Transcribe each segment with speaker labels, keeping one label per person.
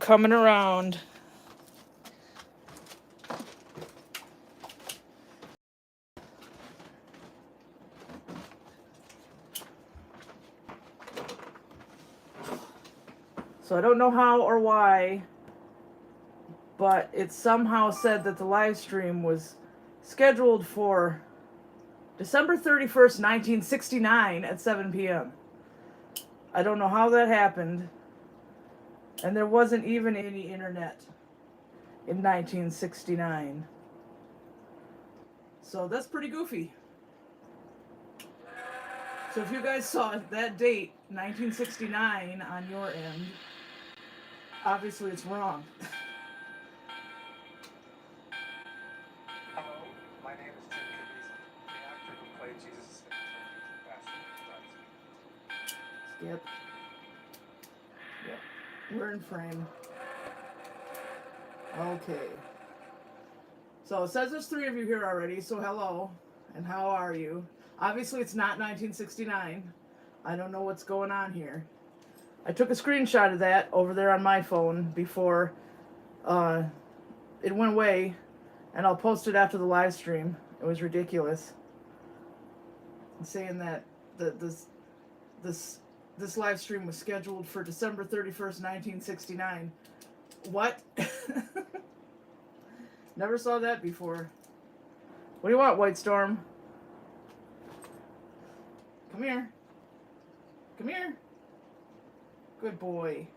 Speaker 1: coming around. So I don't know how or why, but it somehow said that the live stream was scheduled for December 31st, 1969 at 7 p.m. I don't know how that happened. And there wasn't even any internet in 1969. So that's pretty goofy. So if you guys saw that date, 1969, on your end, obviously it's wrong.
Speaker 2: Hello, my name is Tim Caviezel, the actor who played Jesus in
Speaker 1: Skip. Yep. We're in frame. Okay. So it says there's 3 of you here already, so hello. And how are you? Obviously it's not 1969. I don't know what's going on here. I took a screenshot of that over there on my phone before it went away, and I'll post it after the live stream. It was ridiculous. Saying that this live stream was scheduled for December 31st, 1969. What? Never saw that before. What do you want, White Storm? Come here. Come here. Good boy.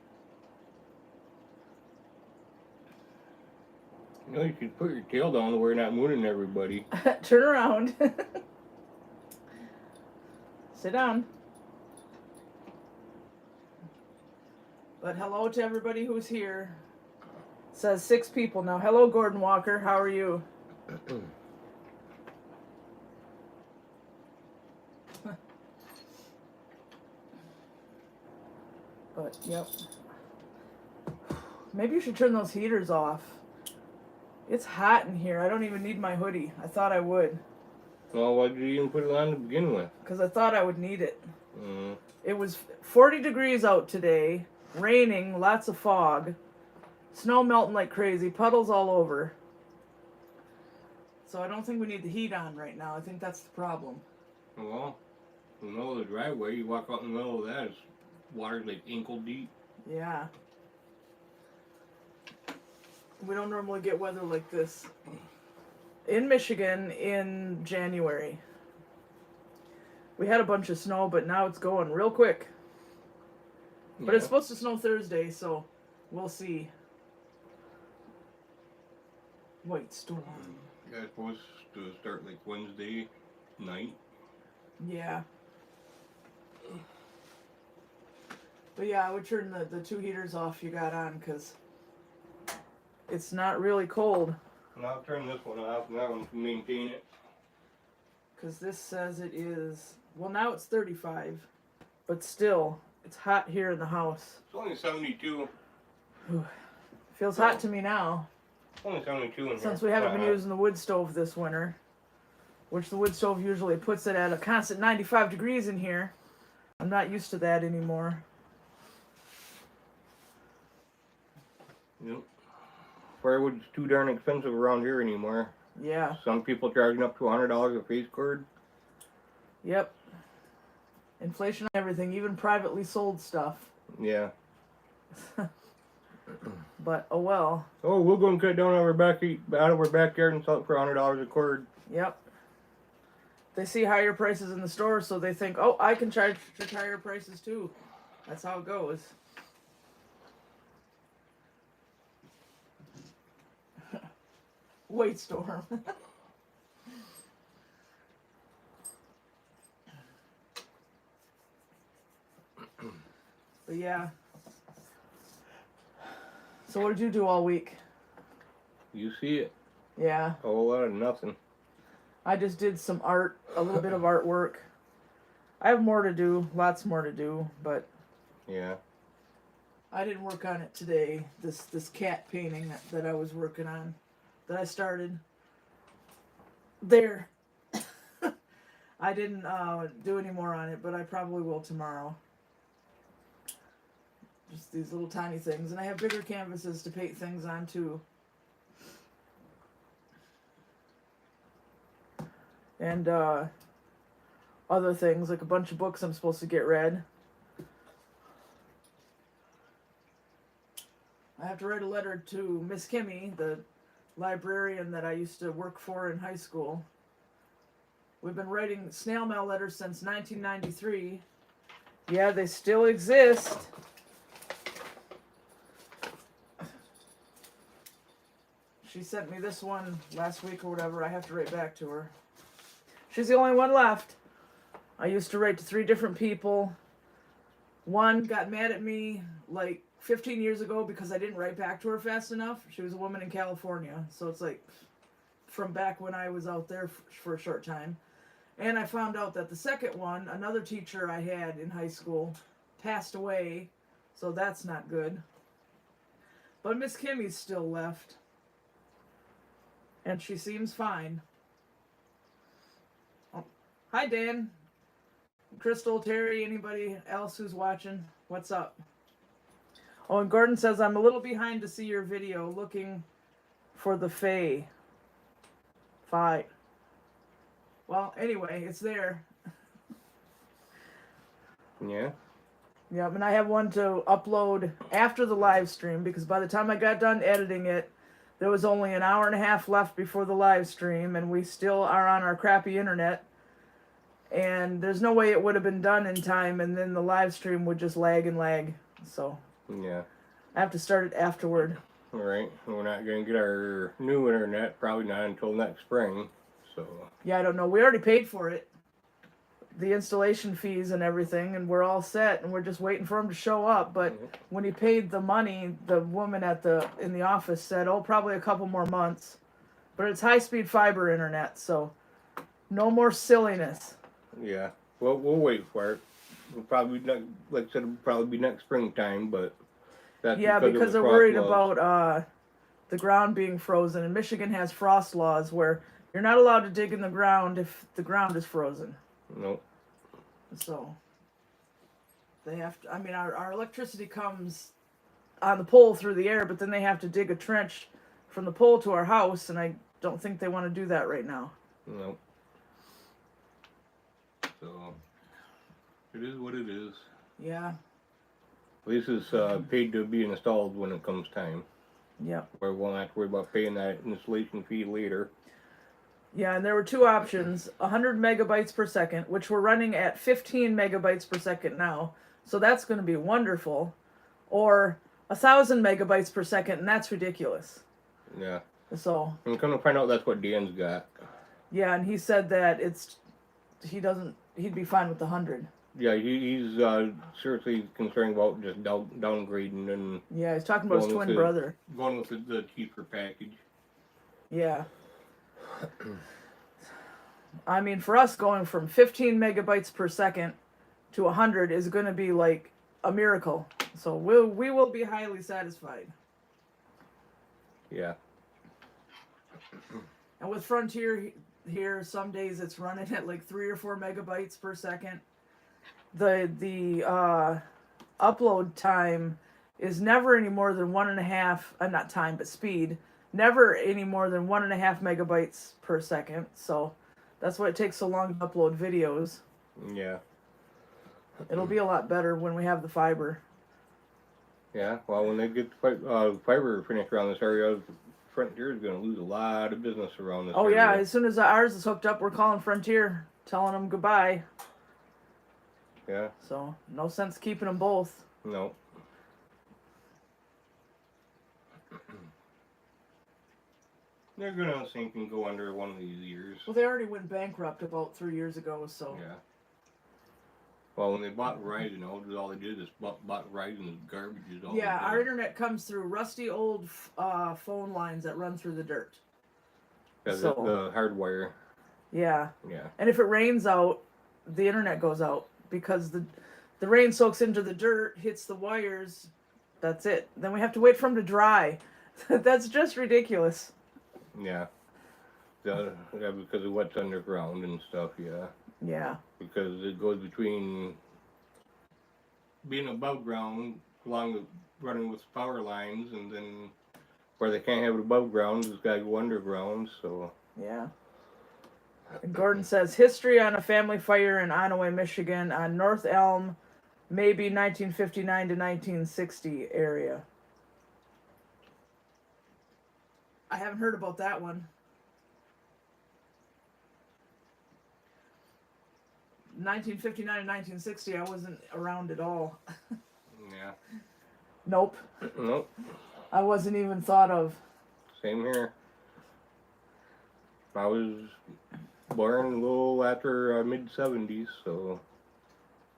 Speaker 3: You know, you should put your tail down where you're not mooning everybody.
Speaker 1: Turn around. Sit down. But hello to everybody who's here. It says 6 people now. Hello, Gordon Walker. How are you? But, yep. Maybe you should turn those heaters off. It's hot in here. I don't even need my hoodie. I thought I would.
Speaker 3: Well, why did you even put it on to begin with?
Speaker 1: Because I thought I would need it. It was 40 degrees out today. Raining. Lots of fog. Snow melting like crazy. Puddles all over. So I don't think we need the heat on right now. I think that's the problem.
Speaker 3: Well, in the middle of the driveway, you walk out in the middle of that, it's water like ankle deep.
Speaker 1: Yeah. We don't normally get weather like this in Michigan in January. We had a bunch of snow, but now it's going real quick. But it's supposed to snow Thursday, so we'll see. White Storm.
Speaker 3: Yeah, it's supposed to start like Wednesday night.
Speaker 1: Yeah. But yeah, I would turn the 2 heaters off you got on, because it's not really cold.
Speaker 3: And I'll turn this one off and that one to maintain it.
Speaker 1: Because this says it is, well, now it's 35, but still, it's hot here in the house.
Speaker 3: It's only 72.
Speaker 1: Feels hot to me now.
Speaker 3: It's only 72 in here.
Speaker 1: Since we haven't been using the wood stove this winter, which the wood stove usually puts it at a constant 95 degrees in here. I'm not used to that anymore.
Speaker 3: Yep. Firewood's too darn expensive around here anymore.
Speaker 1: Yeah.
Speaker 3: Some people charging up to $100 a face cord.
Speaker 1: Yep. Inflation on everything, even privately sold stuff.
Speaker 3: Yeah.
Speaker 1: But, oh well.
Speaker 3: Oh, we'll go and cut down out of our backyard and sell it for $100 a cord.
Speaker 1: Yep. They see higher prices in the store, so they think, oh, I can charge higher prices too. That's how it goes. White Storm. But yeah. So what did you do all week?
Speaker 3: You see it.
Speaker 1: Yeah.
Speaker 3: A whole lot of nothing.
Speaker 1: I just did some art, a little bit of artwork. I have more to do, lots more to do, but
Speaker 3: yeah.
Speaker 1: I didn't work on it today. This cat painting that I was working on, that I started. There. I didn't do any more on it, but I probably will tomorrow. Just these little tiny things. And I have bigger canvases to paint things on too. And other things, like a bunch of books I'm supposed to get read. I have to write a letter to Miss Kimmy, the librarian that I used to work for in high school. We've been writing snail mail letters since 1993. Yeah, they still exist. She sent me this one last week or whatever. I have to write back to her. She's the only one left. I used to write to 3 different people. One got mad at me like 15 years ago because I didn't write back to her fast enough. She was a woman in California. So it's like from back when I was out there for a short time. And I found out that the second one, another teacher I had in high school, passed away. So that's not good. But Miss Kimmy's still left. And she seems fine. Oh. Hi, Dan. Crystal, Terry, anybody else who's watching? What's up? Oh, and Gordon says, I'm a little behind to see your video looking for the Fae. Fight. Well, anyway, it's there.
Speaker 3: Yeah.
Speaker 1: Yep, and I have one to upload after the live stream because by the time I got done editing it, there was only an hour and a half left before the live stream, and we still are on our crappy internet. And there's no way it would have been done in time, and then the live stream would just lag and lag. So
Speaker 3: Yeah.
Speaker 1: I have to start it afterward.
Speaker 3: All right. We're not going to get our new internet probably not until next spring. So.
Speaker 1: Yeah, I don't know. We already paid for it. The installation fees and everything, and we're all set, and we're just waiting for them to show up. But when he paid the money, the woman in the office said, "Oh, probably a couple more months." But it's high-speed fiber internet, so no more silliness.
Speaker 3: Yeah. Well, we'll wait for it. We'll probably not, like I said, it'll probably be next springtime, but that's
Speaker 1: because they're worried about the ground being frozen, and Michigan has frost laws where you're not allowed to dig in the ground if the ground is frozen.
Speaker 3: Nope.
Speaker 1: So they have to, I mean, our electricity comes on the pole through the air, but then they have to dig a trench from the pole to our house, and I don't think they want to do that right now.
Speaker 3: Nope. So it is what it is.
Speaker 1: Yeah.
Speaker 3: At least it's paid to be installed when it comes time.
Speaker 1: Yep.
Speaker 3: Where we won't have to worry about paying that installation fee later.
Speaker 1: Yeah, and there were 2 options, 100 megabytes per second, which we're running at 15 megabytes per second now, so that's going to be wonderful, or 1,000 megabytes per second, and that's ridiculous.
Speaker 3: Yeah.
Speaker 1: So.
Speaker 3: I'm going to find out that's what Dan's got.
Speaker 1: Yeah, and he said that he'd be fine with the 100.
Speaker 3: Yeah, he's seriously concerned about just downgrading and...
Speaker 1: Yeah, he's talking about his twin brother.
Speaker 3: Going with the cheaper package.
Speaker 1: Yeah. I mean, for us, going from 15 megabytes per second to 100 is going to be like a miracle. So we will be highly satisfied.
Speaker 3: Yeah.
Speaker 1: And with Frontier here, some days it's running at like 3 or 4 megabytes per second. The upload time is never any more than 1.5, not time, but speed. Never any more than 1.5 megabytes per second. So that's why it takes so long to upload videos.
Speaker 3: Yeah.
Speaker 1: It'll be a lot better when we have the fiber.
Speaker 3: Yeah, well, when they get fiber finished around this area, Frontier is going to lose a lot of business around this area.
Speaker 1: Yeah, as soon as ours is hooked up, we're calling Frontier, telling them goodbye.
Speaker 3: Yeah.
Speaker 1: So, no sense keeping them both.
Speaker 3: No. They're going to sink and go under one of these years.
Speaker 1: Well, they already went bankrupt about 3 years ago, so.
Speaker 3: Yeah. Well, when they bought Verizon, all they did is bought Verizon's garbage.
Speaker 1: Yeah, our internet comes through rusty old phone lines that run through the dirt.
Speaker 3: Because so, the hardwire.
Speaker 1: Yeah.
Speaker 3: Yeah.
Speaker 1: And if it rains out, the internet goes out because the rain soaks into the dirt, hits the wires. That's it. Then we have to wait for them to dry. That's just ridiculous.
Speaker 3: Yeah. Yeah, because of what's underground and stuff, yeah.
Speaker 1: Yeah.
Speaker 3: Because it goes between being above ground along the running with power lines, and then where they can't have it above ground, it's got to go underground. So
Speaker 1: Yeah. And Gordon says history on a family fire in Onaway, Michigan, on North Elm, maybe 1959 to 1960 area. I haven't heard about that one. 1959 and 1960, I wasn't around at all.
Speaker 3: yeah,
Speaker 1: Nope.
Speaker 3: nope,
Speaker 1: I wasn't even thought of.
Speaker 3: same here. I was born a little after mid 70s, so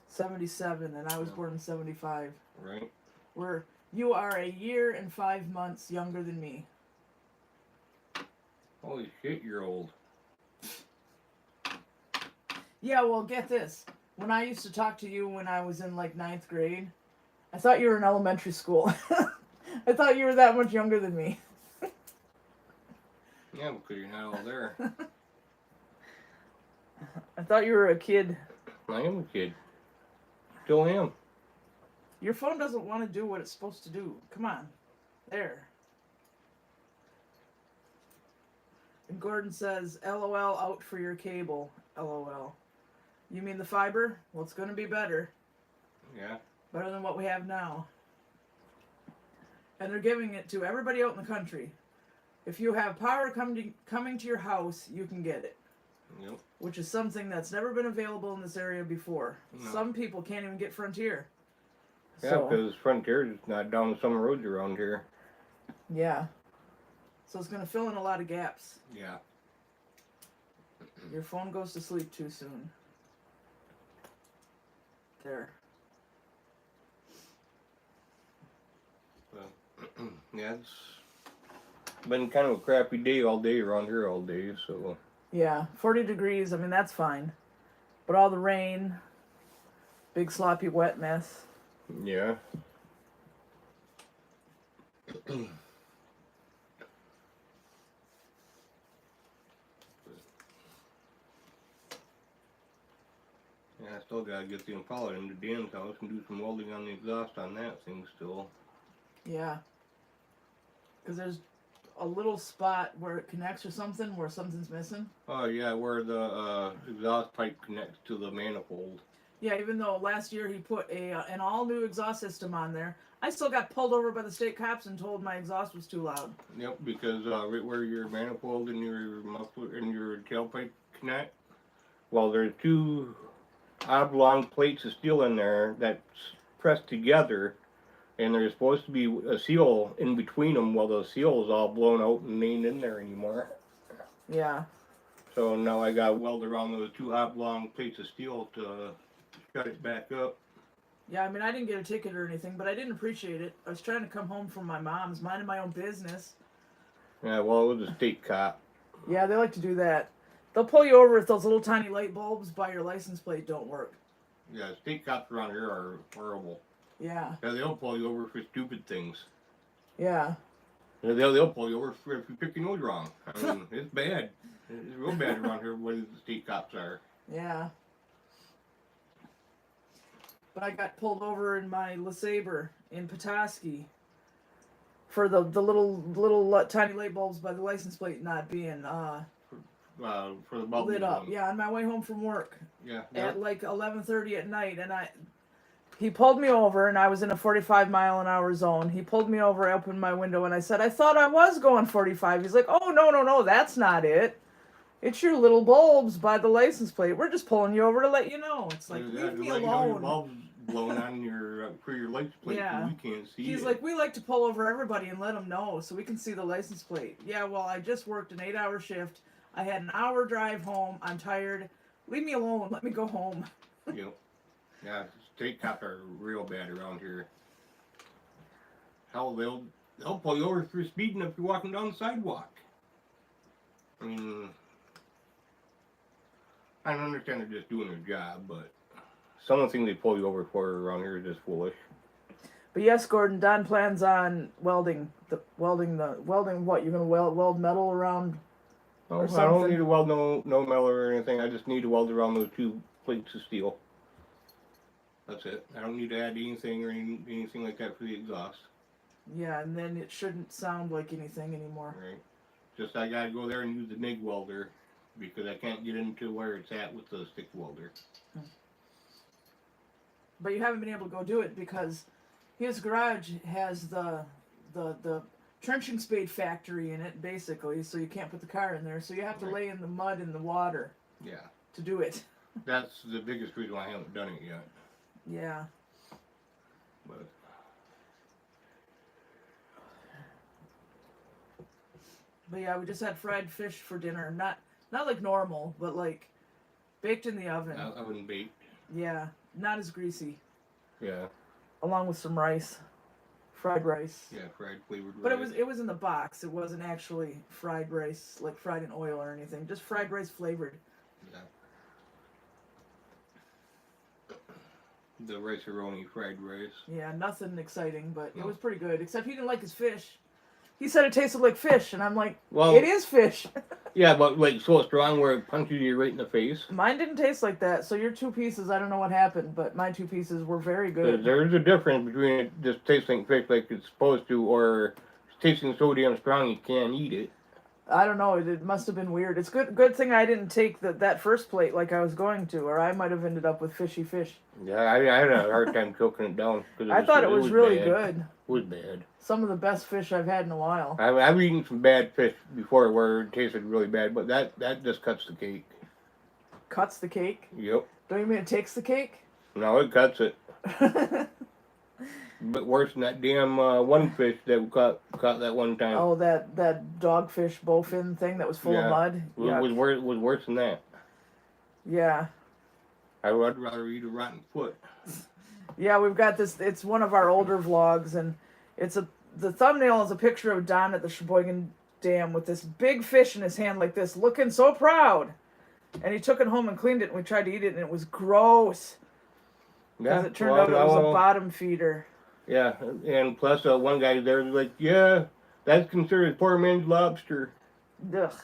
Speaker 1: 77, and I was born in 75.
Speaker 3: right.
Speaker 1: You are a year and 5 months younger than me.
Speaker 3: Holy shit, you're old.
Speaker 1: Yeah, well, get this. When I used to talk to you when I was in like 9th grade, I thought you were in elementary school. I thought you were that much younger than me.
Speaker 3: Yeah, because you're not all there.
Speaker 1: I thought you were a kid.
Speaker 3: I am a kid. Still am.
Speaker 1: Your phone doesn't want to do what it's supposed to do. Come on. There. And Gordon says, LOL, out for your cable. LOL. You mean the fiber? Well, it's going to be better.
Speaker 3: Yeah.
Speaker 1: Better than what we have now. And they're giving it to everybody out in the country. If you have power coming to your house, you can get it.
Speaker 3: Yep.
Speaker 1: Which is something that's never been available in this area before.
Speaker 3: No.
Speaker 1: Some people can't even get Frontier.
Speaker 3: Yeah, because Frontier is not down some roads around here.
Speaker 1: Yeah. So it's going to fill in a lot of gaps.
Speaker 3: Yeah.
Speaker 1: Your phone goes to sleep too soon. There.
Speaker 3: Well, yeah, it's been kind of a crappy day all day around here all day, so.
Speaker 1: Yeah, 40 degrees, I mean, that's fine. But all the rain, big sloppy wet mess.
Speaker 3: Yeah. Yeah, I still gotta get the Impala into Dan's house and do some welding on the exhaust on that thing still.
Speaker 1: Yeah. Because there's a little spot where it connects or something, where something's missing.
Speaker 3: Oh yeah, where the exhaust pipe connects to the manifold.
Speaker 1: Yeah, even though last year he put an all-new exhaust system on there, I still got pulled over by the state cops and told my exhaust was too loud.
Speaker 3: Yep, because right where your manifold and your muffler and your tailpipe connect, well, there's two oblong plates of steel in there that's pressed together, and there's supposed to be a seal in between them. Well, the seal is all blown out and ain't in there anymore.
Speaker 1: Yeah.
Speaker 3: So now I got welded around those two oblong plates of steel to shut it back up.
Speaker 1: Yeah, I mean, I didn't get a ticket or anything, but I didn't appreciate it. I was trying to come home from my mom's, minding my own business.
Speaker 3: Yeah, well, it was a state cop.
Speaker 1: Yeah, they like to do that. They'll pull you over if those little tiny light bulbs by your license plate don't work.
Speaker 3: Yeah, state cops around here are horrible.
Speaker 1: Yeah.
Speaker 3: Yeah, they'll pull you over for stupid things.
Speaker 1: Yeah.
Speaker 3: They'll pull you over if you pick your nose wrong. I mean, it's bad. It's real bad around here where the state cops are.
Speaker 1: Yeah. But I got pulled over in my LeSabre in Petoskey for the little tiny light bulbs by the license plate not being
Speaker 3: For the bulb
Speaker 1: lit up.
Speaker 3: one.
Speaker 1: Yeah, on my way home from work
Speaker 3: Yeah.
Speaker 1: at like 11:30 at night, and he pulled me over, and I was in a 45-mile-an-hour zone. He pulled me over, I opened my window, and I said, I thought I was going 45. He's like, oh, no, that's not it. It's your little bulbs by the license plate. We're just pulling you over to let you know. It's like, leave me
Speaker 3: like, you know, your
Speaker 1: alone.
Speaker 3: bulb's blown on your for your license plate.
Speaker 1: Yeah.
Speaker 3: So we can't see
Speaker 1: He's
Speaker 3: it.
Speaker 1: like, we like to pull over everybody and let them know so we can see the license plate. Yeah, well, I just worked an 8-hour shift. I had an hour drive home. I'm tired. Leave me alone. Let me go home.
Speaker 3: Yep. Yeah, state cops are real bad around here. Hell, they'll pull you over for speeding if you're walking down the sidewalk. I mean, I don't understand they're just doing their job, but some of the things they pull you over for around here is just foolish.
Speaker 1: But yes, Gordon, Don plans on welding what? You're gonna weld metal around?
Speaker 3: No,
Speaker 1: Or
Speaker 3: I don't
Speaker 1: something.
Speaker 3: need to weld no metal or anything. I just need to weld around those two plates of steel. That's it. I don't need to add anything or anything like that for the exhaust.
Speaker 1: Yeah, and then it shouldn't sound like anything anymore.
Speaker 3: Right. Just I gotta go there and use the MIG welder because I can't get into where it's at with the stick welder.
Speaker 1: But you haven't been able to go do it because his garage has the trenching spade factory in it, basically, so you can't put the car in there. So you have to lay in the mud and the water
Speaker 3: Yeah.
Speaker 1: to do it.
Speaker 3: That's the biggest reason why I haven't done it yet.
Speaker 1: Yeah. But yeah, we just had fried fish for dinner. Not like normal, but like baked in the oven.
Speaker 3: Oven baked.
Speaker 1: Yeah, not as greasy.
Speaker 3: Yeah.
Speaker 1: Along with some rice, fried rice.
Speaker 3: Yeah, fried flavored rice.
Speaker 1: But it was in the box. It wasn't actually fried rice, like fried in oil or anything. Just fried rice flavored.
Speaker 3: Yeah. The rice-a-roni fried rice.
Speaker 1: Yeah, nothing exciting, but it was pretty good. Except he didn't like his fish. He said it tasted like fish, and I'm like, well, it is fish.
Speaker 3: Yeah, but like so strong where it punches you right in the face.
Speaker 1: Mine didn't taste like that. So your 2 pieces, I don't know what happened, but my 2 pieces were very good.
Speaker 3: There's a difference between it just tasting fish like it's supposed to, or tasting so damn strong you can't eat it.
Speaker 1: I don't know. It must have been weird. It's good thing I didn't take that first plate like I was going to, or I might have ended up with fishy fish.
Speaker 3: Yeah, I had a hard time choking it down.
Speaker 1: I thought it was really good.
Speaker 3: It was bad.
Speaker 1: Some of the best fish I've had in a while.
Speaker 3: I've eaten some bad fish before where it tasted really bad, but that just cuts the cake.
Speaker 1: Cuts the cake?
Speaker 3: Yep.
Speaker 1: Don't you mean it takes the cake?
Speaker 3: No, it cuts it. But worse than that damn one fish that we caught that one time.
Speaker 1: Oh, that dogfish bowfin thing that was full of mud?
Speaker 3: Was worse than that.
Speaker 1: Yeah.
Speaker 3: I would rather eat a rotten foot.
Speaker 1: Yeah, we've got this. It's one of our older vlogs, and the thumbnail is a picture of Don at the Sheboygan Dam with this big fish in his hand like this, looking so proud. And he took it home and cleaned it, and we tried to eat it, and it was gross. Because it turned out it was a bottom feeder.
Speaker 3: Yeah, and plus one guy there was like, yeah, that's considered poor man's lobster.
Speaker 1: Ugh.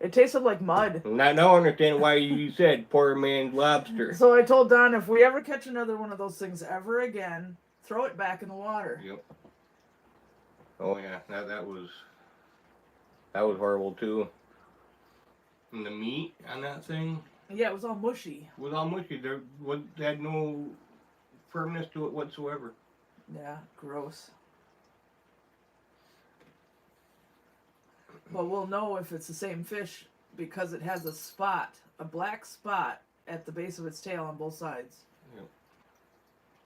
Speaker 1: It tasted like mud.
Speaker 3: And I don't understand why you said poor man's lobster.
Speaker 1: So I told Don, if we ever catch another one of those things ever again, throw it back in the water.
Speaker 3: Yep. Oh yeah, that was horrible too. And the meat on that thing?
Speaker 1: Yeah, it was all mushy.
Speaker 3: It was all mushy. There had no firmness to it whatsoever.
Speaker 1: Yeah, gross. But we'll know if it's the same fish because it has a black spot at the base of its tail on both sides.
Speaker 3: Yep.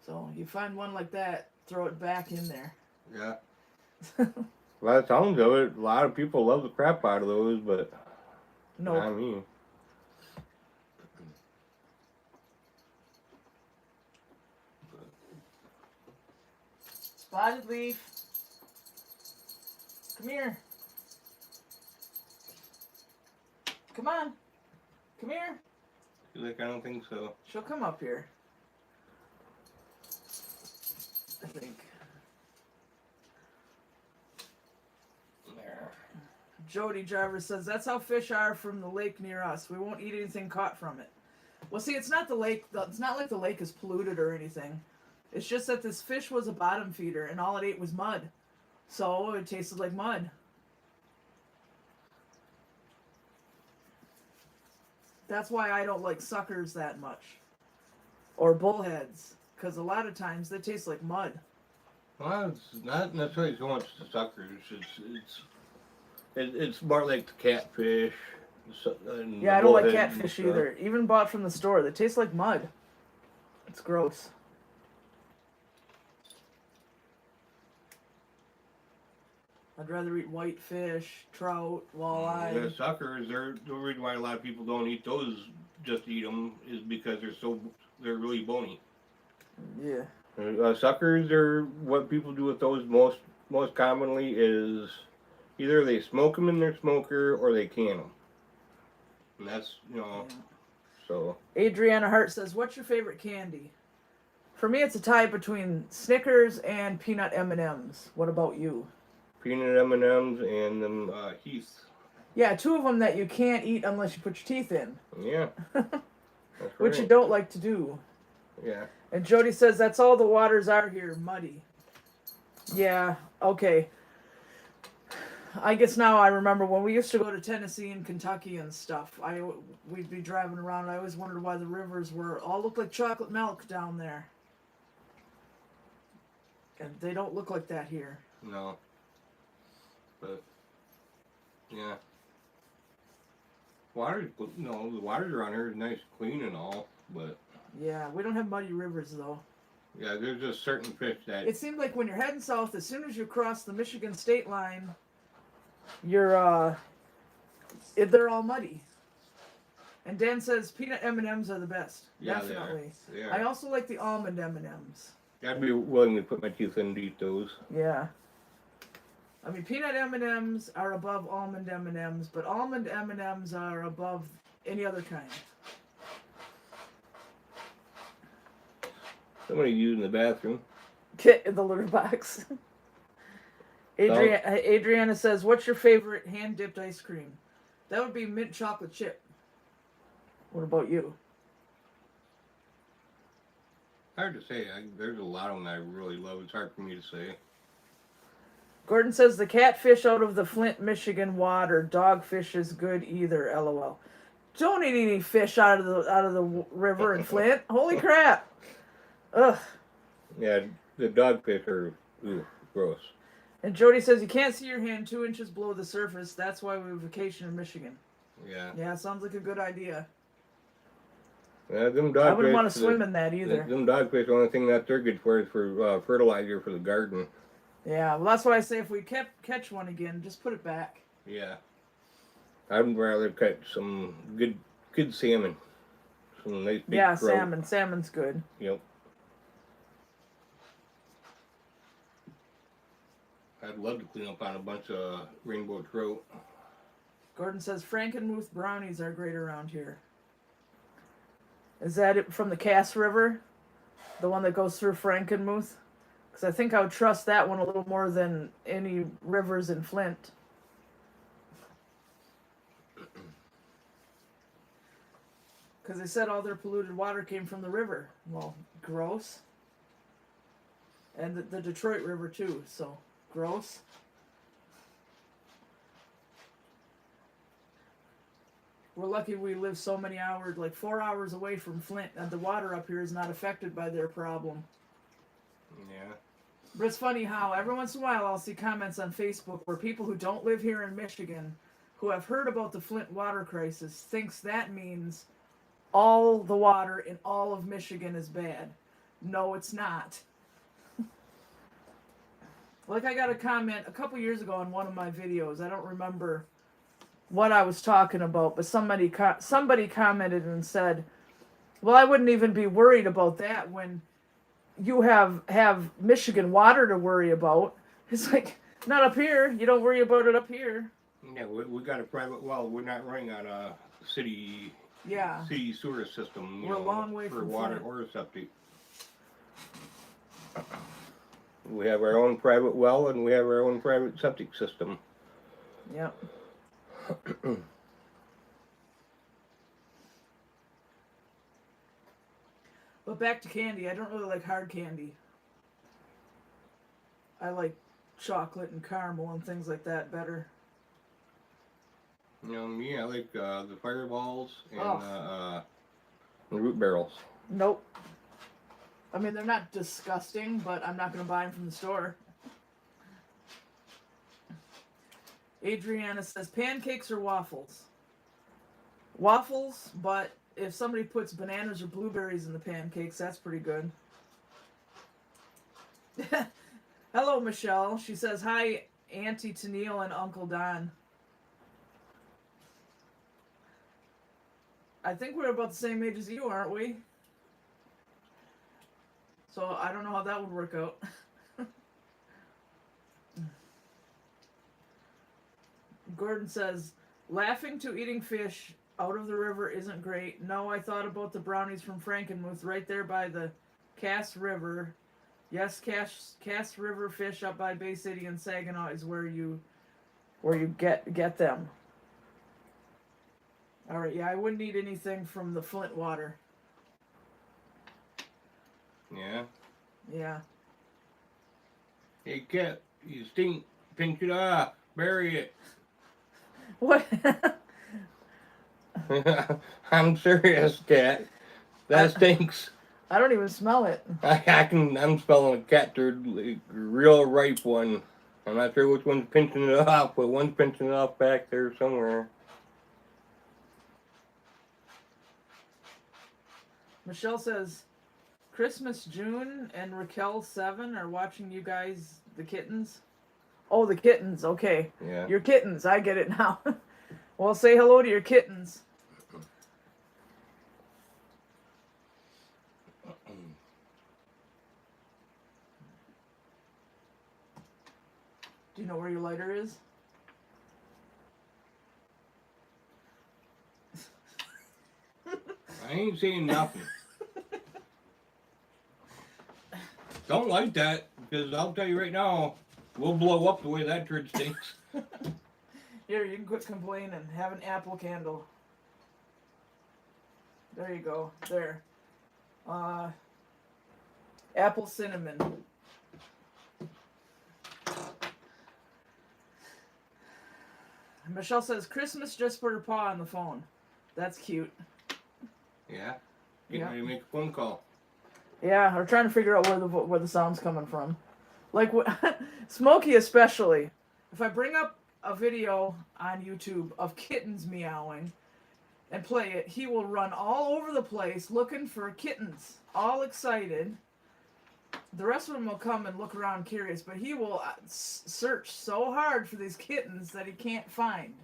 Speaker 1: So you find one like that, throw it back in there.
Speaker 3: Yeah. Well, that sounds good. A lot of people love the crap out of those, but
Speaker 1: no.
Speaker 3: Not me.
Speaker 1: Spotted leaf. Come here. Come on. Come here.
Speaker 3: Like, I don't think so.
Speaker 1: She'll come up here. I think. There. Jody Jarvis says, that's how fish are from the lake near us. We won't eat anything caught from it. Well, see, it's not the lake. It's not like the lake is polluted or anything. It's just that this fish was a bottom feeder, and all it ate was mud. So it tasted like mud. That's why I don't like suckers that much. Or bullheads. Because a lot of times they taste like mud.
Speaker 3: Well, it's not necessarily so much the suckers. It's more like the catfish. And
Speaker 1: yeah, I don't like catfish either. Even bought from the store. They taste like mud. It's gross. I'd rather eat white fish, trout, walleye.
Speaker 3: The suckers, the reason why a lot of people don't eat those, just eat them, is because they're really bony.
Speaker 1: Yeah.
Speaker 3: Suckers are what people do with those most commonly is either they smoke them in their smoker or they can them. And that's, so.
Speaker 1: Adriana Hart says, what's your favorite candy? For me, it's a tie between Snickers and peanut M&Ms. What about you?
Speaker 3: Peanut M&Ms and them Heath.
Speaker 1: Yeah, 2 of them that you can't eat unless you put your teeth in.
Speaker 3: Yeah. That's
Speaker 1: Which
Speaker 3: right.
Speaker 1: you don't like to do.
Speaker 3: Yeah.
Speaker 1: And Jody says that's all the waters are here, muddy. Yeah, okay. I guess now I remember when we used to go to Tennessee and Kentucky and stuff. We'd be driving around. And I always wondered why the rivers were all look like chocolate milk down there, and they don't look like that here.
Speaker 3: No. But yeah. Water, no, the water around here is nice, clean and all, but
Speaker 1: Yeah, we don't have muddy rivers though.
Speaker 3: yeah, there's just certain fish that
Speaker 1: It seemed like when you're heading south, as soon as you cross the Michigan state line, you're they're all muddy. And Dan says peanut M&Ms are the best.
Speaker 3: Yeah,
Speaker 1: Definitely.
Speaker 3: they are.
Speaker 1: I also like the almond M&Ms.
Speaker 3: I'd be willing to put my teeth in to eat those.
Speaker 1: Yeah. I mean, peanut M&Ms are above almond M&Ms, but almond M&Ms are above any other kind.
Speaker 3: Somebody using the bathroom.
Speaker 1: Get in the litter box. Adriana says, "What's your favorite hand-dipped ice cream?" That would be mint chocolate chip. What about you?
Speaker 3: Hard to say. There's a lot of them that I really love. It's hard for me to say.
Speaker 1: Gordon says the catfish out of the Flint, Michigan water. Dogfish is good either. LOL. Don't eat any fish out of the river in Flint. Holy crap! Ugh.
Speaker 3: Yeah, the dogfish are gross.
Speaker 1: And Jody says you can't see your hand 2 inches below the surface. That's why we vacation in Michigan.
Speaker 3: Yeah.
Speaker 1: Yeah, sounds like a good idea.
Speaker 3: Yeah, them dogfish.
Speaker 1: I wouldn't want to swim in that either.
Speaker 3: Them dogfish, the only thing that they're good for is for fertilizer for the garden.
Speaker 1: Yeah, well, that's why I say if we catch one again, just put it back.
Speaker 3: Yeah. I'd rather catch some good salmon. Some nice big trout.
Speaker 1: Salmon. Salmon's good.
Speaker 3: Yep. I'd love to clean up on a bunch of rainbow trout.
Speaker 1: Gordon says Frankenmuth brownies are great around here. Is that it from the Cass River? The one that goes through Frankenmuth? Because I think I would trust that one a little more than any rivers in Flint. Because they said all their polluted water came from the river. Well, gross. And the Detroit River too, so gross. We're lucky we live so many hours, like 4 hours away from Flint, and the water up here is not affected by their problem.
Speaker 3: Yeah.
Speaker 1: But it's funny how every once in a while I'll see comments on Facebook where people who don't live here in Michigan, who have heard about the Flint water crisis, thinks that means all the water in all of Michigan is bad. No, it's not. Like I got a comment a couple years ago on one of my videos. I don't remember what I was talking about, but somebody commented and said, "Well, I wouldn't even be worried about that when you have Michigan water to worry about." It's like, not up here. You don't worry about it up here.
Speaker 3: Yeah, we got a private well. We're not running on a city sewer system.
Speaker 1: We're a long way
Speaker 3: for
Speaker 1: from
Speaker 3: water
Speaker 1: Flint.
Speaker 3: or septic. We have our own private well and we have our own private septic system.
Speaker 1: Yep. But back to candy. I don't really like hard candy. I like chocolate and caramel and things like that better.
Speaker 3: You know, me, I like the fireballs and
Speaker 1: Oh.
Speaker 3: the root barrels.
Speaker 1: Nope. I mean, they're not disgusting, but I'm not going to buy them from the store. Adriana says pancakes or waffles? Waffles, but if somebody puts bananas or blueberries in the pancakes, that's pretty good. Hello, Michelle. She says, hi, Auntie Tennille and Uncle Don. I think we're about the same age as you, aren't we? So I don't know how that would work out. Gordon says, laughing to eating fish out of the river isn't great. No, I thought about the brownies from Frankenmuth right there by the Cass River. Yes, Cass River fish up by Bay City and Saginaw is where you get them. All right, yeah, I wouldn't eat anything from the Flint water.
Speaker 3: Yeah.
Speaker 1: Yeah.
Speaker 3: Hey, cat, you stink. Pinch it off. Bury it.
Speaker 1: What?
Speaker 3: I'm serious, cat. That stinks.
Speaker 1: I don't even smell it.
Speaker 3: I'm smelling a cat turd, like, a real ripe one. I'm not sure which one's pinching it off, but one's pinching it off back there somewhere.
Speaker 1: Michelle says, Christmas June and Raquel 7 are watching you guys, the kittens. Oh, the kittens. Okay.
Speaker 3: Yeah.
Speaker 1: Your kittens. I get it now. Well, say hello to your kittens. Do you know where your lighter is?
Speaker 3: I ain't saying nothing. Don't like that, because I'll tell you right now, we'll blow up the way that turd stinks.
Speaker 1: Here, you can quit complaining. Have an apple candle. There you go. There. Apple cinnamon. Michelle says, Christmas just put her paw on the phone. That's cute.
Speaker 3: Yeah? Getting
Speaker 1: Yeah.
Speaker 3: ready to make a phone call.
Speaker 1: Yeah, we're trying to figure out where the sound's coming from. Like, Smokey especially. If I bring up a video on YouTube of kittens meowing and play it, he will run all over the place looking for kittens, all excited. The rest of them will come and look around curious, but he will search so hard for these kittens that he can't find.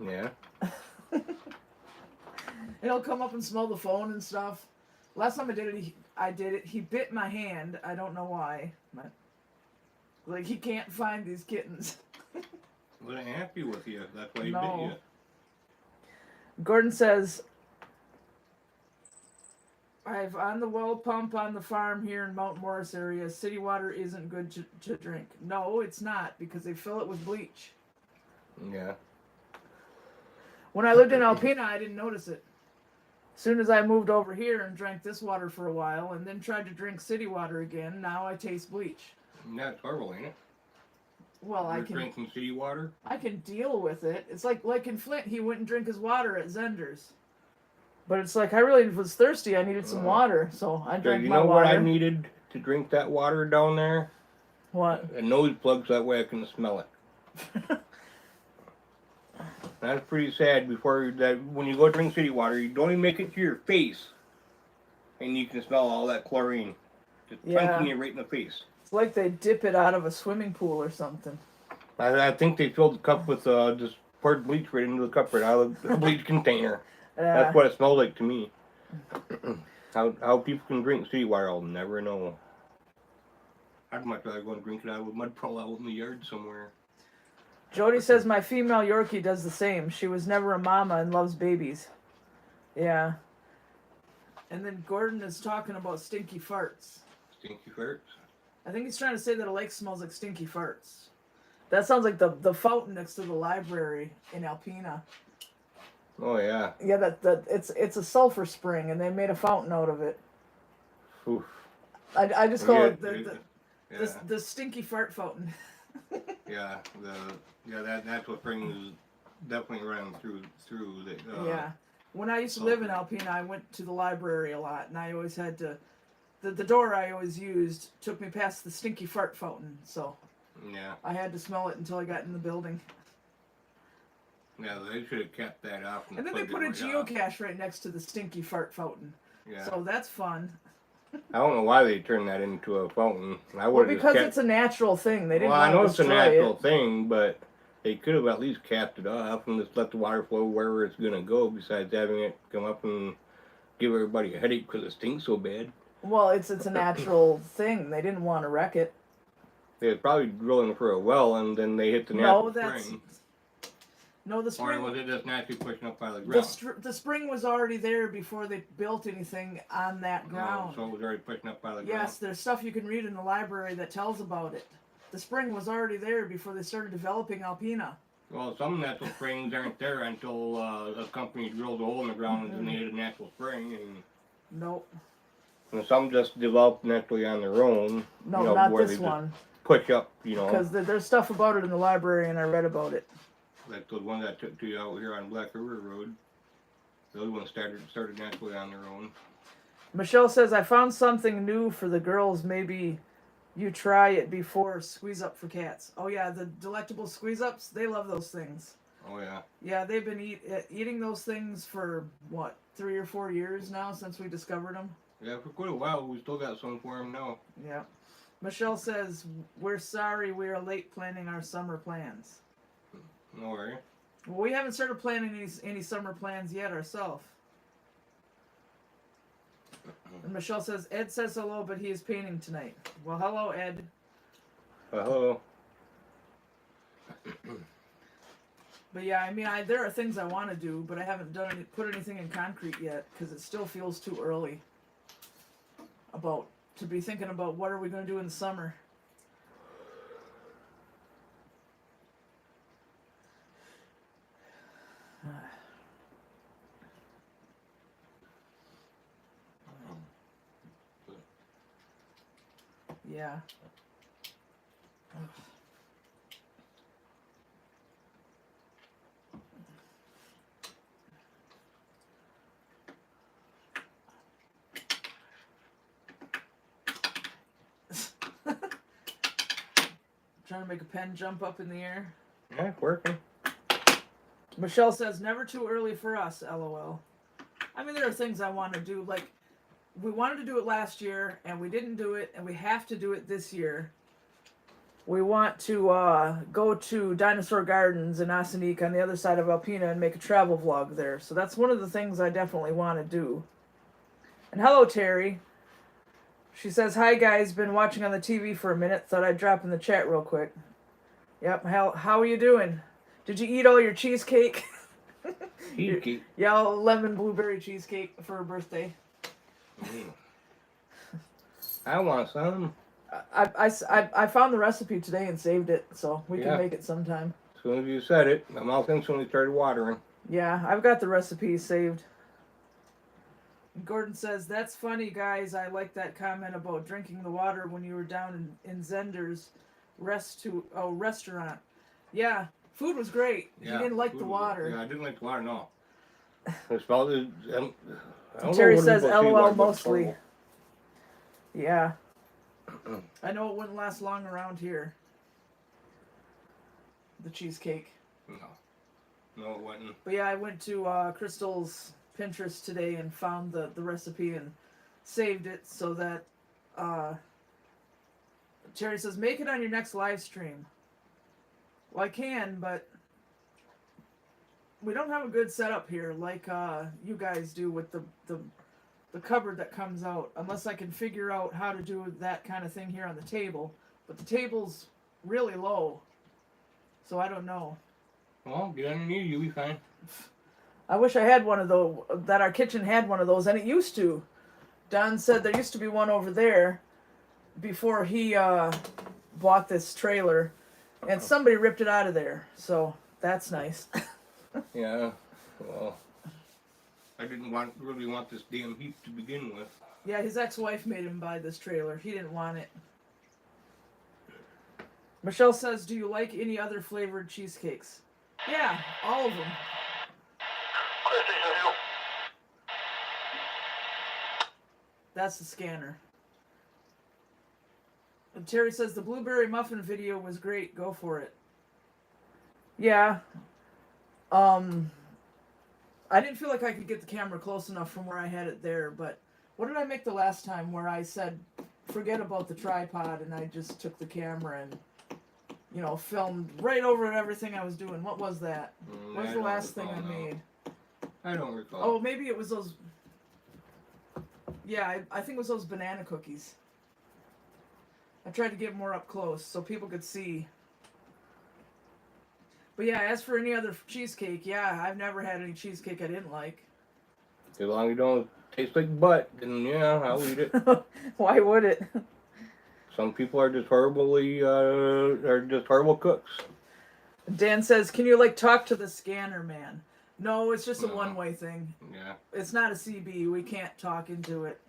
Speaker 3: Yeah.
Speaker 1: And he'll come up and smell the phone and stuff. Last time I did it, he bit my hand. I don't know why. But, like, he can't find these kittens.
Speaker 3: Wasn't happy with you. That's why he
Speaker 1: No.
Speaker 3: bit you.
Speaker 1: Gordon says, I've on the well pump on the farm here in Mount Morris area. City water isn't good to drink. No, it's not, because they fill it with bleach.
Speaker 3: Yeah.
Speaker 1: When I lived in Alpena, I didn't notice it. As soon as I moved over here and drank this water for a while and then tried to drink city water again, now I taste bleach.
Speaker 3: That's horrible, ain't it?
Speaker 1: Well,
Speaker 3: You're drinking city water?
Speaker 1: I can deal with it. It's like in Flint, he wouldn't drink his water at Zender's. But it's like, I really was thirsty. I needed some water, so I drank my water.
Speaker 3: You know what I needed to drink that water down there?
Speaker 1: What?
Speaker 3: A nose plug so that way I can smell it. That's pretty sad. When you go drink city water, you don't even make it to your face, and you can smell all that chlorine just punching you right in the face.
Speaker 1: It's like they dip it out of a swimming pool or something.
Speaker 3: I think they filled the cup with just poured bleach right into the cup right out of the bleach container. That's what it smelled like to me. How people can drink city water, I'll never know. I'd much rather go and drink it out of a mud puddle out in the yard somewhere.
Speaker 1: Jody says my female Yorkie does the same. She was never a mama and loves babies. Yeah. And then Gordon is talking about stinky farts.
Speaker 3: Stinky farts?
Speaker 1: I think he's trying to say that a lake smells like stinky farts. That sounds like the fountain next to the library in Alpena.
Speaker 3: Oh yeah.
Speaker 1: Yeah, it's a sulfur spring, and they made a fountain out of it.
Speaker 3: Oof.
Speaker 1: I just call it
Speaker 3: Yeah.
Speaker 1: the stinky fart fountain.
Speaker 3: Yeah, that's what brings definitely running through the.
Speaker 1: Yeah, when I used to live in Alpena, I went to the library a lot, and I always had to. The door I always used took me past the stinky fart fountain, so.
Speaker 3: Yeah.
Speaker 1: I had to smell it until I got in the building.
Speaker 3: Yeah, they should have kept that off.
Speaker 1: And then they put a geocache right next to the stinky fart fountain.
Speaker 3: Yeah.
Speaker 1: So that's fun.
Speaker 3: I don't know why they turned that into a fountain.
Speaker 1: Well, because it's a natural thing. They didn't want to
Speaker 3: I know it's a
Speaker 1: destroy
Speaker 3: natural thing, but they could have at least capped it off and just let the water flow wherever it's going to go, besides having it come up and give everybody a headache because it stinks so bad.
Speaker 1: Well, it's a natural thing. They didn't want to wreck it.
Speaker 3: They were probably drilling for a well, and then they hit the natural spring.
Speaker 1: No, the spring.
Speaker 3: Or was it just naturally pushing up by the ground?
Speaker 1: The spring was already there before they built anything on that ground.
Speaker 3: So it was already pushing up by the ground.
Speaker 1: Yes, there's stuff you can read in the library that tells about it. The spring was already there before they started developing Alpena.
Speaker 3: Well, some natural springs aren't there until a company drilled a hole in the ground and they hit a natural spring. And
Speaker 1: nope.
Speaker 3: And some just develop naturally on their own.
Speaker 1: No,
Speaker 3: you know,
Speaker 1: not
Speaker 3: where
Speaker 1: this
Speaker 3: they
Speaker 1: one.
Speaker 3: Just push up, you know.
Speaker 1: Because there's stuff about it in the library, and I read about it.
Speaker 3: Like the one that I took to you out here on Black River Road. The other one started naturally on their own.
Speaker 1: Michelle says, I found something new for the girls. Maybe you try it before Squeeze Up for Cats. Oh, yeah, the delectable Squeeze Ups. They love those things.
Speaker 3: Oh, yeah.
Speaker 1: Yeah, they've been eating those things for, 3 or 4 years now since we discovered them?
Speaker 3: Yeah, for quite a while. We still got some for them now.
Speaker 1: Yeah. Michelle says, we're sorry we are late planning our summer plans.
Speaker 3: No worry.
Speaker 1: Well, we haven't started planning any summer plans yet ourselves. And Michelle says, Ed says hello, but he is painting tonight. Well, hello, Ed.
Speaker 3: Hello.
Speaker 1: But yeah, I mean, there are things I want to do, but I haven't put anything in concrete yet because it still feels too early to be thinking about what are we going to do in the summer. Yeah. Trying to make a pen jump up in the air.
Speaker 3: Yeah, working.
Speaker 1: Michelle says, never too early for us, LOL. I mean, there are things I want to do. Like, we wanted to do it last year, and we didn't do it, and we have to do it this year. We want to go to Dinosaur Gardens in Asanique on the other side of Alpena and make a travel vlog there. So that's one of the things I definitely want to do. And hello, Terry. She says, hi, guys. Been watching on the TV for a minute. Thought I'd drop in the chat real quick. Yep. How are you doing? Did you eat all your cheesecake?
Speaker 3: Cheesecake?
Speaker 1: Yellow lemon blueberry cheesecake for her birthday.
Speaker 3: I want some.
Speaker 1: I found the recipe today and saved it, so we can make it sometime.
Speaker 3: As soon as you said it, my mouth instantly started watering.
Speaker 1: Yeah, I've got the recipe saved. Gordon says, that's funny, guys. I like that comment about drinking the water when you were down in Zender's restaurant. Yeah, food was great.
Speaker 3: Yeah,
Speaker 1: you didn't like the water.
Speaker 3: Yeah, I didn't like the water, no. It smelled,
Speaker 1: Terry says, LOL mostly. Yeah. I know it wouldn't last long around here. The cheesecake.
Speaker 3: No, it wouldn't.
Speaker 1: But yeah, I went to Crystal's Pinterest today and found the recipe and saved it so that Terry says, make it on your next live stream. Well, I can, but we don't have a good setup here like you guys do with the cupboard that comes out, unless I can figure out how to do that kind of thing here on the table. But the table's really low, so I don't know.
Speaker 3: Well, get underneath, you'll be fine.
Speaker 1: I wish I had one of those, that our kitchen had one of those, and it used to. Don said there used to be one over there before he bought this trailer, and somebody ripped it out of there, so that's nice.
Speaker 3: Yeah, well, I didn't really want this damn heap to begin with.
Speaker 1: Yeah, his ex-wife made him buy this trailer. He didn't want it. Michelle says, do you like any other flavored cheesecakes? Yeah, all of them. That's the scanner. And Terry says, the blueberry muffin video was great. Go for it. Yeah. I didn't feel like I could get the camera close enough from where I had it there, but what did I make the last time where I said, forget about the tripod, and I just took the camera and, filmed right over everything I was doing? What was that? What was the last thing I made?
Speaker 3: I don't recall.
Speaker 1: Oh, maybe it was those... Yeah, I think it was those banana cookies. I tried to get more up close so people could see. But yeah, as for any other cheesecake, yeah, I've never had any cheesecake I didn't like.
Speaker 3: As long as you don't taste like butt, then yeah, I'll eat it.
Speaker 1: Why would it?
Speaker 3: Some people are just horrible cooks.
Speaker 1: Dan says, can you talk to the scanner man? No, it's just a one-way thing.
Speaker 3: Yeah.
Speaker 1: It's not a CB. We can't talk into it.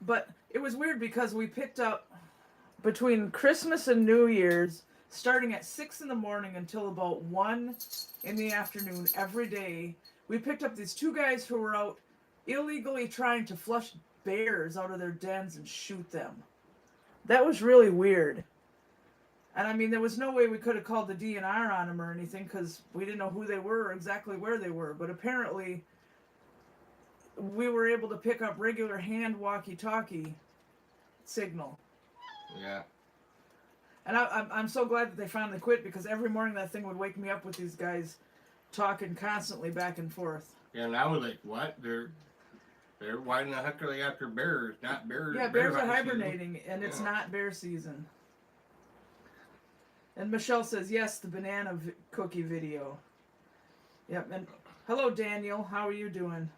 Speaker 1: But it was weird because we picked up between Christmas and New Year's, starting at 6 in the morning until about 1 in the afternoon every day. We picked up these two guys who were out illegally trying to flush bears out of their dens and shoot them. That was really weird. And I mean, there was no way we could have called the DNR on them or anything because we didn't know who they were or exactly where they were. But apparently, we were able to pick up regular hand walkie-talkie signal.
Speaker 3: Yeah.
Speaker 1: And I'm so glad that they finally quit because every morning that thing would wake me up with these guys talking constantly back and forth.
Speaker 3: Yeah, and I was like, what? They're why in the heck are they after bears? Not bears.
Speaker 1: Yeah,
Speaker 3: bear
Speaker 1: bears are
Speaker 3: hunting
Speaker 1: hibernating,
Speaker 3: season.
Speaker 1: and it's
Speaker 3: Yeah.
Speaker 1: not bear season. And Michelle says, yes, the banana cookie video. Yep, and hello, Daniel. How are you doing?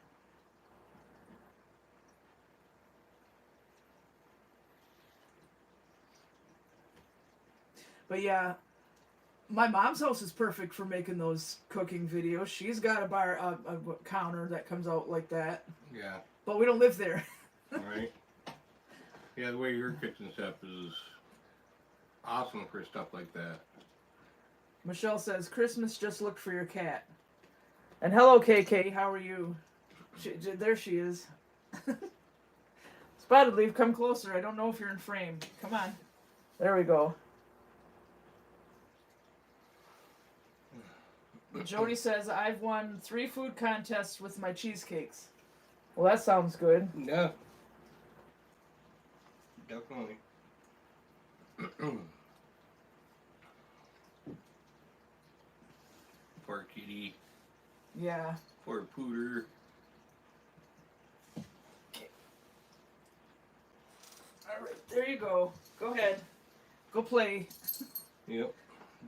Speaker 1: But yeah, my mom's house is perfect for making those cooking videos. She's got a counter that comes out like that.
Speaker 3: Yeah.
Speaker 1: But we don't live there.
Speaker 3: Right. Yeah, the way your kitchen setup is awesome for stuff like that.
Speaker 1: Michelle says, Christmas just looked for your cat. And hello, KK. How are you? There she is. Spotted Leaf, come closer. I don't know if you're in frame. Come on. There we go. Jody says, I've won 3 food contests with my cheesecakes. Well, that sounds good.
Speaker 3: Yeah. Definitely. Poor kitty.
Speaker 1: Yeah.
Speaker 3: Poor pooter.
Speaker 1: All right, there you go. Go ahead. Go play.
Speaker 3: Yep.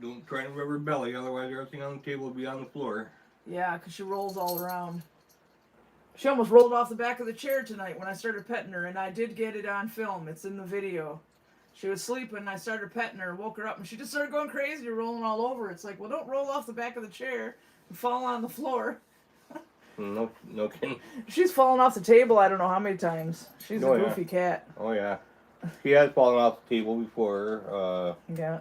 Speaker 3: Don't try to rub her belly, otherwise everything on the table will be on the floor.
Speaker 1: Yeah, because she rolls all around. She almost rolled off the back of the chair tonight when I started petting her, and I did get it on film. It's in the video. She was sleeping, and I started petting her, woke her up, and she just started going crazy, rolling all over. It's like, well, don't roll off the back of the chair and fall on the floor.
Speaker 3: No kidding.
Speaker 1: She's fallen off the table I don't know how many times. She's a goofy cat.
Speaker 3: Oh, yeah. She has fallen off the table before.
Speaker 1: Yeah.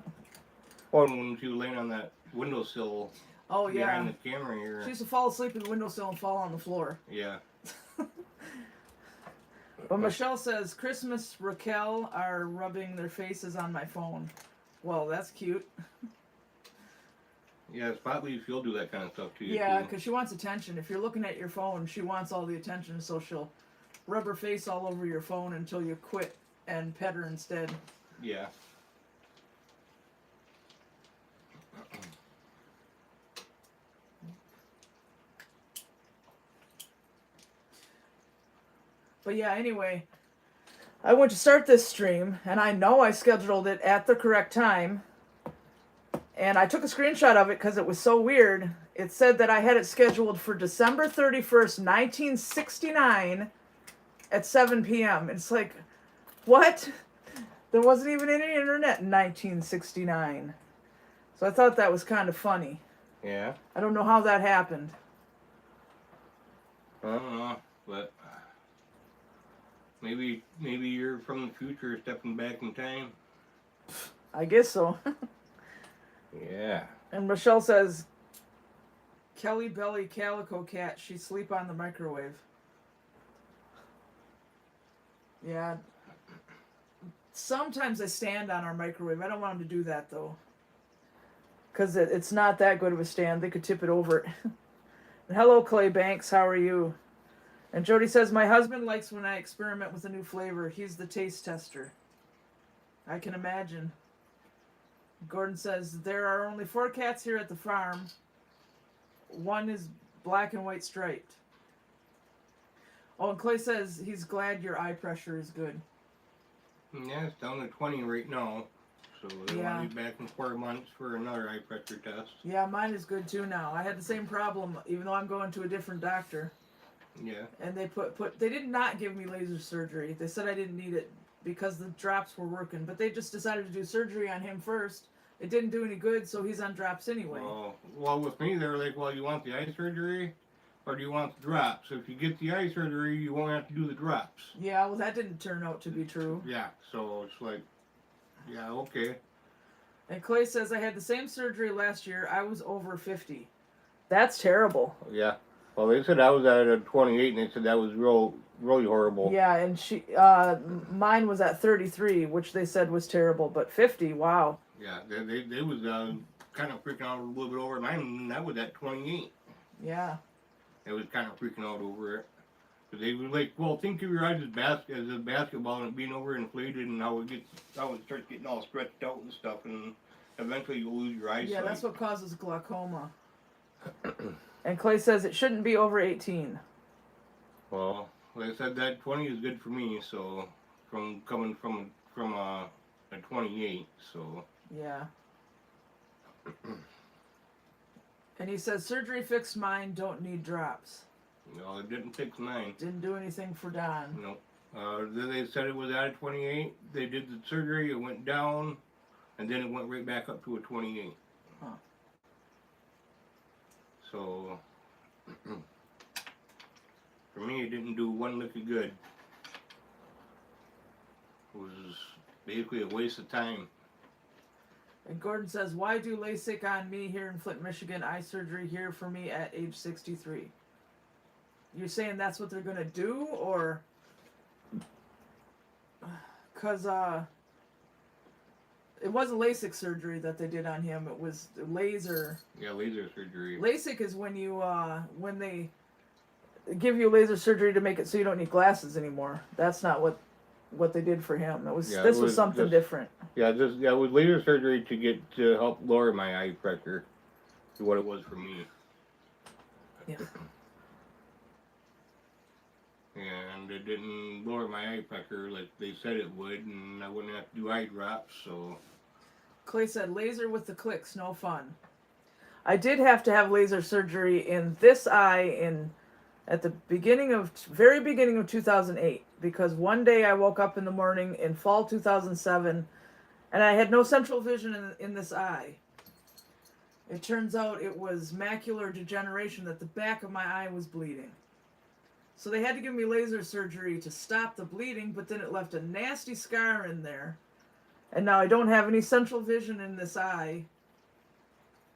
Speaker 3: Or when she was laying on that windowsill
Speaker 1: Oh, yeah.
Speaker 3: behind the camera here.
Speaker 1: She used to fall asleep in the windowsill and fall on the floor.
Speaker 3: Yeah.
Speaker 1: But Michelle says, Christmas, Raquel are rubbing their faces on my phone. Well, that's cute.
Speaker 3: Yeah, Spot Leaf, she'll do that kind of stuff to you,
Speaker 1: Yeah,
Speaker 3: too.
Speaker 1: because she wants attention. If you're looking at your phone, she wants all the attention, so she'll rub her face all over your phone until you quit and pet her instead.
Speaker 3: Yeah.
Speaker 1: But yeah, anyway, I went to start this stream, and I know I scheduled it at the correct time. And I took a screenshot of it because it was so weird. It said that I had it scheduled for December 31st, 1969 at 7 p.m. It's like, what? There wasn't even any internet in 1969. So I thought that was kind of funny.
Speaker 3: Yeah.
Speaker 1: I don't know how that happened.
Speaker 3: I don't know, but maybe you're from the future stepping back in time.
Speaker 1: I guess so.
Speaker 3: Yeah.
Speaker 1: And Michelle says, Kelly Belly Calico Cat, she sleep on the microwave. Yeah. Sometimes I stand on our microwave. I don't want them to do that, though. Because it's not that good of a stand. They could tip it over it. And hello, Clay Banks. How are you? And Jody says, my husband likes when I experiment with a new flavor. He's the taste tester. I can imagine. Gordon says, there are only 4 cats here at the farm. 1 is black and white striped. Oh, and Clay says he's glad your eye pressure is good.
Speaker 3: Yeah, it's down to 20 right now. So they
Speaker 1: Yeah.
Speaker 3: want me back in 4 months for another eye pressure test.
Speaker 1: Yeah, mine is good too now. I had the same problem, even though I'm going to a different doctor.
Speaker 3: Yeah.
Speaker 1: And they they did not give me laser surgery. They said I didn't need it because the drops were working. But they just decided to do surgery on him first. It didn't do any good, so he's on drops anyway.
Speaker 3: Well, with me, they were like, well, you want the eye surgery? or do you want the drops? If you get the eye surgery, you won't have to do the drops.
Speaker 1: Yeah, well, that didn't turn out to be true.
Speaker 3: Yeah, so it's like, yeah, okay.
Speaker 1: And Clay says, I had the same surgery last year. I was over 50. That's terrible.
Speaker 3: Yeah. Well, they said I was at a 28, and they said that was really horrible.
Speaker 1: Yeah, and mine was at 33, which they said was terrible, but 50, wow.
Speaker 3: Yeah, they was kind of freaking out a little bit over mine, and I was at 28.
Speaker 1: Yeah.
Speaker 3: They was kind of freaking out over it. Cause they were like, well, think of your eyes as a basketball and it being overinflated, and how it starts getting all stretched out and stuff, and eventually you'll lose your eyesight.
Speaker 1: Yeah, that's what causes glaucoma. And Clay says it shouldn't be over 18.
Speaker 3: Well, like I said, that 20 is good for me, so coming from a 28, so.
Speaker 1: Yeah. And he says surgery fixed mine, don't need drops.
Speaker 3: No, it didn't fix mine.
Speaker 1: Didn't do anything for Don.
Speaker 3: No. Then they said it was at a 28. They did the surgery, it went down, and then it went right back up to a 28.
Speaker 1: Huh.
Speaker 3: So, for me, it didn't do one lick of good. It was basically a waste of time.
Speaker 1: And Gordon says, why do LASIK on me here in Flint, Michigan? Eye surgery here for me at age 63. You're saying that's what they're going to do? Or... Because, it wasn't LASIK surgery that they did on him. It was laser.
Speaker 3: Yeah, laser surgery.
Speaker 1: LASIK is when you, when they give you laser surgery to make it so you don't need glasses anymore. That's not what they did for him. This was something different.
Speaker 3: Yeah, it was laser surgery to help lower my eye pressure. To what it was for me.
Speaker 1: Yeah.
Speaker 3: And it didn't lower my eye pressure like they said it would, and I wouldn't have to do eye drops, so.
Speaker 1: Clay said, laser with the clicks, no fun. I did have to have laser surgery in this eye at the very beginning of 2008, because one day I woke up in the morning in fall 2007, and I had no central vision in this eye. It turns out it was macular degeneration, that the back of my eye was bleeding. So they had to give me laser surgery to stop the bleeding, but then it left a nasty scar in there. And now I don't have any central vision in this eye.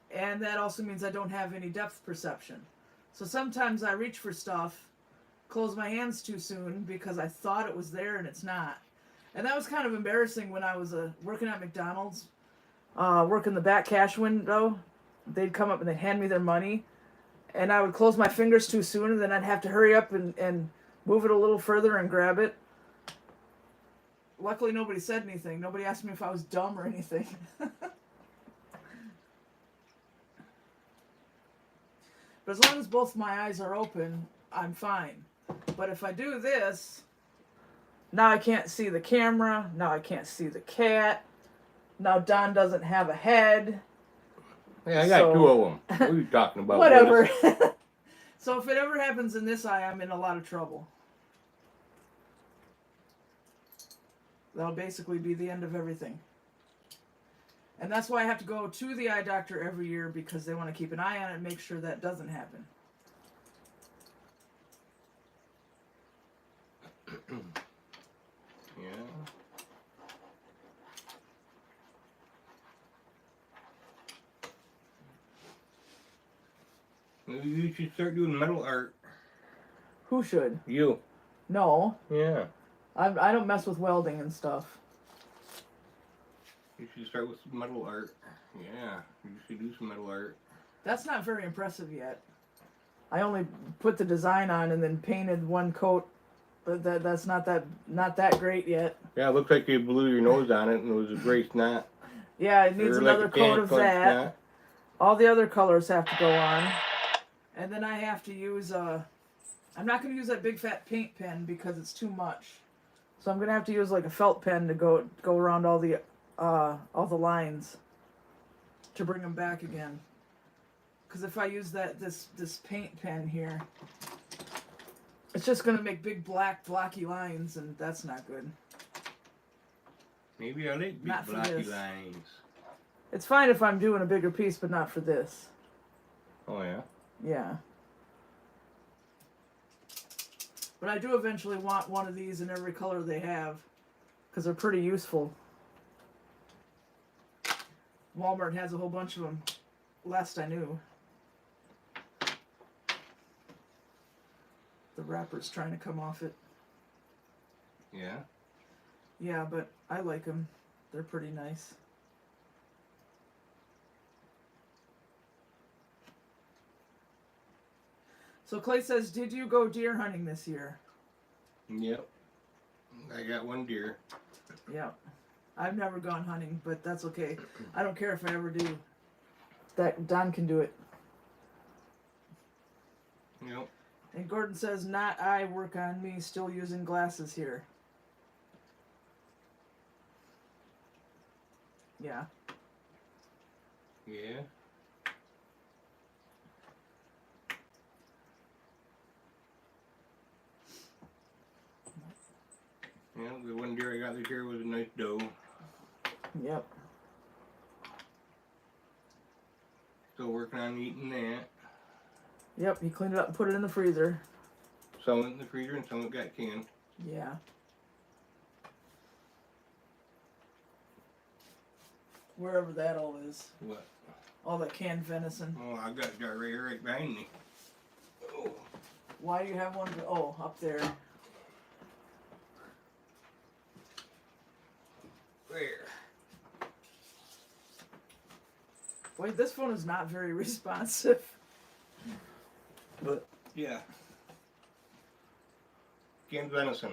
Speaker 1: And that also means I don't have any depth perception. So sometimes I reach for stuff, close my hands too soon because I thought it was there and it's not. And that was kind of embarrassing when I was working at McDonald's, working the back cash window. They'd come up and they'd hand me their money. And I would close my fingers too soon, and then I'd have to hurry up and move it a little further and grab it. Luckily, nobody said anything. Nobody asked me if I was dumb or anything. But as long as both my eyes are open, I'm fine. But if I do this, now I can't see the camera. Now I can't see the cat. Now Don doesn't have a head.
Speaker 3: Yeah, I got two of them. What are you talking about?
Speaker 1: Whatever. So if it ever happens in this eye, I'm in a lot of trouble. That'll basically be the end of everything. And that's why I have to go to the eye doctor every year, because they want to keep an eye on it and make sure that doesn't happen.
Speaker 3: Yeah. Maybe you should start doing metal art.
Speaker 1: Who should?
Speaker 3: You.
Speaker 1: No.
Speaker 3: Yeah.
Speaker 1: I don't mess with welding and stuff.
Speaker 3: You should start with some metal art. Yeah. You should do some metal art.
Speaker 1: That's not very impressive yet. I only put the design on and then painted one coat. But that's not that great yet.
Speaker 3: Yeah, it looks like you blew your nose on it and it was a gray snot.
Speaker 1: Yeah, it needs another coat of that.
Speaker 3: Snot.
Speaker 1: All the other colors have to go on. And then I have to use I'm not going to use that big fat paint pen because it's too much. So I'm going to have to use like a felt pen to go around all the lines to bring them back again. Because if I use this paint pen here, it's just going to make big black blocky lines, and that's not good.
Speaker 3: Maybe I like big
Speaker 1: Not for
Speaker 3: blocky
Speaker 1: this.
Speaker 3: lines.
Speaker 1: It's fine if I'm doing a bigger piece, but not for this.
Speaker 3: Oh yeah?
Speaker 1: Yeah. But I do eventually want one of these in every color they have, because they're pretty useful. Walmart has a whole bunch of them, last I knew. The wrapper's trying to come off it.
Speaker 3: Yeah.
Speaker 1: Yeah, but I like them. They're pretty nice. So Clay says, did you go deer hunting this year?
Speaker 3: Yep. I got one deer.
Speaker 1: Yep. I've never gone hunting, but that's okay. I don't care if I ever do. That Don can do it.
Speaker 3: Yep.
Speaker 1: And Gordon says, not I, work on me, still using glasses here. Yeah.
Speaker 3: Yeah. Yeah, the one deer I got this year was a nice doe.
Speaker 1: Yep.
Speaker 3: Still working on eating that.
Speaker 1: Yep, he cleaned it up and put it in the freezer.
Speaker 3: Some went in the freezer and some got canned.
Speaker 1: Yeah. Wherever that all is.
Speaker 3: What?
Speaker 1: All that canned venison.
Speaker 3: Oh, I got a jar right here, right behind me. Oh.
Speaker 1: Why do you have one? Oh, up there.
Speaker 3: Where?
Speaker 1: Wait, this phone is not very responsive.
Speaker 3: But, yeah. Canned venison.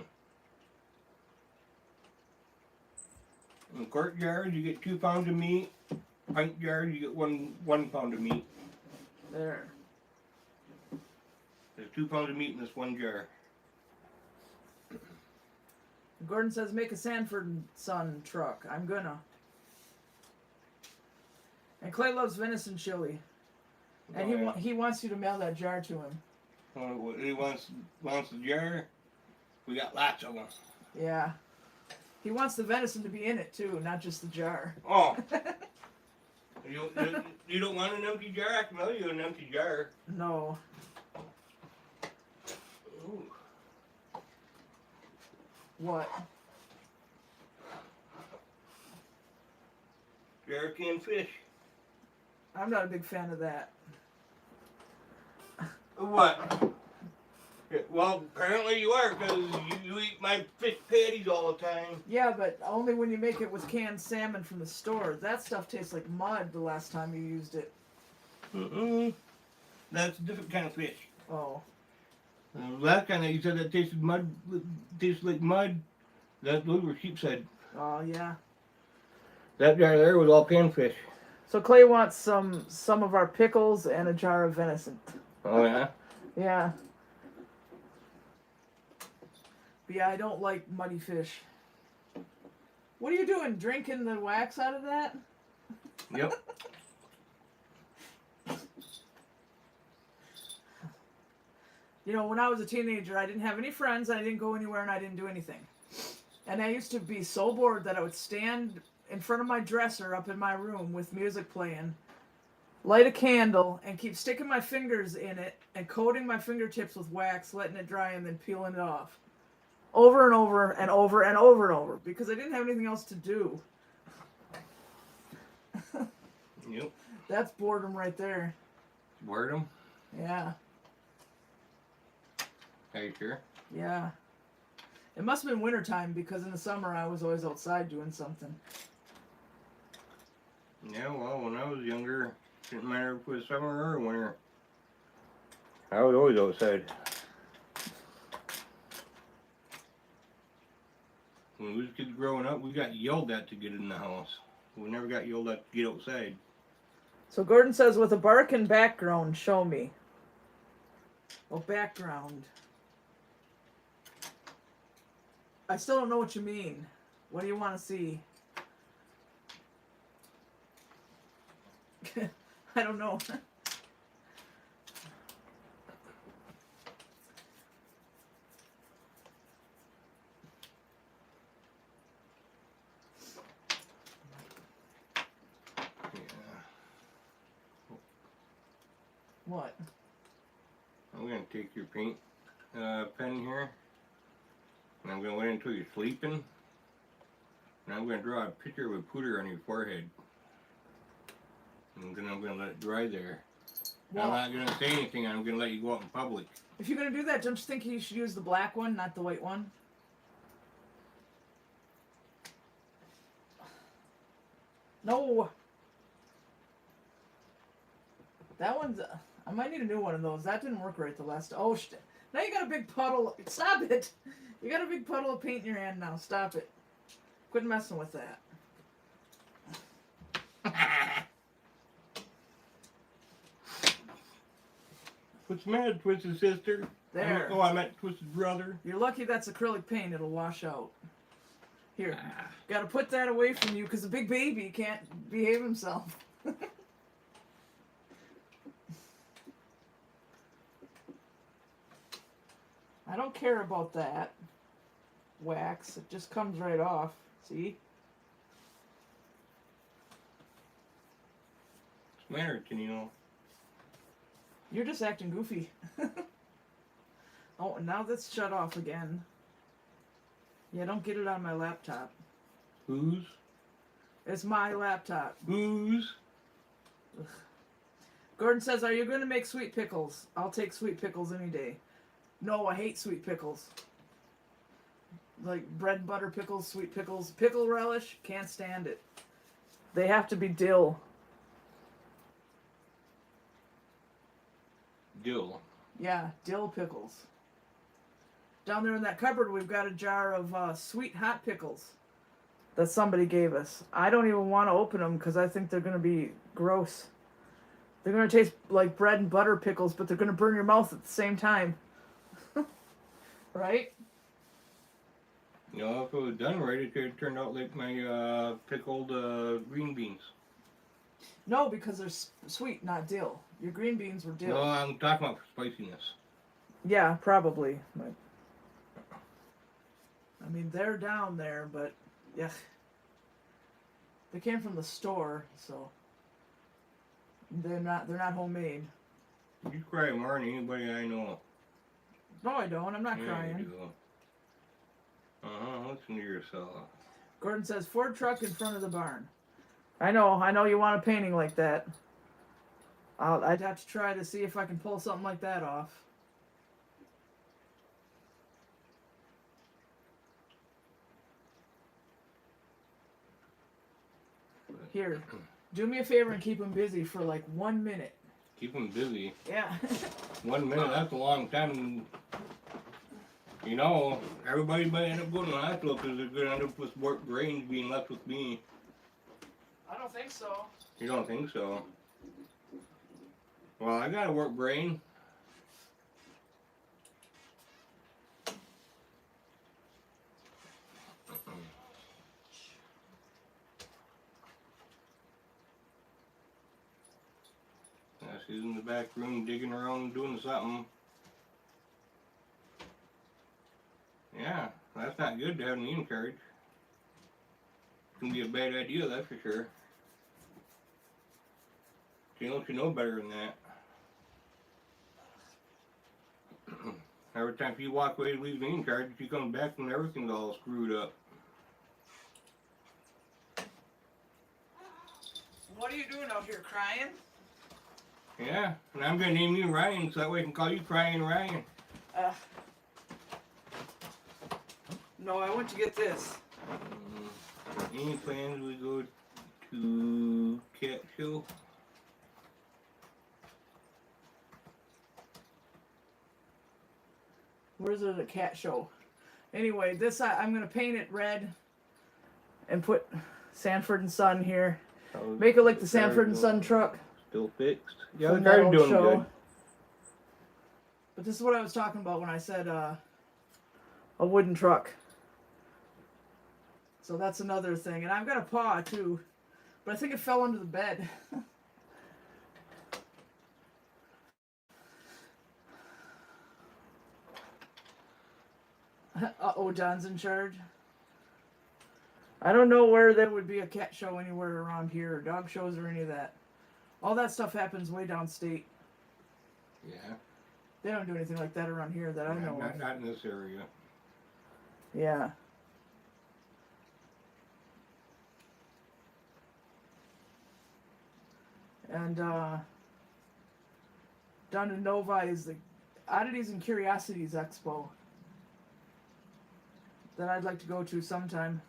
Speaker 3: In quart jars, you get 2 pounds of meat. Pint jars, you get one pound of meat.
Speaker 1: There.
Speaker 3: There's 2 pounds of meat in this one jar.
Speaker 1: Gordon says, make a Sanford Son truck. I'm gonna. And Clay loves venison chili. And he wants you to mail that jar to him.
Speaker 3: He wants the jar. We got lots of them.
Speaker 1: Yeah. He wants the venison to be in it too, not just the jar.
Speaker 3: Oh. You don't want an empty jar? I can mail you an empty jar.
Speaker 1: No.
Speaker 3: Ooh.
Speaker 1: What?
Speaker 3: Jar of canned fish.
Speaker 1: I'm not a big fan of that.
Speaker 3: What? Well, apparently you are, because you eat my fish patties all the time.
Speaker 1: Yeah, but only when you make it with canned salmon from the store. That stuff tastes like mud the last time you used it.
Speaker 3: Mm-mm. That's a different kind of fish.
Speaker 1: Oh.
Speaker 3: That kind of, you said that tasted like mud. Those were sheepshead.
Speaker 1: Oh, yeah.
Speaker 3: That jar there was all panfish.
Speaker 1: So Clay wants some of our pickles and a jar of venison.
Speaker 3: Oh, yeah?
Speaker 1: Yeah. But yeah, I don't like muddy fish. What are you doing? Drinking the wax out of that?
Speaker 3: Yep.
Speaker 1: You know, when I was a teenager, I didn't have any friends, I didn't go anywhere, and I didn't do anything. And I used to be so bored that I would stand in front of my dresser up in my room with music playing, light a candle, and keep sticking my fingers in it and coating my fingertips with wax, letting it dry, and then peeling it off. Over and over and over and over and over, because I didn't have anything else to do.
Speaker 3: Yep.
Speaker 1: That's boredom right there.
Speaker 3: Boredom?
Speaker 1: Yeah.
Speaker 3: Are you sure?
Speaker 1: Yeah. It must have been wintertime, because in the summer I was always outside doing something.
Speaker 3: Yeah, well, when I was younger, it didn't matter if it was summer or winter. I was always outside. When we was kids growing up, we got yelled at to get in the house. We never got yelled at to get outside.
Speaker 1: So Gordon says, with a barking background, show me. Oh, background. I still don't know what you mean. What do you want to see? I don't know. What?
Speaker 3: I'm gonna take your paint. pen here. And I'm gonna wait until you're sleeping. And I'm gonna draw a picture of a pooter on your forehead. And then I'm gonna let it dry there.
Speaker 1: Well,
Speaker 3: I'm not gonna say anything. I'm gonna let you go out in public.
Speaker 1: if you're gonna do that, don't you think you should use the black one, not the white one? No. That one's. I might need a new one of those. That didn't work right the last. Oh, now you got a big puddle. Stop it. You got a big puddle of paint in your hand now. Stop it. Quit messing with that.
Speaker 3: What's the matter, Twisted Sister?
Speaker 1: There.
Speaker 3: Oh, I meant Twisted Brother.
Speaker 1: You're lucky that's acrylic paint. It'll wash out. Here. Gotta put that away from you because the big baby can't behave himself. I don't care about that wax. It just comes right off. See?
Speaker 3: What's the matter, Tenino?
Speaker 1: You're just acting goofy. Oh, and now that's shut off again. Yeah, don't get it on my laptop.
Speaker 3: Whose?
Speaker 1: It's my laptop.
Speaker 3: Whose?
Speaker 1: Ugh. Gordon says, are you going to make sweet pickles? I'll take sweet pickles any day. No, I hate sweet pickles. Like bread and butter pickles, sweet pickles. Pickle relish, can't stand it. They have to be dill.
Speaker 3: Dill.
Speaker 1: Yeah, dill pickles. Down there in that cupboard, we've got a jar of sweet hot pickles that somebody gave us. I don't even want to open them because I think they're going to be gross. They're going to taste like bread and butter pickles, but they're going to burn your mouth at the same time. Right?
Speaker 3: You know, if it was done right, it could have turned out like my pickled green beans.
Speaker 1: No, because they're sweet, not dill. Your green beans were dill.
Speaker 3: No, I'm talking about spiciness.
Speaker 1: Yeah, probably. But, I mean, they're down there, but yeah, they came from the store, so they're not homemade.
Speaker 3: You cry more than anybody I know.
Speaker 1: No, I don't. I'm not
Speaker 3: Yeah,
Speaker 1: crying.
Speaker 3: you do. Listen to yourself.
Speaker 1: Gordon says Ford truck in front of the barn. I know you want a painting like that. I'd have to try to see if I can pull something like that off. Here, do me a favor and keep him busy for like 1 minute.
Speaker 3: Keep them busy.
Speaker 1: Yeah.
Speaker 3: 1 minute, that's a long time. You know, everybody might end up going to the hospital because they're going to end up with warped brains being left with me.
Speaker 1: I don't think so.
Speaker 3: You don't think so? Well, I got a warped brain. Yeah, she's in the back room digging around doing something. Yeah, that's not good to have an name carriage. It's gonna be a bad idea, that's for sure. You know better than that. Every time you walk away and leave the name carriage, you come back and everything's all screwed up.
Speaker 1: What are you doing out here, crying?
Speaker 3: Yeah, and I'm gonna name you Ryan so that way I can call you Crying Ryan.
Speaker 1: No, I want to get this.
Speaker 3: Any plans we go to cat show?
Speaker 1: Where's it a cat show? Anyway, this I'm gonna paint it red and put Sanford and Son here. Make it like the Sanford and Son truck.
Speaker 3: Still fixed. Yeah,
Speaker 1: from
Speaker 3: the
Speaker 1: that
Speaker 3: car's
Speaker 1: old
Speaker 3: doing
Speaker 1: show.
Speaker 3: good.
Speaker 1: But this is what I was talking about when I said a wooden truck. So that's another thing. And I've got a paw too, but I think it fell under the bed. Uh-oh, John's in charge. I don't know where there would be a cat show anywhere around here, or dog shows or any of that. All that stuff happens way downstate.
Speaker 3: Yeah.
Speaker 1: They don't do anything like that around here that I know of.
Speaker 3: Not in this area.
Speaker 1: Yeah. And down in Novi is the Oddities and Curiosities Expo that I'd like to go to sometime.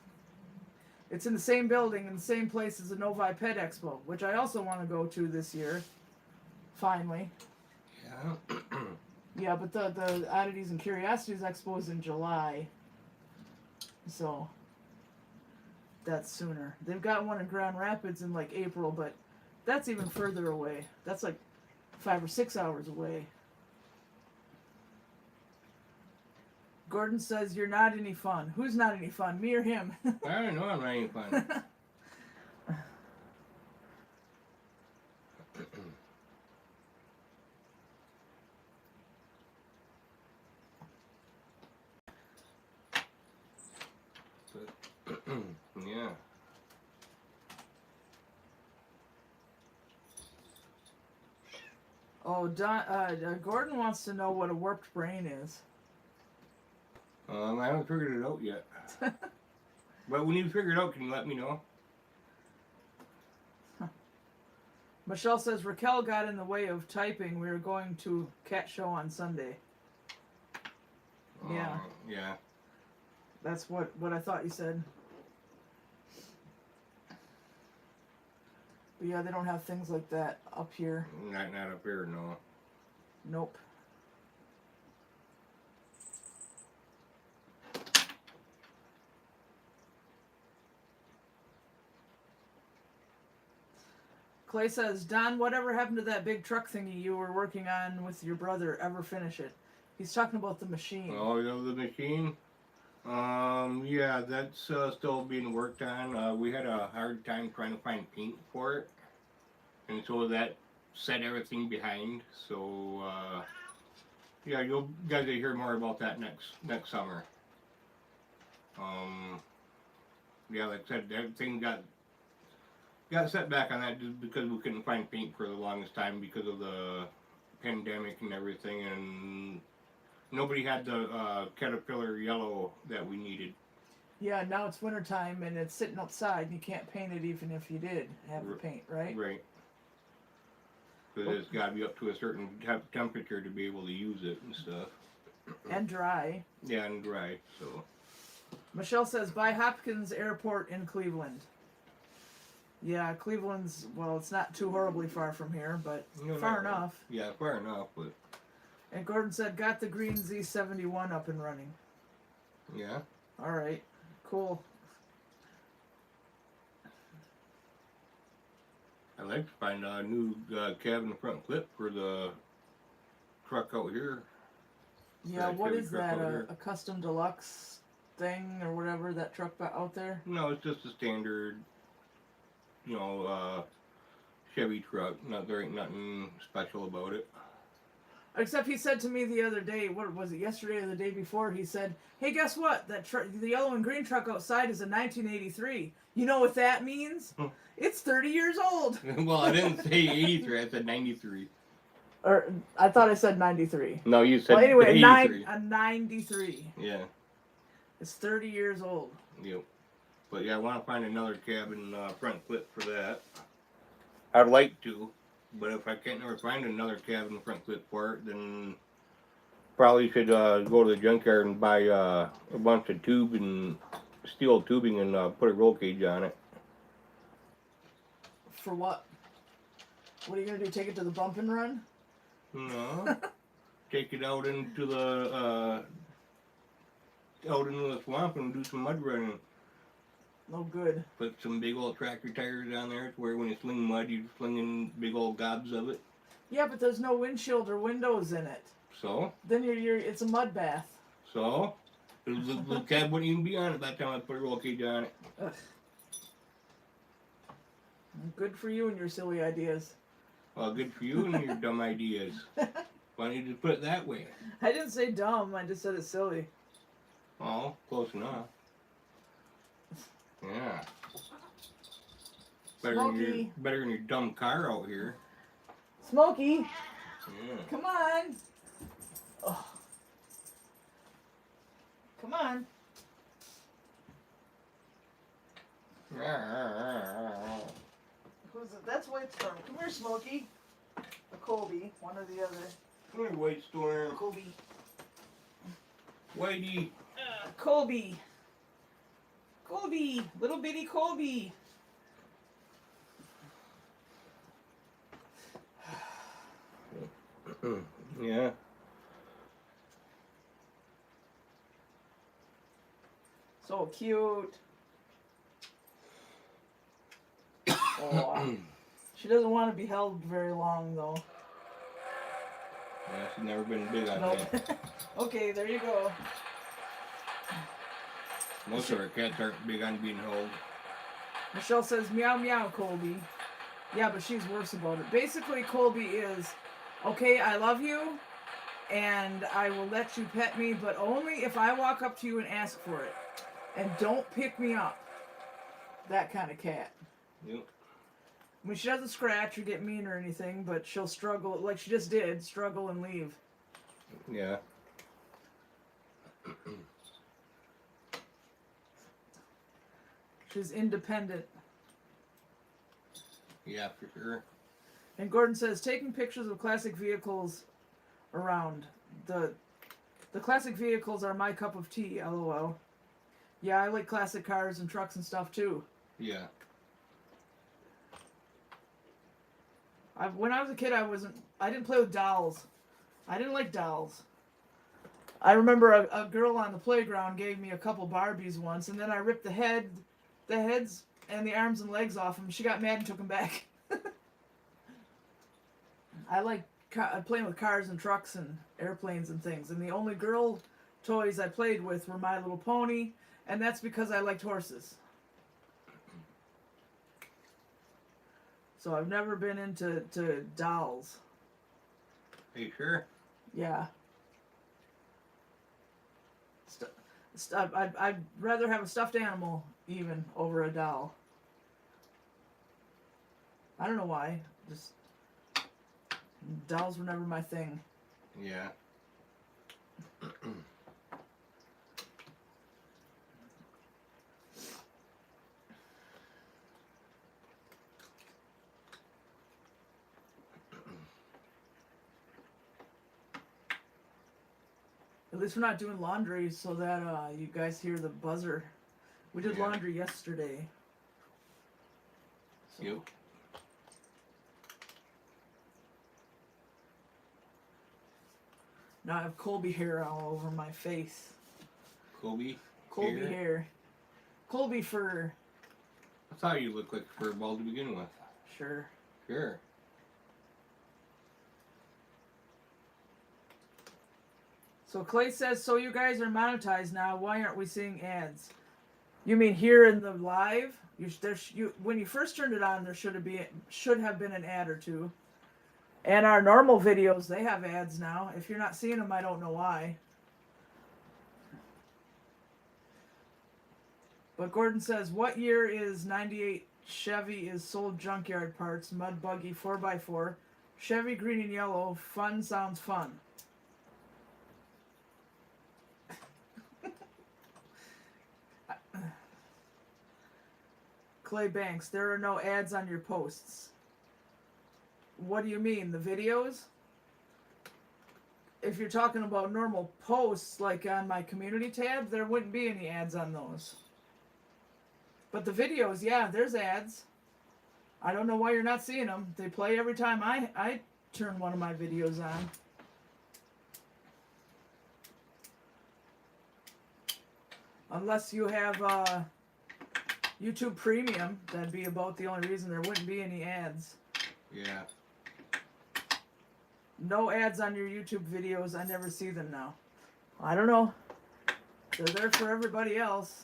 Speaker 1: It's in the same building, in the same place as the Novi Pet Expo, which I also want to go to this year. Finally.
Speaker 3: Yeah.
Speaker 1: Yeah, but the Oddities and Curiosities Expo is in July. So, that's sooner. They've got one in Grand Rapids in like April, but that's even further away. That's like 5 or 6 hours away. Gordon says, you're not any fun. Who's not any fun, me or him?
Speaker 3: I don't know, I'm not any fun. Yeah.
Speaker 1: Oh, Gordon wants to know what a warped brain is.
Speaker 3: I haven't figured it out yet. But when you figure it out, can you let me know?
Speaker 1: Michelle says Raquel got in the way of typing. We were going to cat show on Sunday. Yeah.
Speaker 3: Yeah.
Speaker 1: That's what I thought you said. But yeah, they don't have things like that up here.
Speaker 3: Not up here, no.
Speaker 1: Nope. Clay says, Don, whatever happened to that big truck thingy you were working on with your brother? Ever finish it? He's talking about the machine.
Speaker 3: Oh, yeah, the machine? Yeah, that's still being worked on. We had a hard time trying to find paint for it. And so that set everything behind. So, yeah, you guys will hear more about that next summer. Yeah, like I said, everything got set back on that just because we couldn't find paint for the longest time because of the pandemic and everything, and nobody had the Caterpillar yellow that we needed.
Speaker 1: Yeah, now it's wintertime and it's sitting outside and you can't paint it even if you did have the paint, right?
Speaker 3: Right. Because it's got to be up to a certain temperature to be able to use it and stuff.
Speaker 1: And dry.
Speaker 3: Yeah, and dry, so.
Speaker 1: Michelle says, by Hopkins Airport in Cleveland. Yeah, Cleveland's, well, it's not too horribly far from here, but far enough.
Speaker 3: Yeah, far enough, but.
Speaker 1: And Gordon said, got the green Z71 up and running.
Speaker 3: Yeah.
Speaker 1: Alright, cool.
Speaker 3: I'd like to find a new cabin front clip for the truck out here.
Speaker 1: Yeah, what is that? A custom deluxe thing or whatever, that truck out there?
Speaker 3: No, it's just a standard, Chevy truck. There ain't nothing special about it.
Speaker 1: Except he said to me the other day, what was it, yesterday or the day before, he said, hey, guess what? The yellow and green truck outside is a 1983. You know what that means? It's 30 years old.
Speaker 3: Well, I didn't say 83, I said 93.
Speaker 1: Or, I thought I said 93.
Speaker 3: No, you said
Speaker 1: well, anyway,
Speaker 3: 83.
Speaker 1: A 93.
Speaker 3: Yeah.
Speaker 1: It's 30 years old.
Speaker 3: Yep. But yeah, I want to find another cabin front clip for that. I'd like to, but if I can't never find another cabin front clip for it, then probably should go to the junkyard and buy a bunch of steel tubing and put a roll cage on it.
Speaker 1: For what? What are you going to do, take it to the bump and run?
Speaker 3: No. Take it out into the swamp and do some mud running.
Speaker 1: Oh, good.
Speaker 3: Put some big old tractor tires on there to where when you sling mud, you're slinging big old gobs of it.
Speaker 1: Yeah, but there's no windshield or windows in it.
Speaker 3: So?
Speaker 1: Then it's a mud bath.
Speaker 3: So? The cab wouldn't even be on it by the time I put a roll cage on it.
Speaker 1: Ugh. Good for you and your silly ideas.
Speaker 3: Well, good for you and your dumb ideas. Why don't you just put it that way?
Speaker 1: I didn't say dumb, I just said it's silly.
Speaker 3: Oh, close enough. Yeah.
Speaker 1: Smokey.
Speaker 3: Better than your dumb car out here.
Speaker 1: Smokey,
Speaker 3: Yeah.
Speaker 1: come on. Oh. Come on. Who's it? That's White Storm. Come here, Smokey. Or Colby, one or the other.
Speaker 3: Come here, White Storm.
Speaker 1: Colby.
Speaker 3: Whitey.
Speaker 1: Colby. Colby. Little bitty Colby.
Speaker 3: Yeah.
Speaker 1: So cute. Oh, she doesn't want to be held very long, though.
Speaker 3: Yeah, she's never been big on
Speaker 1: Nope.
Speaker 3: that.
Speaker 1: Okay, there you go.
Speaker 3: Most of our cats aren't big on being held.
Speaker 1: Michelle says, meow meow, Colby. Yeah, but she's worse about it. Basically, Colby is, okay, I love you, and I will let you pet me, but only if I walk up to you and ask for it. And don't pick me up. That kind of cat.
Speaker 3: Yep.
Speaker 1: I mean, she doesn't scratch or get mean or anything, but she'll struggle, like she just did, struggle and leave.
Speaker 3: Yeah.
Speaker 1: She's independent.
Speaker 3: Yeah, for sure.
Speaker 1: And Gordon says, taking pictures of classic vehicles around. The classic vehicles are my cup of tea, LOL. Yeah, I like classic cars and trucks and stuff too.
Speaker 3: Yeah.
Speaker 1: When I was a kid, I didn't play with dolls. I didn't like dolls. I remember a girl on the playground gave me a couple Barbies once, and then I ripped the heads and the arms and legs off them. She got mad and took them back. I like playing with cars and trucks and airplanes and things, and the only girl toys I played with were My Little Pony, and that's because I liked horses. So I've never been into dolls.
Speaker 3: Are you sure?
Speaker 1: Yeah. I'd rather have a stuffed animal even over a doll. I don't know why. Just dolls were never my thing.
Speaker 3: Yeah.
Speaker 1: At least we're not doing laundry so that you guys hear the buzzer. We did
Speaker 3: Yeah.
Speaker 1: laundry yesterday. So.
Speaker 3: Yep.
Speaker 1: Now I have Colby hair all over my face.
Speaker 3: Colby.
Speaker 1: Colby hair. Colby fur.
Speaker 3: That's how you look like a fur ball to begin with.
Speaker 1: Sure.
Speaker 3: Sure.
Speaker 1: So Clay says, so you guys are monetized now. Why aren't we seeing ads? You mean here in the live? When you first turned it on, there should have been an ad or two. And our normal videos, they have ads now. If you're not seeing them, I don't know why. But Gordon says, what year is 98 Chevy is sold junkyard parts, mud buggy 4x4, Chevy green and yellow, fun sounds fun. Clay Banks, there are no ads on your posts. What do you mean, the videos? If you're talking about normal posts, like on my community tab, there wouldn't be any ads on those. But the videos, yeah, there's ads. I don't know why you're not seeing them. They play every time I turn one of my videos on. Unless you have YouTube Premium, that'd be about the only reason there wouldn't be any ads.
Speaker 3: Yeah.
Speaker 1: No ads on your YouTube videos. I never see them now. I don't know. They're there for everybody else.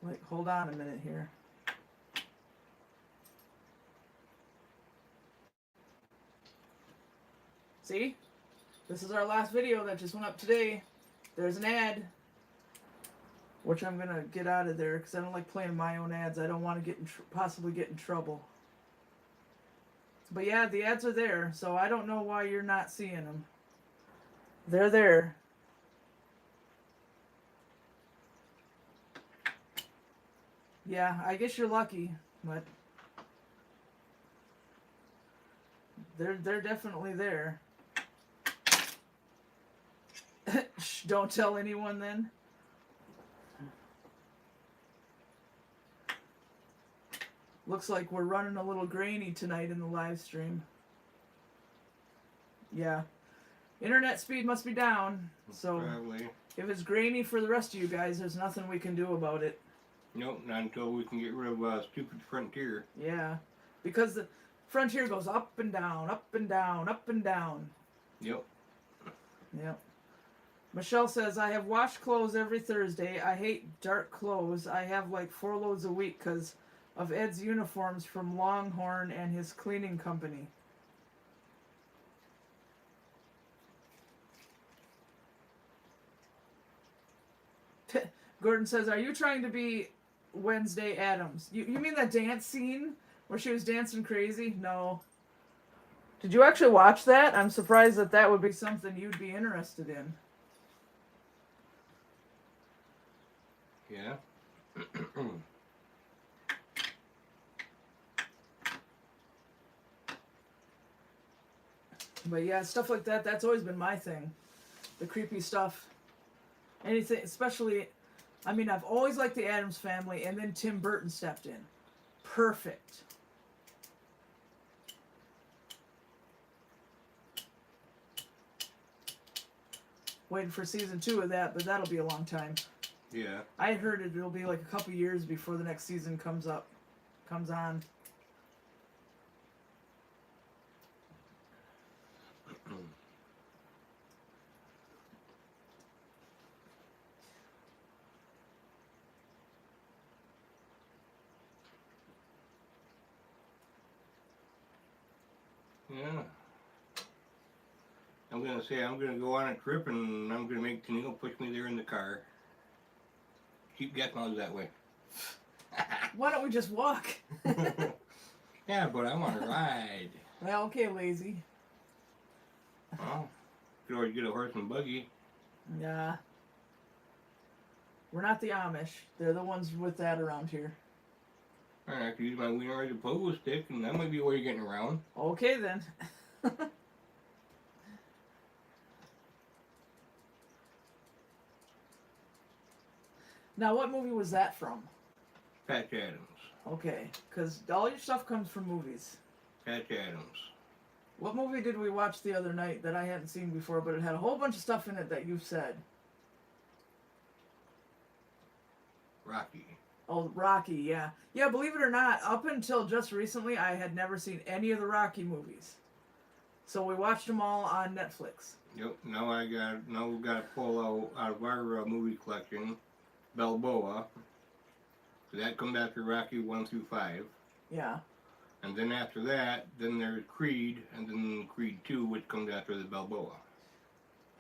Speaker 1: Wait, hold on a minute here. See? This is our last video that just went up today. There's an ad. which I'm gonna get out of there because I don't like playing my own ads. I don't want to get in possibly get in trouble. But yeah, the ads are there, so I don't know why you're not seeing them. They're there. Yeah, I guess you're lucky, but they're definitely there. Shh, don't tell anyone then. Looks like we're running a little grainy tonight in the live stream. Yeah. Internet speed must be down, so
Speaker 3: Probably.
Speaker 1: if it's grainy for the rest of you guys, there's nothing we can do about it.
Speaker 3: Nope, not until we can get rid of stupid Frontier.
Speaker 1: Yeah. Because the Frontier goes up and down, up and down, up and down.
Speaker 3: Yep.
Speaker 1: Yep. Michelle says, I have washed clothes every Thursday. I hate dark clothes. I have like 4 loads a week because of Ed's uniforms from Longhorn and his cleaning company. Gordon says, are you trying to be Wednesday Addams? You mean that dance scene where she was dancing crazy? No. Did you actually watch that? I'm surprised that that would be something you'd be interested in.
Speaker 3: Yeah.
Speaker 1: But yeah, stuff like that, that's always been my thing. The creepy stuff. Anything, especially, I mean, I've always liked the Addams Family, and then Tim Burton stepped in. Perfect. Waiting for season 2 of that, but that'll be a long time.
Speaker 3: Yeah.
Speaker 1: I heard it'll be like a couple years before the next season comes on.
Speaker 3: Yeah. I'm gonna say I'm gonna go on a trip and I'm gonna make Tennille push me there in the car. Keep getting on that way.
Speaker 1: Why don't we just walk?
Speaker 3: Yeah, but I want to ride.
Speaker 1: Well, okay, lazy.
Speaker 3: Well, could always get a horse and buggy.
Speaker 1: Nah. We're not the Amish. They're the ones with that around here.
Speaker 3: Alright, I could use my wiener as a pogo stick, and that might be a way of getting around.
Speaker 1: Okay, then. Now, what movie was that from?
Speaker 3: Patch Adams.
Speaker 1: Okay, because all your stuff comes from movies.
Speaker 3: Patch Adams.
Speaker 1: What movie did we watch the other night that I hadn't seen before, but it had a whole bunch of stuff in it that you've said?
Speaker 3: Rocky.
Speaker 1: Oh, Rocky, yeah. Yeah, believe it or not, up until just recently, I had never seen any of the Rocky movies. So we watched them all on Netflix.
Speaker 3: Yep, now we got to pull out of our movie collection, Balboa. So that comes after Rocky 1 through 5.
Speaker 1: Yeah.
Speaker 3: And then after that, then there's Creed, and then Creed 2, which comes after the Balboa.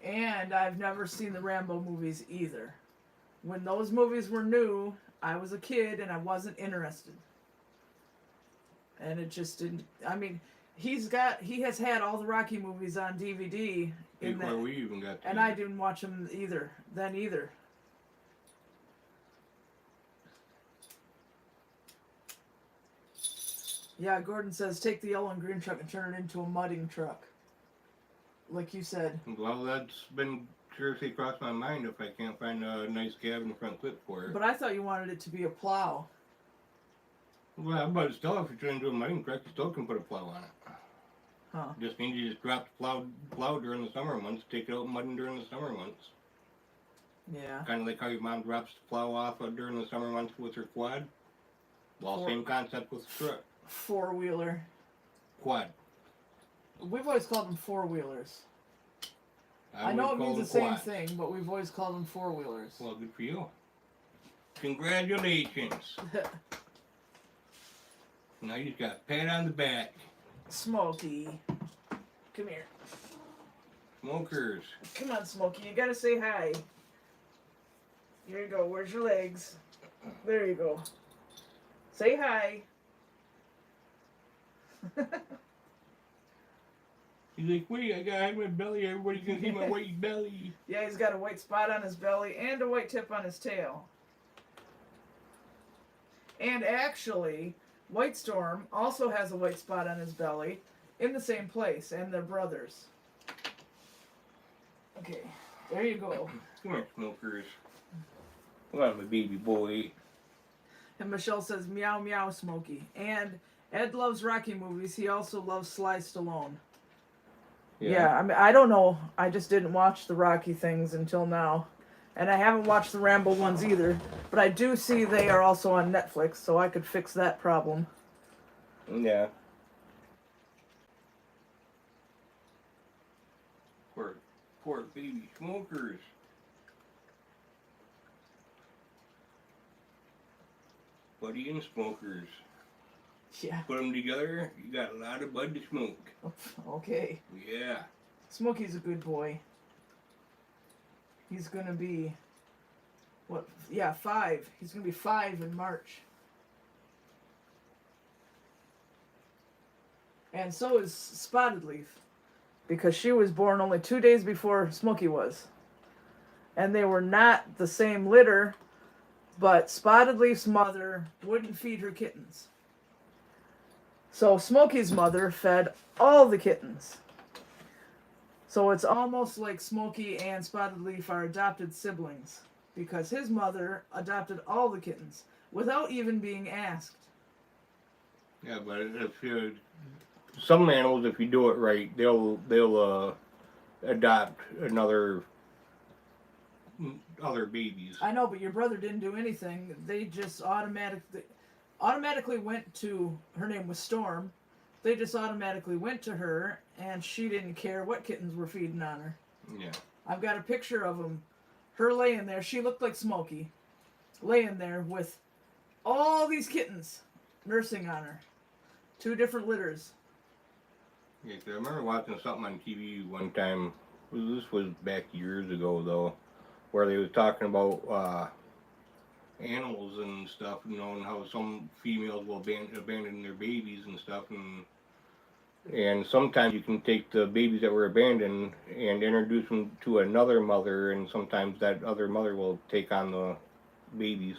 Speaker 1: And I've never seen the Rambo movies either. When those movies were new, I was a kid and I wasn't interested. And it just didn't, I mean, he has had all the Rocky movies on DVD.
Speaker 3: Before we even got to
Speaker 1: and I didn't watch them either. Yeah, Gordon says, take the yellow and green truck and turn it into a mudding truck. Like you said.
Speaker 3: Well, that's been seriously crossed my mind if I can't find a nice cab and front clip for it.
Speaker 1: But I thought you wanted it to be a plow.
Speaker 3: Well, but still, if you turn into a mudding truck, you still can put a plow on it.
Speaker 1: Huh.
Speaker 3: Just means you just drop the plow during the summer months, take it out mudding during the summer months.
Speaker 1: Yeah.
Speaker 3: Kind of like how your mom drops the plow off during the summer months with her quad. Well, same concept with the truck.
Speaker 1: 4-wheeler.
Speaker 3: Quad.
Speaker 1: We've always called them 4-wheelers. I know it means the same thing, but we've always called them 4-wheelers.
Speaker 3: Well, good for you. Congratulations. Now you just got a pat on the back.
Speaker 1: Smokey. Come here.
Speaker 3: Smokers.
Speaker 1: Come on, Smokey. You gotta say hi. Here you go. Where's your legs? There you go. Say hi.
Speaker 3: He's like, wait, I gotta hide my belly. Everybody's gonna see my white belly.
Speaker 1: Yeah, he's got a white spot on his belly and a white tip on his tail. And actually, White Storm also has a white spot on his belly in the same place, and they're brothers. Okay, there you go.
Speaker 3: Come here, smokers. Come on, my baby boy.
Speaker 1: And Michelle says, meow meow, Smokey. And Ed loves Rocky movies. He also loves Sly Stallone. Yeah, I mean, I don't know. I just didn't watch the Rocky things until now. And I haven't watched the Rambo ones either. But I do see they are also on Netflix, so I could fix that problem.
Speaker 3: Yeah. Poor baby smokers. Buddy and smokers.
Speaker 1: Yeah.
Speaker 3: Put them together, you got a lot of bud to smoke.
Speaker 1: Okay.
Speaker 3: Yeah.
Speaker 1: Smokey's a good boy. He's gonna be, what? Yeah, 5. He's gonna be 5 in March. And so is Spotted Leaf, because she was born only 2 days before Smokey was. And they were not the same litter, but Spotted Leaf's mother wouldn't feed her kittens. So Smokey's mother fed all the kittens. So it's almost like Smokey and Spotted Leaf are adopted siblings, because his mother adopted all the kittens without even being asked.
Speaker 3: Yeah, but if you, some animals, if you do it right, they'll adopt other babies.
Speaker 1: I know, but your brother didn't do anything. They just automatically went to, her name was Storm. They just automatically went to her, and she didn't care what kittens were feeding on her.
Speaker 3: Yeah.
Speaker 1: I've got a picture of them. Her laying there. She looked like Smokey, laying there with all these kittens nursing on her. 2 different litters.
Speaker 3: Yeah, 'cause I remember watching something on TV one time. This was back years ago, though, where they was talking about animals and stuff, you know, and how some females will abandon their babies and stuff, and sometimes you can take the babies that were abandoned and introduce them to another mother, and sometimes that other mother will take on the babies.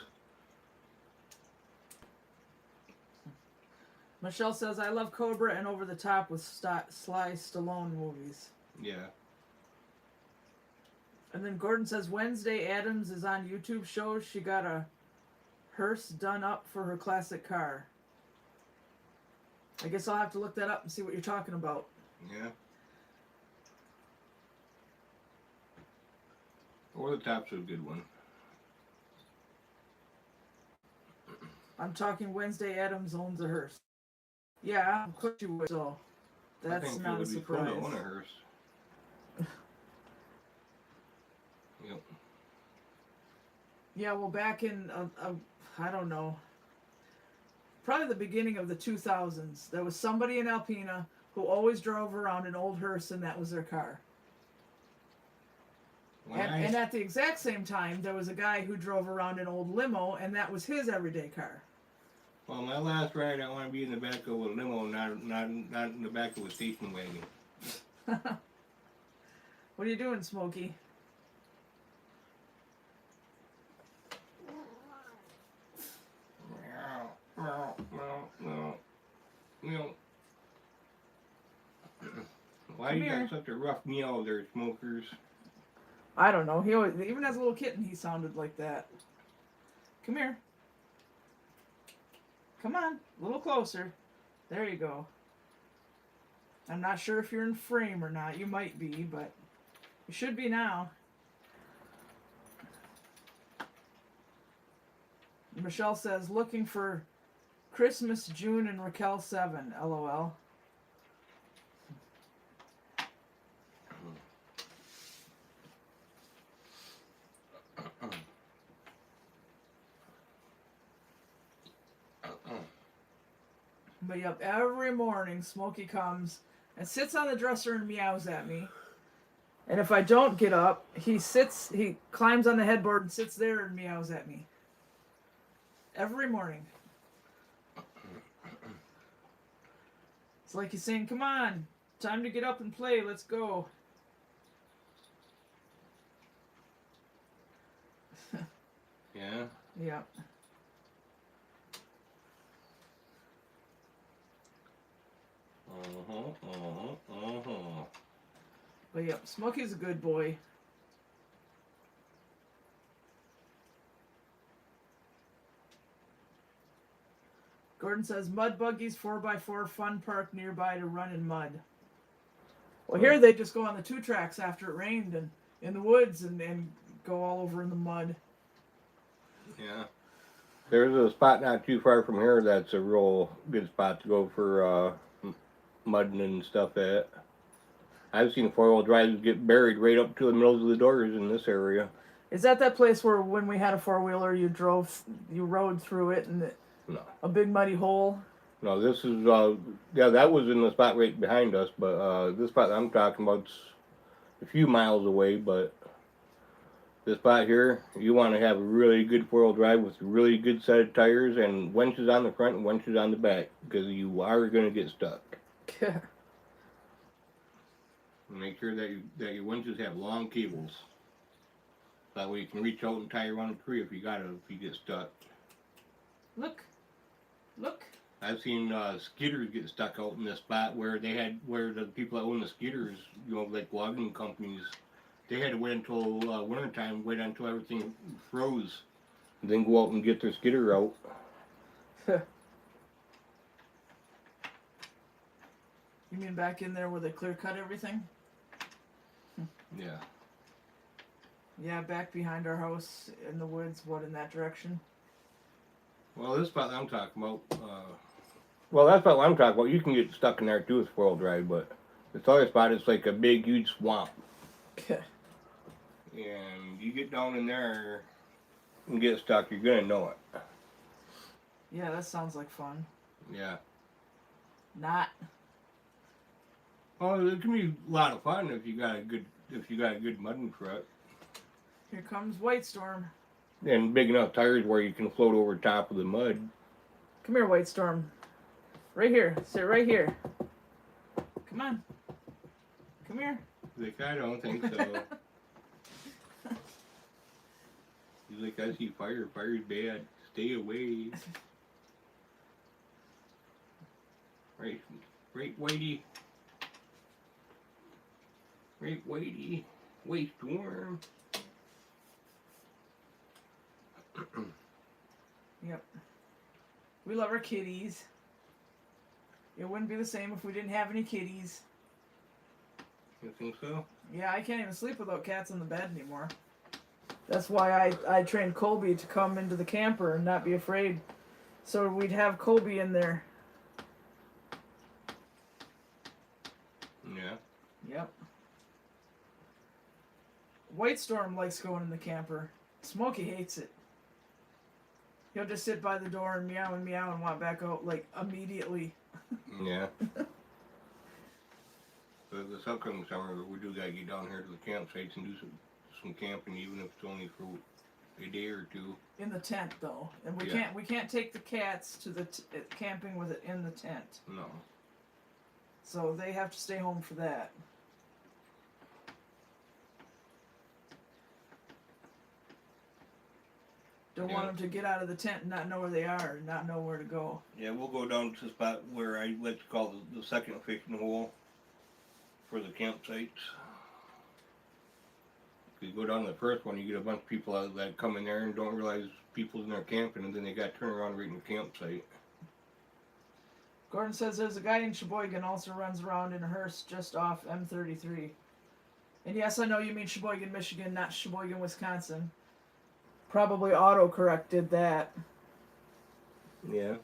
Speaker 1: Michelle says, I love Cobra and Over the Top with Sly Stallone movies.
Speaker 3: Yeah.
Speaker 1: And then Gordon says, Wednesday Adams is on YouTube shows. She got a hearse done up for her classic car. I guess I'll have to look that up and see what you're talking about.
Speaker 3: Yeah. Over the Top's a good one.
Speaker 1: I'm talking Wednesday Adams owns a hearse. Yeah, of course you would. So that's not a surprise.
Speaker 3: I think it would be cool to own a hearse. Yep.
Speaker 1: Yeah, well, back in, I don't know, probably the beginning of the 2000s, there was somebody in Alpena who always drove around an old hearse, and that was their car. And at the exact same time, there was a guy who drove around an old limo, and that was his everyday car.
Speaker 3: Well, my last ride, I want to be in the back of a limo, not in the back of a station wagon.
Speaker 1: What are you doing, Smokey?
Speaker 3: Why you got such a rough meow there, smokers?
Speaker 1: I don't know. He always, even as a little kitten, he sounded like that. Come here. Come on, a little closer. There you go. I'm not sure if you're in frame or not. You might be, but you should be now. Michelle says, looking for Christmas, June, and Raquel 7, LOL. But yep, every morning Smokey comes and sits on the dresser and meows at me. And if I don't get up, he climbs on the headboard and sits there and meows at me. Every morning. It's like he's saying, come on, time to get up and play, let's go.
Speaker 3: Yeah.
Speaker 1: Yeah. But yeah, Smokey's a good boy. Gordon says, mud buggies, 4x4, fun park nearby to run in mud. Well, here they just go on the 2 tracks after it rained and in the woods and go all over in the mud.
Speaker 3: Yeah. There's a spot not too far from here that's a real good spot to go for mudding and stuff at. I've seen 4-wheel drives get buried right up to the middles of the doors in this area.
Speaker 1: Is that place where when we had a 4-wheeler you rode through it and
Speaker 3: No.
Speaker 1: A big muddy hole?
Speaker 3: No, this is, yeah, that was in the spot right behind us, but this spot I'm talking about's a few miles away, but this spot here, you want to have a really good 4-wheel drive with a really good set of tires and winches on the front and winches on the back, because you are going to get stuck. Make sure that your winches have long cables. That way you can reach out and tie around a tree if you get stuck.
Speaker 1: Look.
Speaker 3: I've seen skidders get stuck out in this spot where the people that own the skidders, like logging companies, they had to wait until wintertime, wait until everything froze, and then go out and get their skidder out.
Speaker 1: You mean back in there where they clear cut everything?
Speaker 3: Yeah.
Speaker 1: Yeah, back behind our house in the woods, in that direction?
Speaker 3: Well, this spot I'm talking about, that's spot I'm talking about, you can get stuck in there too with 4-wheel drive, but this other spot is like a big, huge swamp. And you get down in there and get stuck, you're going to know it.
Speaker 1: Yeah, that sounds like fun.
Speaker 3: Yeah.
Speaker 1: Not.
Speaker 3: Oh, it can be a lot of fun if you got a good mudding truck.
Speaker 1: Here comes White Storm.
Speaker 3: And big enough tires where you can float over top of the mud.
Speaker 1: Come here, White Storm. Right here. Sit right here. Come on. Come here.
Speaker 3: Like, I don't think so. He's like, I see fire. Fire's bad. Stay away. Right, Whitey. Right, Whitey. White Storm.
Speaker 1: Yep. We love our kitties. It wouldn't be the same if we didn't have any kitties.
Speaker 3: You think so?
Speaker 1: Yeah, I can't even sleep without cats in the bed anymore. That's why I trained Colby to come into the camper and not be afraid. So we'd have Colby in there.
Speaker 3: Yeah.
Speaker 1: Yep. White Storm likes going in the camper. Smokey hates it. He'll just sit by the door and meow and want back out like immediately.
Speaker 3: Yeah. So this upcoming summer, we do gotta get down here to the campsites and do some camping, even if it's only for a day or two.
Speaker 1: In the tent, though, and we can't take the cats to the camping with it in the tent.
Speaker 3: No.
Speaker 1: So they have to stay home for that. Don't want them to get out of the tent and not know where they are and not know where to go.
Speaker 3: Yeah, we'll go down to the spot where I like to call the second fishing hole for the campsites. If you go down to the first one, you get a bunch of people that come in there and don't realize people's in there camping, and then they got to turn around right in the campsite.
Speaker 1: Gordon says there's a guy in Sheboygan also runs around in a hearse just off M33. And yes, I know you mean Sheboygan, Michigan, not Sheboygan, Wisconsin. Probably autocorrect did that.
Speaker 3: Yeah.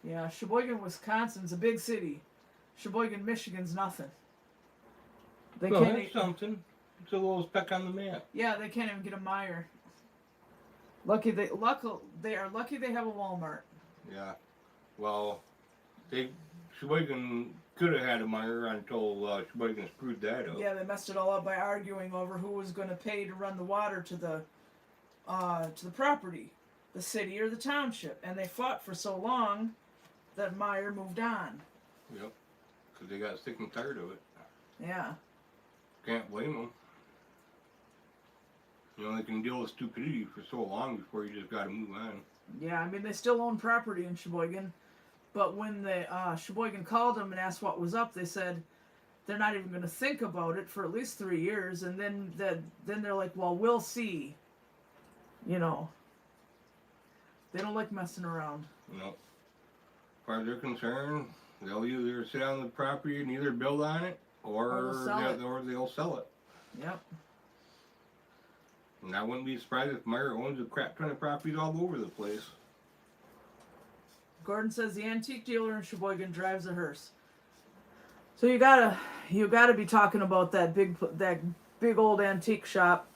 Speaker 1: Yeah, Sheboygan, Wisconsin's a big city. Sheboygan, Michigan's nothing. They
Speaker 3: Well,
Speaker 1: can't
Speaker 3: that's something. It's a little speck on the map.
Speaker 1: Yeah, they can't even get a Meijer. They are lucky they have a Walmart.
Speaker 3: Yeah. Well, Sheboygan could have had a Meyer until Sheboygan screwed that up.
Speaker 1: Yeah, they messed it all up by arguing over who was going to pay to run the water to the property, the city or the township, and they fought for so long that Meyer moved on.
Speaker 3: Yep. Because they got sick and tired of it.
Speaker 1: Yeah.
Speaker 3: Can't blame them. You know, they can deal with stupidity for so long before you just got to move on.
Speaker 1: Yeah, I mean, they still own property in Sheboygan, but when the Sheboygan called them and asked what was up, they said they're not even going to think about it for at least 3 years, and then they're like, well, we'll see. You know, they don't like messing around.
Speaker 3: No. As far as they're concerned, they'll either sit on the property and either build on it, or they'll sell it.
Speaker 1: Yep.
Speaker 3: And I wouldn't be surprised if Meyer owns a crap ton of properties all over the place.
Speaker 1: Gordon says the antique dealer in Sheboygan drives a hearse. So you gotta be talking about that big old antique shop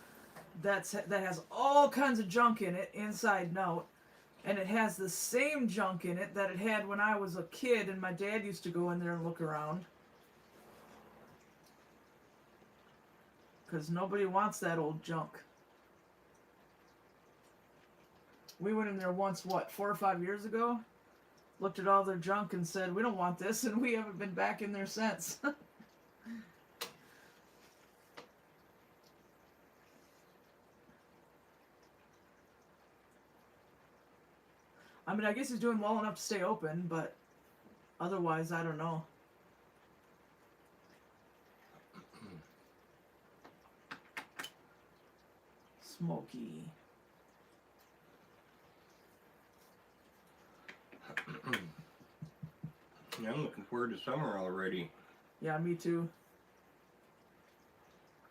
Speaker 1: that has all kinds of junk in it, inside and out, and it has the same junk in it that it had when I was a kid, and my dad used to go in there and look around. Because nobody wants that old junk. We went in there once, 4 or 5 years ago? Looked at all their junk and said, we don't want this, and we haven't been back in there since. I mean, I guess he's doing well enough to stay open, but otherwise, I don't know. Smoky.
Speaker 3: Yeah, I'm looking forward to summer already.
Speaker 1: Yeah, me too.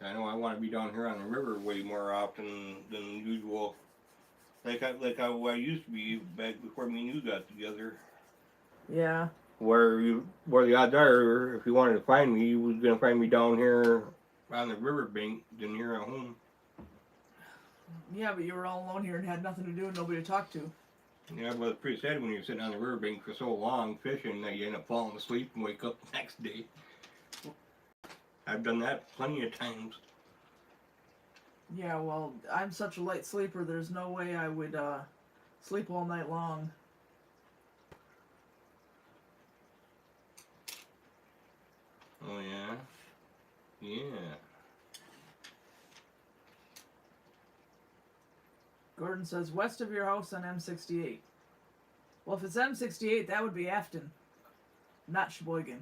Speaker 3: I know I want to be down here on the river way more often than usual. Like I used to be back before me and you got together.
Speaker 1: Yeah.
Speaker 3: Where the odds are, if you wanted to find me, you was gonna find me down here on the riverbank than here at home.
Speaker 1: Yeah, but you were all alone here and had nothing to do and nobody to talk to.
Speaker 3: Yeah, but it's pretty sad when you're sitting on the riverbank for so long fishing that you end up falling asleep and wake up the next day. I've done that plenty of times.
Speaker 1: Yeah, well, I'm such a light sleeper, there's no way I would sleep all night long.
Speaker 3: Oh yeah? Yeah.
Speaker 1: Gordon says, west of your house on M68. Well, if it's M68, that would be Afton, not Sheboygan.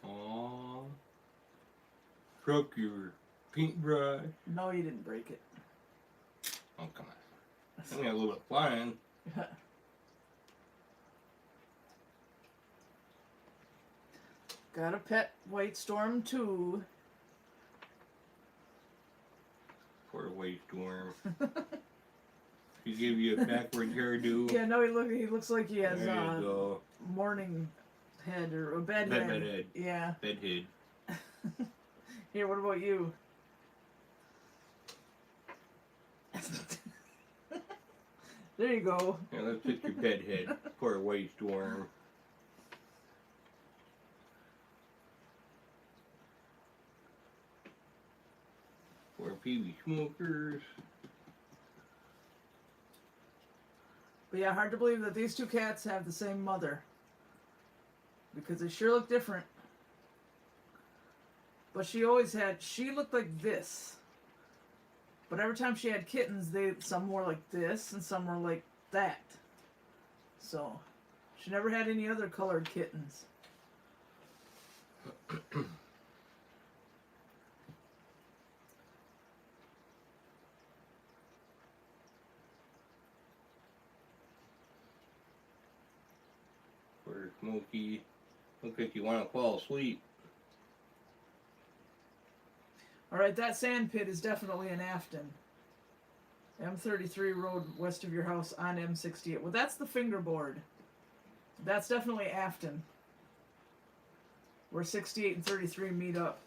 Speaker 3: Aww. Broke your paintbrush.
Speaker 1: No, you didn't break it.
Speaker 3: Oh, come on. I got a little bit flying.
Speaker 1: Got a pet white storm too.
Speaker 3: Poor white storm. He gave you a backward hairdo.
Speaker 1: Yeah, no, he looks like he has
Speaker 3: There you go.
Speaker 1: morning head or a bed head.
Speaker 3: Bed head.
Speaker 1: Yeah.
Speaker 3: Bed head.
Speaker 1: Here, what about you? There you go.
Speaker 3: Yeah, let's fix your bed head. Poor white storm. Poor PB smokers.
Speaker 1: But yeah, hard to believe that these two cats have the same mother. Because they sure look different. But she looked like this. But every time she had kittens, some were like this and some were like that. So, she never had any other colored kittens.
Speaker 3: Poor Smokey. Looks like you want to fall asleep.
Speaker 1: Alright, that sand pit is definitely in Afton. M33 road west of your house on M68. Well, that's the fingerboard. That's definitely Afton. Where 68 and 33 meet up.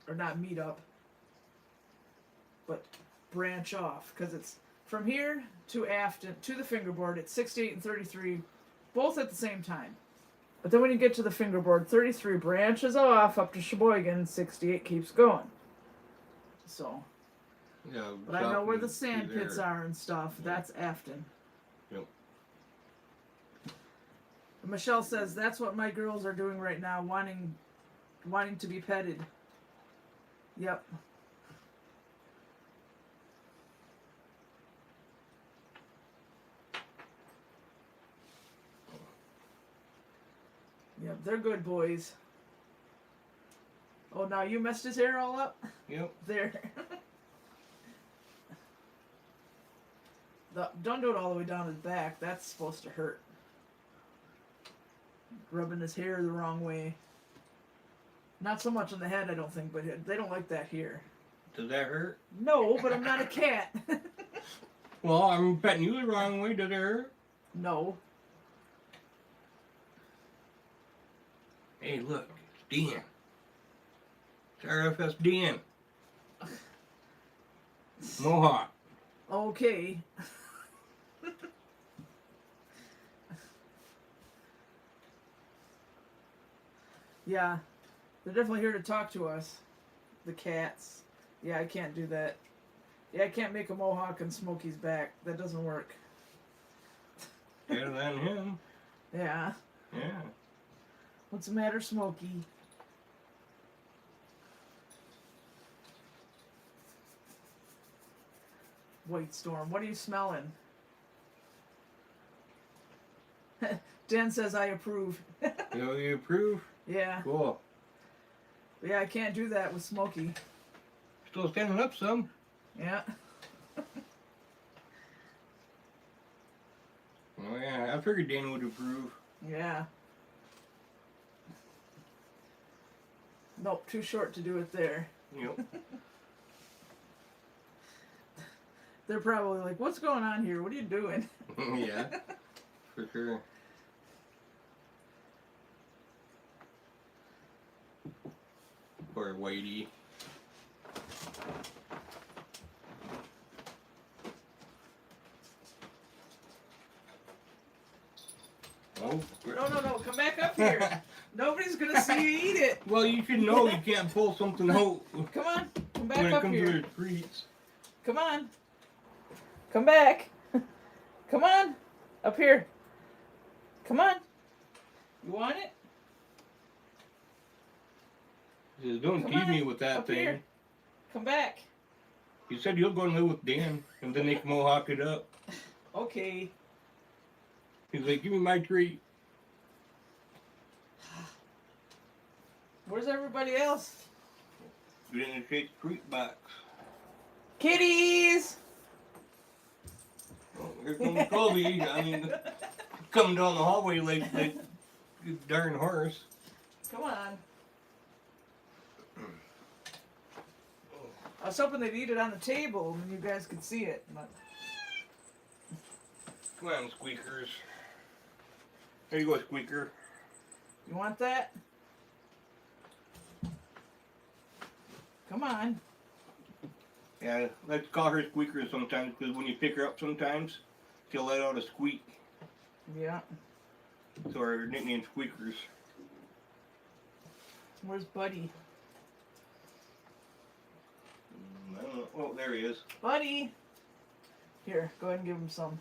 Speaker 1: or not meet up, but branch off, because it's from here to Afton to the fingerboard. It's 68 and 33, both at the same time. But then when you get to the fingerboard, 33 branches off up to Sheboygan, 68 keeps going. So,
Speaker 3: Yeah.
Speaker 1: but I know where the
Speaker 3: something
Speaker 1: sand
Speaker 3: through
Speaker 1: pits
Speaker 3: there.
Speaker 1: are and stuff.
Speaker 3: Yeah.
Speaker 1: That's Afton.
Speaker 3: Yep.
Speaker 1: Michelle says that's what my girls are doing right now, wanting to be petted. Yep. Yep, they're good boys. Oh, now you messed his hair all up?
Speaker 3: Yep.
Speaker 1: There. Don't do it all the way down his back. That's supposed to hurt. Rubbing his hair the wrong way. Not so much on the head, I don't think, but they don't like that here.
Speaker 3: Does that hurt?
Speaker 1: No, but I'm not a cat.
Speaker 3: Well, I'm petting you the wrong way. Does it hurt?
Speaker 1: No.
Speaker 3: Hey, look, it's Dan. It's RFS Dan. Mohawk.
Speaker 1: Okay. Yeah, they're definitely here to talk to us. The cats. Yeah, I can't do that. Yeah, I can't make a mohawk on Smokey's back. That doesn't work.
Speaker 3: Better than him.
Speaker 1: Yeah.
Speaker 3: Yeah.
Speaker 1: What's the matter, Smokey? White Storm, what are you smelling? Dan says I approve.
Speaker 3: You approve?
Speaker 1: Yeah.
Speaker 3: Cool.
Speaker 1: Yeah, I can't do that with Smokey.
Speaker 3: Still standing up some.
Speaker 1: Yeah.
Speaker 3: Oh yeah, I figured Dan would approve.
Speaker 1: Yeah. Nope, too short to do it there.
Speaker 3: Yep.
Speaker 1: They're probably like, what's going on here? What are you doing?
Speaker 3: Yeah, for sure. Poor Whitey. Oh.
Speaker 1: No, come back up here. Nobody's gonna see you eat it.
Speaker 3: Well, you should know you can't pull something out
Speaker 1: Come on, come
Speaker 3: when
Speaker 1: back
Speaker 3: it
Speaker 1: up
Speaker 3: comes
Speaker 1: here.
Speaker 3: to the treats.
Speaker 1: Come on. Come back. Come on. Up here. Come on. You want it?
Speaker 3: Just don't
Speaker 1: Come
Speaker 3: tease
Speaker 1: on,
Speaker 3: me with that
Speaker 1: up
Speaker 3: thing.
Speaker 1: here. Come back.
Speaker 3: You said you'll go and live with Dan, and then they can mohawk it up.
Speaker 1: Okay.
Speaker 3: He's like, give me my treat.
Speaker 1: Where's everybody else?
Speaker 3: You didn't shake the treat box.
Speaker 1: Kitties!
Speaker 3: Oh, here comes Kobe. I mean, coming down the hallway like a darn horse.
Speaker 1: Come on. I was hoping they'd eat it on the table and you guys could see it. But...
Speaker 3: Come on, squeakers. There you go, squeaker.
Speaker 1: You want that? Come on.
Speaker 3: Yeah, let's call her squeaker sometimes, because when you pick her up sometimes, she'll let out a squeak.
Speaker 1: Yeah.
Speaker 3: So our nickname squeakers.
Speaker 1: Where's Buddy?
Speaker 3: I don't know. Oh, there he is.
Speaker 1: Buddy! Here, go ahead and give him some.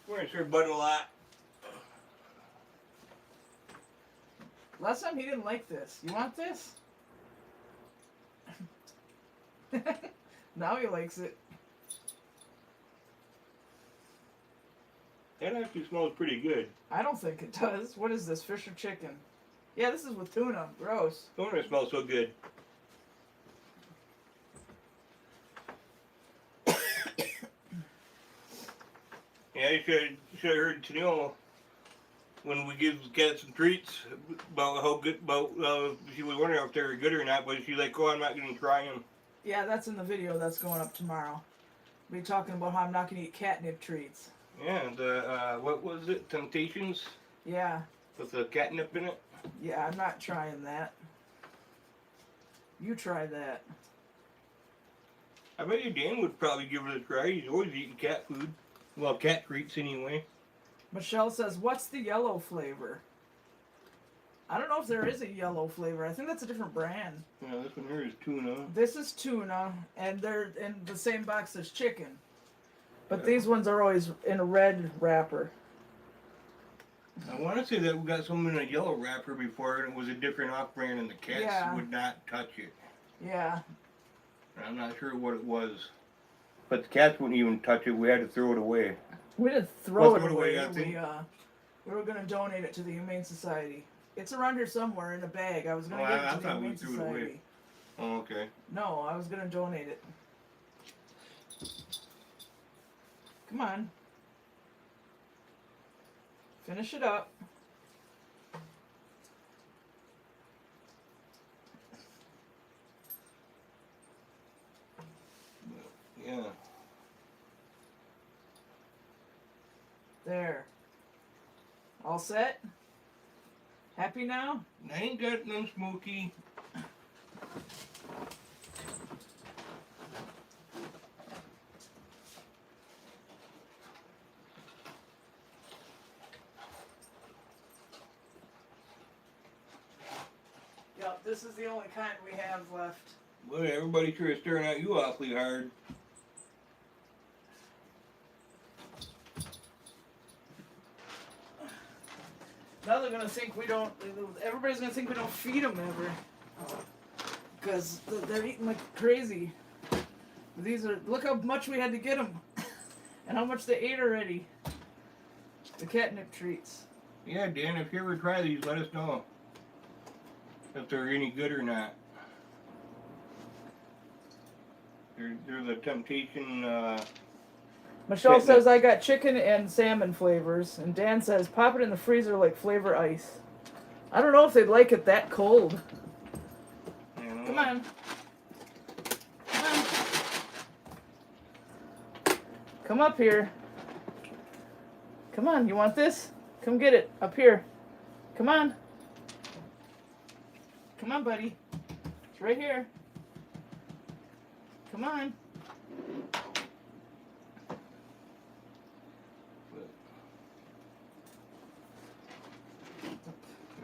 Speaker 3: We're gonna serve Bud a lot.
Speaker 1: Last time he didn't like this. You want this? Now he likes it.
Speaker 3: That actually smells pretty good.
Speaker 1: I don't think it does. What is this, fish or chicken? Yeah, this is with tuna. Gross.
Speaker 3: Don't it smell so good? Yeah, you should have heard Tennille when we give the cats some treats about how good, she was wondering if they were good or not, but she's like, oh, I'm not going to try them.
Speaker 1: Yeah, that's in the video that's going up tomorrow. We'll be talking about how I'm not going to eat catnip treats.
Speaker 3: Yeah, what was it, Temptations?
Speaker 1: Yeah.
Speaker 3: With the catnip in it?
Speaker 1: Yeah, I'm not trying that. You try that.
Speaker 3: I bet you Dan would probably give it a try. He's always eating cat food. Well, cat treats anyway.
Speaker 1: Michelle says, what's the yellow flavor? I don't know if there is a yellow flavor. I think that's a different brand.
Speaker 3: Yeah, this one here is tuna.
Speaker 1: This is tuna, and they're in the same box as chicken. But
Speaker 3: Yeah.
Speaker 1: these ones are always in a red wrapper.
Speaker 3: I want to say that we got some in a yellow wrapper before, and it was a different off-brand, and the cats
Speaker 1: Yeah.
Speaker 3: would not touch it.
Speaker 1: Yeah.
Speaker 3: And I'm not sure what it was. But the cats wouldn't even touch it. We had to throw it away.
Speaker 1: We didn't throw
Speaker 3: Well,
Speaker 1: it
Speaker 3: throw it away,
Speaker 1: away.
Speaker 3: I think.
Speaker 1: We were going to donate it to the Humane Society. It's around here somewhere in a bag. I was going to give it
Speaker 3: I
Speaker 1: to the
Speaker 3: thought we
Speaker 1: Humane
Speaker 3: threw it away.
Speaker 1: Society.
Speaker 3: Oh, okay.
Speaker 1: No, I was going to donate it. Come on. Finish it up.
Speaker 3: Yeah.
Speaker 1: There. All set? Happy now?
Speaker 3: I ain't got none smoky.
Speaker 1: Yep, this is the only kind we have left.
Speaker 3: Boy, everybody sure is staring at you awfully hard.
Speaker 1: Now they're gonna think we don't. Everybody's gonna think we don't feed them ever, because they're eating like crazy. These are. Look how much we had to get them, and how much they ate already. The catnip treats.
Speaker 3: Yeah, Dan, if you ever try these, let us know if they're any good or not. They're the temptation.
Speaker 1: Michelle
Speaker 3: Catnip.
Speaker 1: says I got chicken and salmon flavors, and Dan says pop it in the freezer like flavor ice. I don't know if they'd like it that cold.
Speaker 3: You know,
Speaker 1: Come on. Come on. Come up here. Come on, you want this? Come get it. Up here. Come on. Come on, buddy. It's right here. Come on.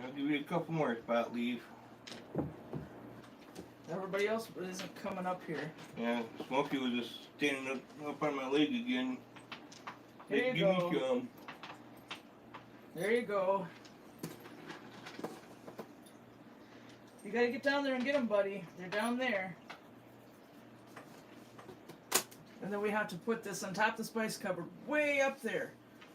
Speaker 3: I'll give you a couple more spot leave.
Speaker 1: Everybody else isn't coming up here.
Speaker 3: Yeah, Smokey was just standing up on my leg again.
Speaker 1: Here you
Speaker 3: Give
Speaker 1: go.
Speaker 3: me some.
Speaker 1: There you go. You gotta get down there and get them, buddy. They're down there. And then we have to put this on top of the spice cupboard, way up there.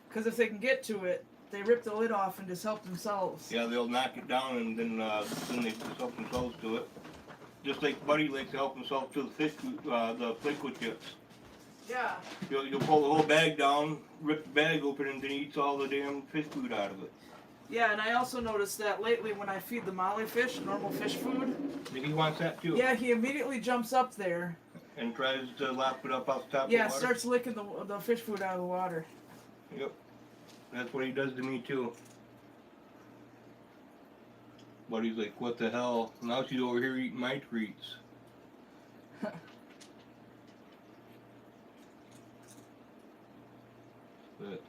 Speaker 1: Because if they can get to it, they rip the lid off and just help themselves.
Speaker 3: Yeah, they'll knock it down and then they just help themselves to it. Just like Buddy likes to help himself to the fish, the liquid chips.
Speaker 1: Yeah.
Speaker 3: You'll pull the whole bag down, rip the bag open, and then he eats all the damn fish food out of it.
Speaker 1: Yeah, and I also noticed that lately when I feed the molly fish, normal fish food,
Speaker 3: And he wants that too.
Speaker 1: yeah, he immediately jumps up there.
Speaker 3: And tries to lap it up off the top
Speaker 1: Yeah,
Speaker 3: of the water.
Speaker 1: starts licking the fish food out of the water.
Speaker 3: Yep. That's what he does to me too. Buddy's like, what the hell? Now she's over here eating my treats. But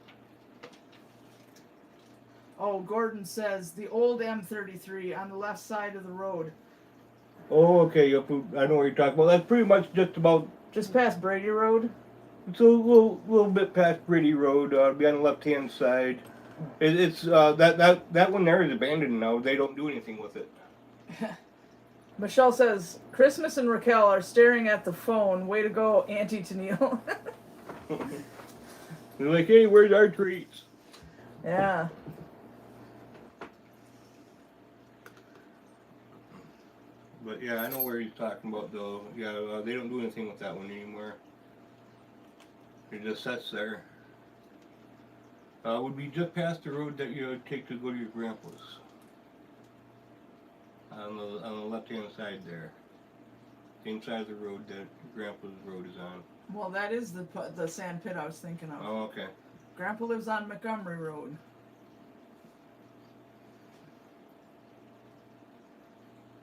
Speaker 1: Oh, Gordon says the old M33 on the left side of the road,
Speaker 3: oh, okay. Yep, I know what you're talking about. That's pretty much just about.
Speaker 1: just past Brady Road.
Speaker 3: It's a little bit past Brady Road. Be on the left-hand side. It's that one there is abandoned now. They don't do anything with it.
Speaker 1: Michelle says Christmas and Raquel are staring at the phone. Way to go, Auntie Tennille.
Speaker 3: They're like, hey, where's our treats?
Speaker 1: Yeah.
Speaker 3: But yeah, I know where he's talking about though. Yeah, they don't do anything with that one anymore. It just sits there. Would be just past the road that you would take to go to your grandpa's. On the left-hand side there. Same side of the road that grandpa's road is on.
Speaker 1: Well, that is the sand pit I was thinking of.
Speaker 3: Oh, okay.
Speaker 1: Grandpa lives on Montgomery Road.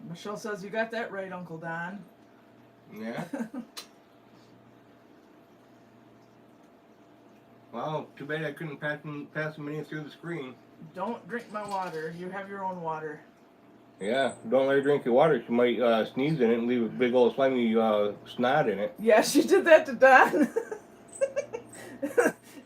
Speaker 1: Michelle says you got that right, Uncle Don.
Speaker 3: Yeah. Well, too bad I couldn't pass them any through the screen.
Speaker 1: Don't drink my water. You have your own water.
Speaker 3: Yeah, don't let her drink your water. She might sneeze in it and leave a big old slimy snot in it.
Speaker 1: Yeah, she did that to Don.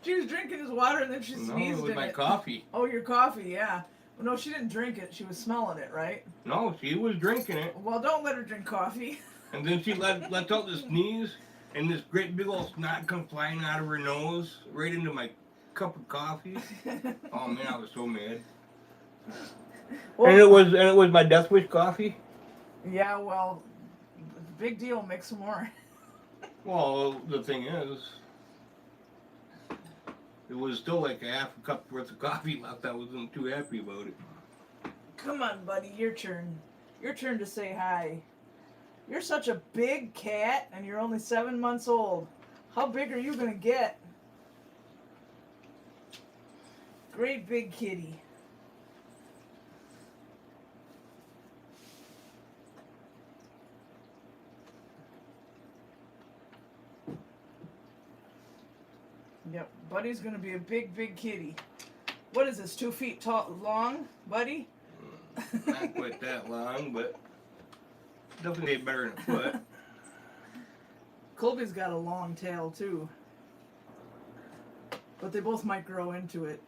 Speaker 1: She was drinking his water and then she sneezed
Speaker 3: No, it was
Speaker 1: in
Speaker 3: my
Speaker 1: it.
Speaker 3: coffee.
Speaker 1: Oh, your coffee, yeah. Well, no, she didn't drink it. She was smelling it, right?
Speaker 3: No, she was drinking it.
Speaker 1: Well, don't let her drink coffee.
Speaker 3: And then she let out the sneeze, and this great big old snot come flying out of her nose right into my cup of coffee. Oh man, I was so mad.
Speaker 1: Well,
Speaker 3: And it was my Death Wish coffee.
Speaker 1: yeah, well, big deal. Make some more.
Speaker 3: Well, the thing is, it was still like a half a cup worth of coffee left. I wasn't too happy about it.
Speaker 1: Come on, buddy. Your turn. Your turn to say hi. You're such a big cat, and you're only 7 months old. How big are you gonna get? Great big kitty. Yep, Buddy's gonna be a big, big kitty. What is this, 2 feet tall, long, Buddy?
Speaker 3: Not quite that long, but definitely better than a foot.
Speaker 1: Colby's got a long tail too. But they both might grow into it.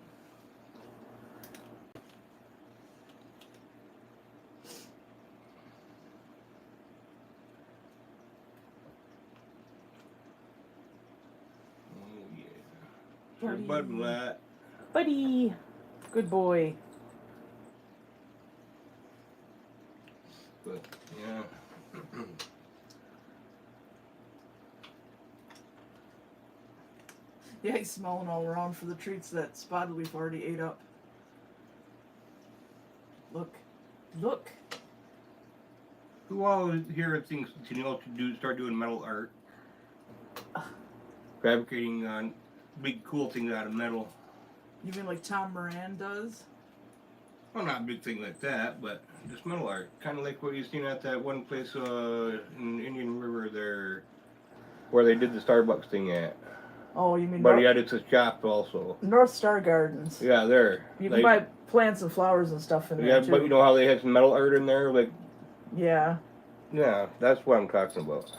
Speaker 3: Oh yeah. Sure,
Speaker 1: Buddy.
Speaker 3: Bud Lat.
Speaker 1: Buddy! Good boy.
Speaker 3: But yeah.
Speaker 1: Yeah, he's smelling all around for the treats that Spotted Leaf already ate up. Look. Look.
Speaker 3: Who all here thinks Tennille should start doing metal art? Fabricating big cool things out of metal.
Speaker 1: You mean like Tom Moran does?
Speaker 3: Well, not a big thing like that, but just metal art. Kind of like what you've seen at that one place in Indian River there, where they did the Starbucks thing at.
Speaker 1: Oh, you mean
Speaker 3: But he had it a shop also.
Speaker 1: North Star Gardens.
Speaker 3: Yeah, there.
Speaker 1: You can buy plants and flowers and stuff in there
Speaker 3: Yeah,
Speaker 1: too.
Speaker 3: but you know how they had some metal art in there? Like,
Speaker 1: Yeah.
Speaker 3: yeah, that's what I'm talking about.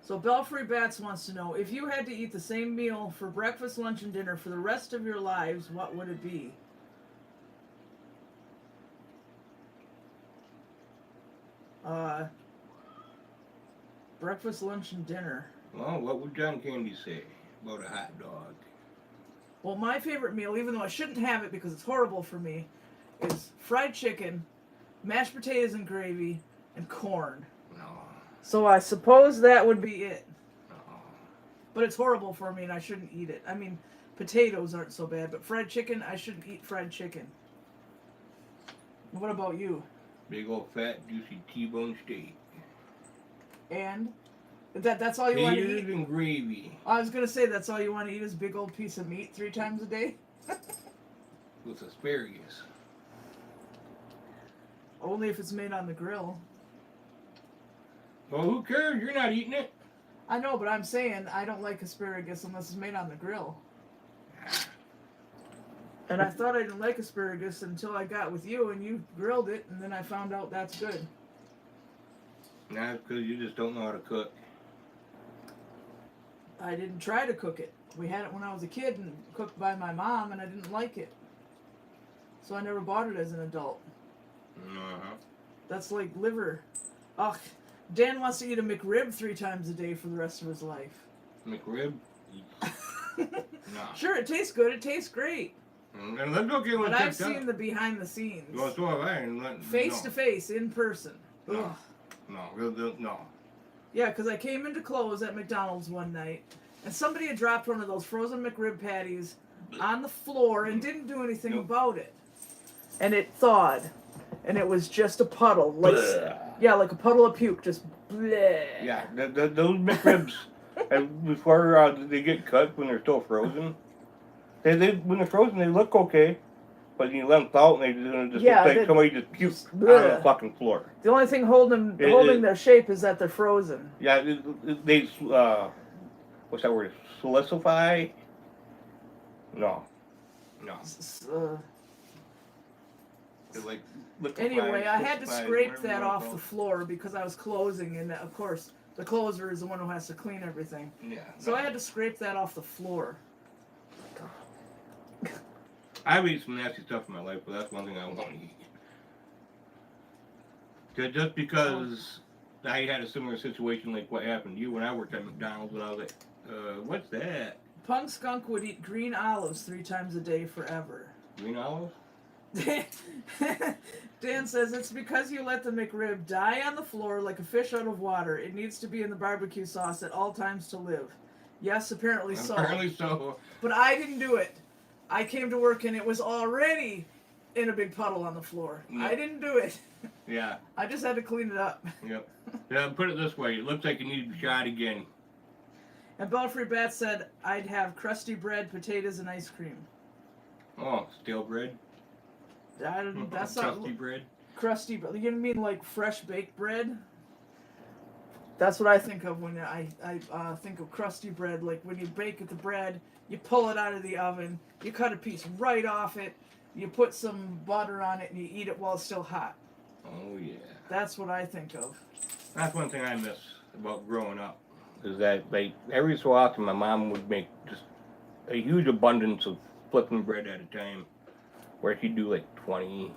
Speaker 1: So Belfry Bats wants to know, if you had to eat the same meal for breakfast, lunch, and dinner for the rest of your lives, what would it be? Breakfast, lunch, and dinner.
Speaker 3: Well, what would John Candy say about a hot dog?
Speaker 1: Well, my favorite meal, even though I shouldn't have it because it's horrible for me, is fried chicken, mashed potatoes and gravy, and corn.
Speaker 3: No.
Speaker 1: So I suppose that would be it.
Speaker 3: No.
Speaker 1: But it's horrible for me and I shouldn't eat it. I mean, potatoes aren't so bad, but fried chicken, I shouldn't eat fried chicken. What about you?
Speaker 3: Big old fat juicy T-bone steak.
Speaker 1: And that's all you want to
Speaker 3: Potatoes
Speaker 1: eat?
Speaker 3: and gravy
Speaker 1: I was going to say that's all you want to eat is a big old piece of meat 3 times a day?
Speaker 3: with asparagus.
Speaker 1: Only if it's made on the grill.
Speaker 3: Well, who cares? You're not eating it.
Speaker 1: I know, but I'm saying I don't like asparagus unless it's made on the grill. And I thought I didn't like asparagus until I got with you and you grilled it, and then I found out that's good.
Speaker 3: Nah, because you just don't know how to cook.
Speaker 1: I didn't try to cook it. We had it when I was a kid and cooked by my mom, and I didn't like it. So I never bought it as an adult.
Speaker 3: Uh-huh.
Speaker 1: That's like liver. Ugh. Dan wants to eat a McRib 3 times a day for the rest of his life.
Speaker 3: McRib? No.
Speaker 1: Sure, it tastes good. It tastes great.
Speaker 3: And that's okay when
Speaker 1: But I've
Speaker 3: it's checked
Speaker 1: seen
Speaker 3: out.
Speaker 1: the behind the scenes.
Speaker 3: Well, so have I. And
Speaker 1: Face to face, in person.
Speaker 3: No.
Speaker 1: Ugh.
Speaker 3: No.
Speaker 1: Yeah, because I came into close at McDonald's one night, and somebody had dropped one of those frozen McRib patties on the floor and didn't do anything about it. And it thawed. And it was just a puddle. Like, yeah, like a puddle of puke. Just bleh.
Speaker 3: Yeah, those McRibs, before they get cut when they're still frozen, they when they're frozen, they look okay. But you let them thaw, and they just
Speaker 1: Yeah,
Speaker 3: look like
Speaker 1: they-
Speaker 3: somebody just puked on the
Speaker 1: bleh.
Speaker 3: fucking floor.
Speaker 1: The only thing holding their shape is that they're frozen.
Speaker 3: Yeah, they what's that word? Solidify? No. They like liquefy,
Speaker 1: Anyway, I had to
Speaker 3: solidifies,
Speaker 1: scrape
Speaker 3: whatever you
Speaker 1: that
Speaker 3: wanna
Speaker 1: off
Speaker 3: call
Speaker 1: the
Speaker 3: it.
Speaker 1: floor because I was closing, and of course the closer is the one who has to clean everything.
Speaker 3: Yeah.
Speaker 1: So I had to scrape that off the floor.
Speaker 3: I've eaten some nasty stuff in my life, but that's one thing I won't eat. Just because I had a similar situation like what happened to you when I worked at McDonald's, and I was like, what's that?
Speaker 1: Punk Skunk would eat green olives 3 times a day forever.
Speaker 3: Green olives?
Speaker 1: Dan says it's because you let the McRib die on the floor like a fish out of water. It needs to be in the barbecue sauce at all times to live. Yes, apparently so.
Speaker 3: Apparently so.
Speaker 1: But I didn't do it. I came to work and it was already in a big puddle on the floor.
Speaker 3: Yep.
Speaker 1: I didn't do it.
Speaker 3: Yeah.
Speaker 1: I just had to clean it up.
Speaker 3: Yep. Yeah, put it this way, it looks like you need to be shot again.
Speaker 1: And Belfry Bat said I'd have crusty bread, potatoes, and ice cream.
Speaker 3: Oh, stale bread?
Speaker 1: That's
Speaker 3: crusty
Speaker 1: not
Speaker 3: bread?
Speaker 1: crusty. But you mean like fresh baked bread? That's what I think of when I think of crusty bread. Like when you bake the bread, you pull it out of the oven, you cut a piece right off it, you put some butter on it, and you eat it while it's still hot.
Speaker 3: Oh, yeah.
Speaker 1: That's what I think of.
Speaker 3: That's one thing I miss about growing up. Is that, like, every so often my mom would make just a huge abundance of flipping bread at a time. Where she'd do like 20,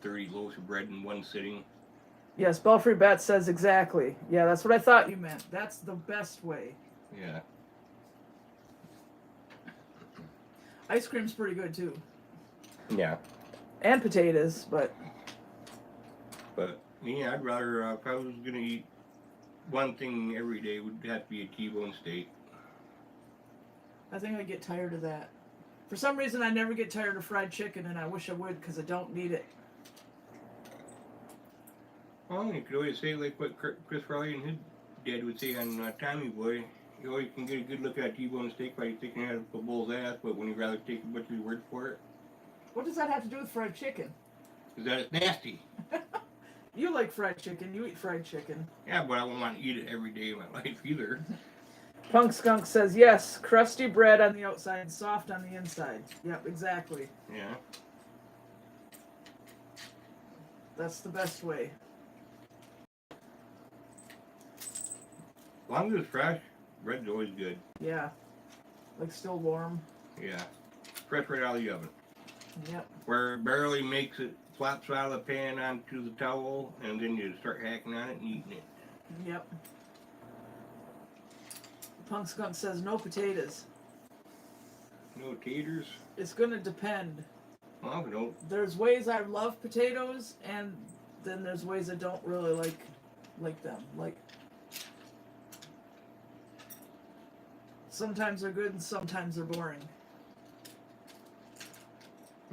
Speaker 3: 30 loaves of bread in one sitting.
Speaker 1: Yes, Belfry Bat says exactly. Yeah, that's what I thought you meant. That's the best way.
Speaker 3: Yeah.
Speaker 1: Ice cream's pretty good too.
Speaker 3: Yeah.
Speaker 1: And potatoes, but
Speaker 3: But me, I'd rather, if I was going to eat one thing every day, would have to be a T-bone steak.
Speaker 1: I think I'd get tired of that. For some reason, I never get tired of fried chicken, and I wish I would because I don't need it.
Speaker 3: Well, you could always say like what Chris Farley and his dad would say on Tommy Boy. You always can get a good look at a T-bone steak by sticking it out of a bull's ass, but when you rather take a butcher's word for it,
Speaker 1: What does that have to do with fried chicken?
Speaker 3: is that it's nasty.
Speaker 1: You like fried chicken. You eat fried chicken.
Speaker 3: Yeah, but I won't want to eat it every day of my life either.
Speaker 1: Punk Skunk says, yes, crusty bread on the outside, soft on the inside. Yep, exactly.
Speaker 3: Yeah.
Speaker 1: That's the best way.
Speaker 3: As long as it's fresh, bread's always good.
Speaker 1: Yeah. Like still warm.
Speaker 3: Yeah. Fresh right out of the oven.
Speaker 1: Yep.
Speaker 3: Where it barely makes it, flops out of the pan onto the towel, and then you start hacking on it and eating it.
Speaker 1: Yep. Punk Skunk says no potatoes.
Speaker 3: No taters?
Speaker 1: It's gonna depend.
Speaker 3: Well, don't.
Speaker 1: There's ways I love potatoes, and then there's ways I don't really like them. Like sometimes they're good and sometimes they're boring.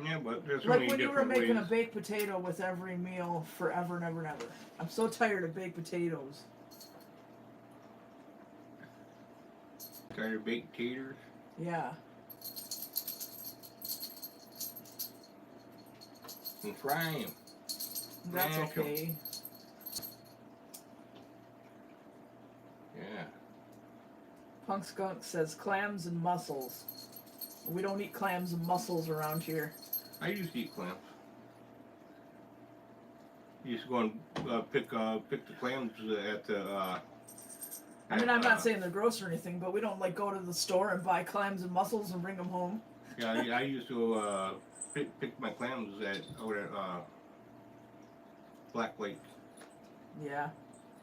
Speaker 3: Yeah, but there's so
Speaker 1: Like
Speaker 3: many
Speaker 1: when you were
Speaker 3: different
Speaker 1: making
Speaker 3: ways.
Speaker 1: a baked potato with every meal forever and ever and ever. I'm so tired of baked potatoes.
Speaker 3: Tired of baked taters?
Speaker 1: Yeah.
Speaker 3: And fry them.
Speaker 1: That's
Speaker 3: Mash 'em.
Speaker 1: okay.
Speaker 3: Yeah.
Speaker 1: Punk Skunk says clams and mussels. We don't eat clams and mussels around here.
Speaker 3: I used to eat clams. Used to go and pick the clams at the.
Speaker 1: I mean, I'm not saying they're gross or anything, but we don't like go to the store and buy clams and mussels and bring them home.
Speaker 3: Yeah, I used to pick my clams out at Black Lake.
Speaker 1: Yeah.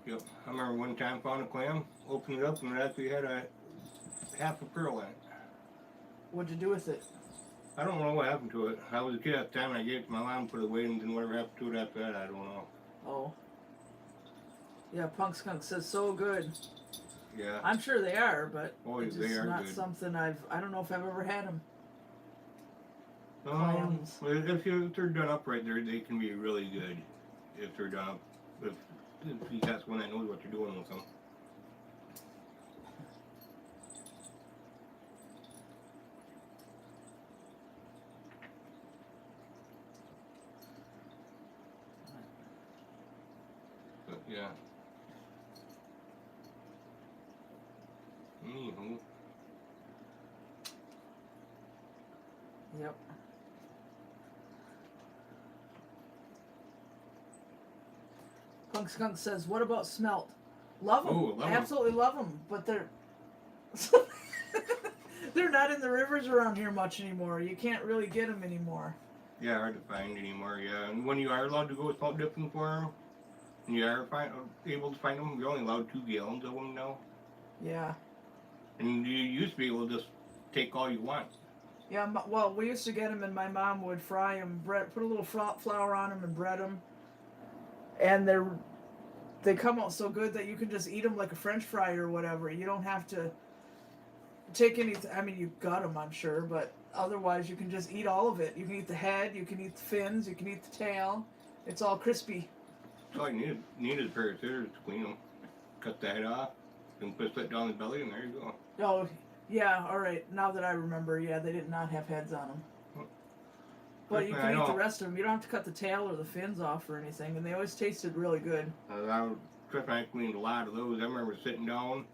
Speaker 3: Yep. I remember one time found a clam, opened it up, and it actually had a half a pearl in it.
Speaker 1: What'd you do with it?
Speaker 3: I don't know what happened to it. I was a kid at the time, and I gave it to my mom, put it away, and then whatever happened to it after that, I don't know.
Speaker 1: Oh. Yeah, Punk Skunk says so good.
Speaker 3: Yeah.
Speaker 1: I'm sure they are, but
Speaker 3: Oh,
Speaker 1: it's
Speaker 3: they
Speaker 1: just
Speaker 3: are
Speaker 1: not
Speaker 3: good.
Speaker 1: something I don't know if I've ever had them. Clams.
Speaker 3: Well, if they're done up right, they can be really good. If they're done up, if you got someone that knows what you're doing with them. Yeah. Anywho.
Speaker 1: Yep. Punk Skunk says, "What about smelt? Love them.
Speaker 3: Oh, love 'em.
Speaker 1: Absolutely love them, but they're they're not in the rivers around here much anymore. You can't really get them anymore."
Speaker 3: Yeah, hard to find anymore. Yeah, and when you are allowed to go salt dipping for them, and you are able to find them, you're only allowed 2 gallons of them now.
Speaker 1: Yeah.
Speaker 3: And you used to be able to just take all you want.
Speaker 1: Yeah. Well, we used to get them, and my mom would fry them, put a little flour on them, and bread them, and they come out so good that you can just eat them like a French fry or whatever. You don't have to take anything. I mean, you gut them, I'm sure, but otherwise you can just eat all of it. You can eat the head, you can eat the fins, you can eat the tail. It's all crispy.
Speaker 3: That's all you need is a pair of scissors to clean them. Cut the head off, and put it down the belly, and there you go.
Speaker 1: Oh, yeah, all right. Now that I remember, yeah, they did not have heads on them. But you can eat the rest of them. You don't have to cut the tail or the fins off or anything, and they always tasted really good.
Speaker 3: I cleaned a lot of those. I remember sitting down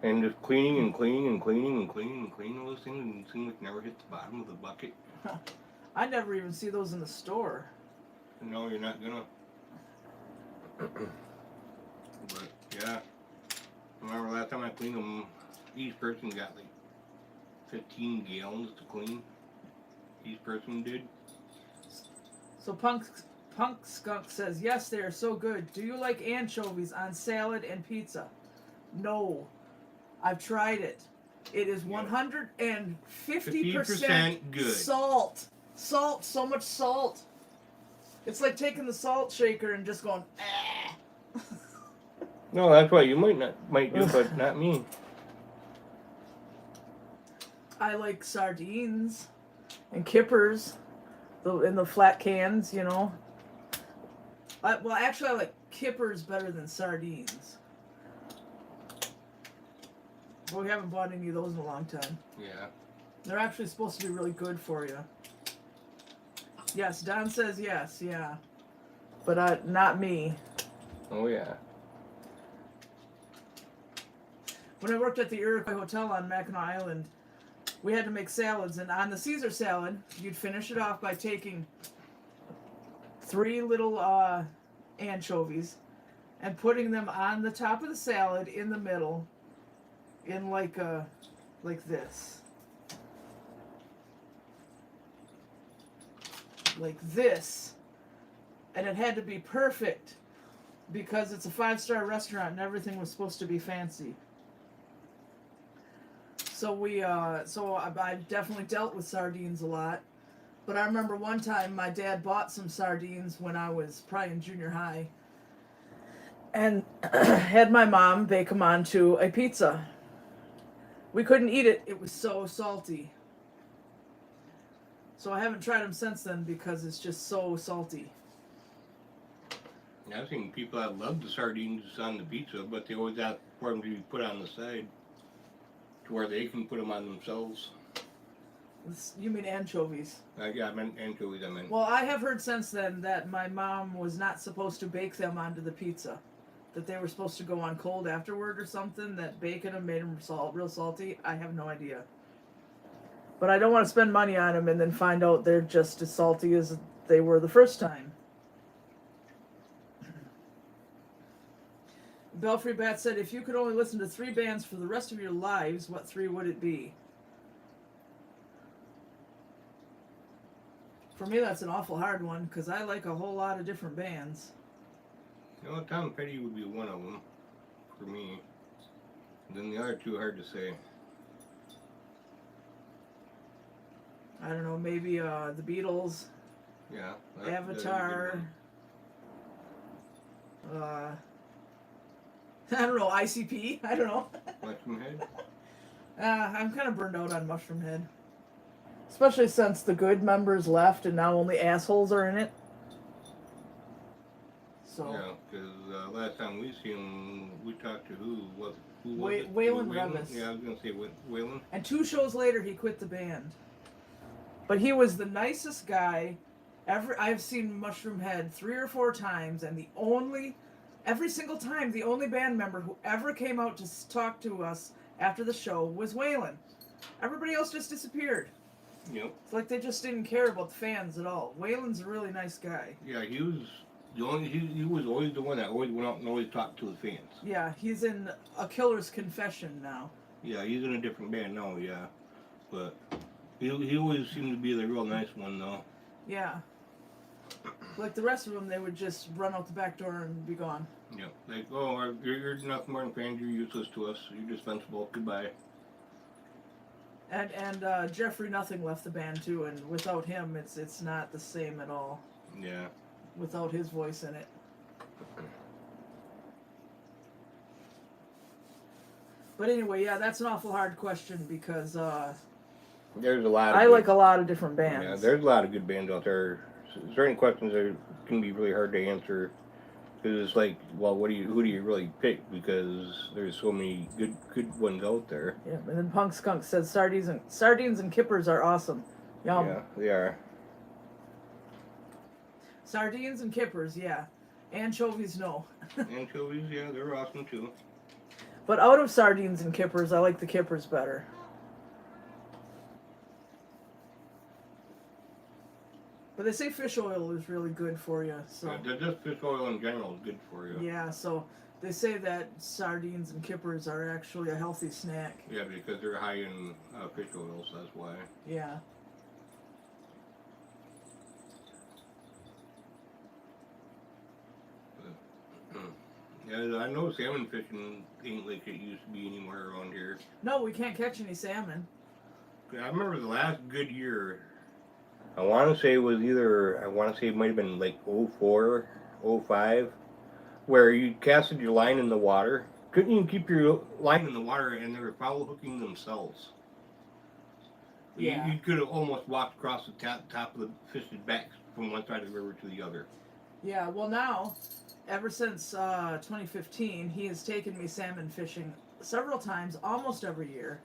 Speaker 3: and just cleaning and cleaning and cleaning and cleaning and cleaning those things, and it seemed like never hit the bottom of the bucket.
Speaker 1: I never even see those in the store.
Speaker 3: No, you're not gonna. But yeah, I remember last time I cleaned them, each person got like 15 gallons to clean. Each person did.
Speaker 1: So Punk Skunk says, "Yes, they are so good. Do you like anchovies on salad and pizza?" No. I've tried it. It is 150%
Speaker 3: 50% good.
Speaker 1: salt. Salt, so much salt. It's like taking the salt shaker and just going, ah.
Speaker 3: No, that's why you might do, but not me.
Speaker 1: I like sardines and kippers in the flat cans, you know. Well, actually, I like kippers better than sardines. But we haven't bought any of those in a long time.
Speaker 3: Yeah.
Speaker 1: They're actually supposed to be really good for you. Yes, Don says yes, yeah. But not me.
Speaker 3: Oh, yeah.
Speaker 1: When I worked at the Iroquois Hotel on Mackinac Island, we had to make salads, and on the Caesar salad, you'd finish it off by taking 3 little anchovies and putting them on the top of the salad in the middle in like this. Like this. And it had to be perfect because it's a 5-star restaurant and everything was supposed to be fancy. So I've definitely dealt with sardines a lot. But I remember one time my dad bought some sardines when I was probably in junior high and had my mom bake them onto a pizza. We couldn't eat it. It was so salty. So I haven't tried them since then because it's just so salty.
Speaker 3: I've seen people that love the sardines on the pizza, but they always ask for them to be put on the side to where they can put them on themselves.
Speaker 1: You mean anchovies?
Speaker 3: Yeah, I meant anchovies, I meant.
Speaker 1: Well, I have heard since then that my mom was not supposed to bake them onto the pizza. That they were supposed to go on cold afterward or something, that baking them made them real salty. I have no idea. But I don't want to spend money on them and then find out they're just as salty as they were the first time. Belfry Bat said, "If you could only listen to 3 bands for the rest of your lives, what 3 would it be?" For me, that's an awful hard one because I like a whole lot of different bands.
Speaker 3: You know, Tom Petty would be one of them for me. And then the other 2 hard to say.
Speaker 1: I don't know, maybe the Beatles,
Speaker 3: Yeah.
Speaker 1: Avatar, I don't know, ICP, I don't know.
Speaker 3: Mushroom Head?
Speaker 1: I'm kind of burned out on Mushroom Head. Especially since the good members left and now only assholes are in it. So.
Speaker 3: Yeah, because last time we seen him, we talked to who was it?
Speaker 1: Waylon Revis.
Speaker 3: Yeah, I was going to say Waylon.
Speaker 1: And 2 shows later, he quit the band. But he was the nicest guy ever. I've seen Mushroom Head 3 or 4 times, and the only Every single time, the only band member who ever came out to talk to us after the show was Waylon. Everybody else just disappeared.
Speaker 3: Yep.
Speaker 1: It's like they just didn't care about the fans at all. Waylon's a really nice guy.
Speaker 3: Yeah, he was he was always the one that always went out and always talked to the fans.
Speaker 1: Yeah, he's in A Killer's Confession now.
Speaker 3: Yeah, he's in a different band now, yeah. But he always seemed to be the real nice one though.
Speaker 1: Yeah. Like the rest of them, they would just run out the back door and be gone.
Speaker 3: Yeah, like, oh, you're nothing more than fans, you're useless to us, you're dispensable, goodbye.
Speaker 1: And Jeffrey Nothing left the band too, and without him, it's not the same at all.
Speaker 3: Yeah.
Speaker 1: Without his voice in it. But anyway, yeah, that's an awful hard question because
Speaker 3: There's a lot of
Speaker 1: I like a lot of different bands.
Speaker 3: Yeah, there's a lot of good bands out there. Certain questions can be really hard to answer. Because it's like, well, who do you really pick? Because there's so many good ones out there.
Speaker 1: Yeah, and then Punk Skunk says sardines and kippers are awesome. Yum.
Speaker 3: Yeah, they are.
Speaker 1: Sardines and kippers, yeah. Anchovies, no.
Speaker 3: Anchovies, yeah, they're awesome too.
Speaker 1: But out of sardines and kippers, I like the kippers better. But they say fish oil is really good for you, so.
Speaker 3: Yeah, just fish oil in general is good for you.
Speaker 1: Yeah, so they say that sardines and kippers are actually a healthy snack.
Speaker 3: Yeah, because they're high in fish oil, so that's why.
Speaker 1: Yeah.
Speaker 3: Yeah, I know salmon fishing ain't like it used to be anymore around here.
Speaker 1: No, we can't catch any salmon.
Speaker 3: I remember the last good year, I want to say it might have been like 04, 05, where you casted your line in the water. Couldn't even keep your line in the water and they were foul hooking themselves.
Speaker 1: Yeah.
Speaker 3: You could have almost walked across the top of the fish's back from one side of the river to the other.
Speaker 1: Yeah, well now, ever since 2015, he has taken me salmon fishing several times, almost every year.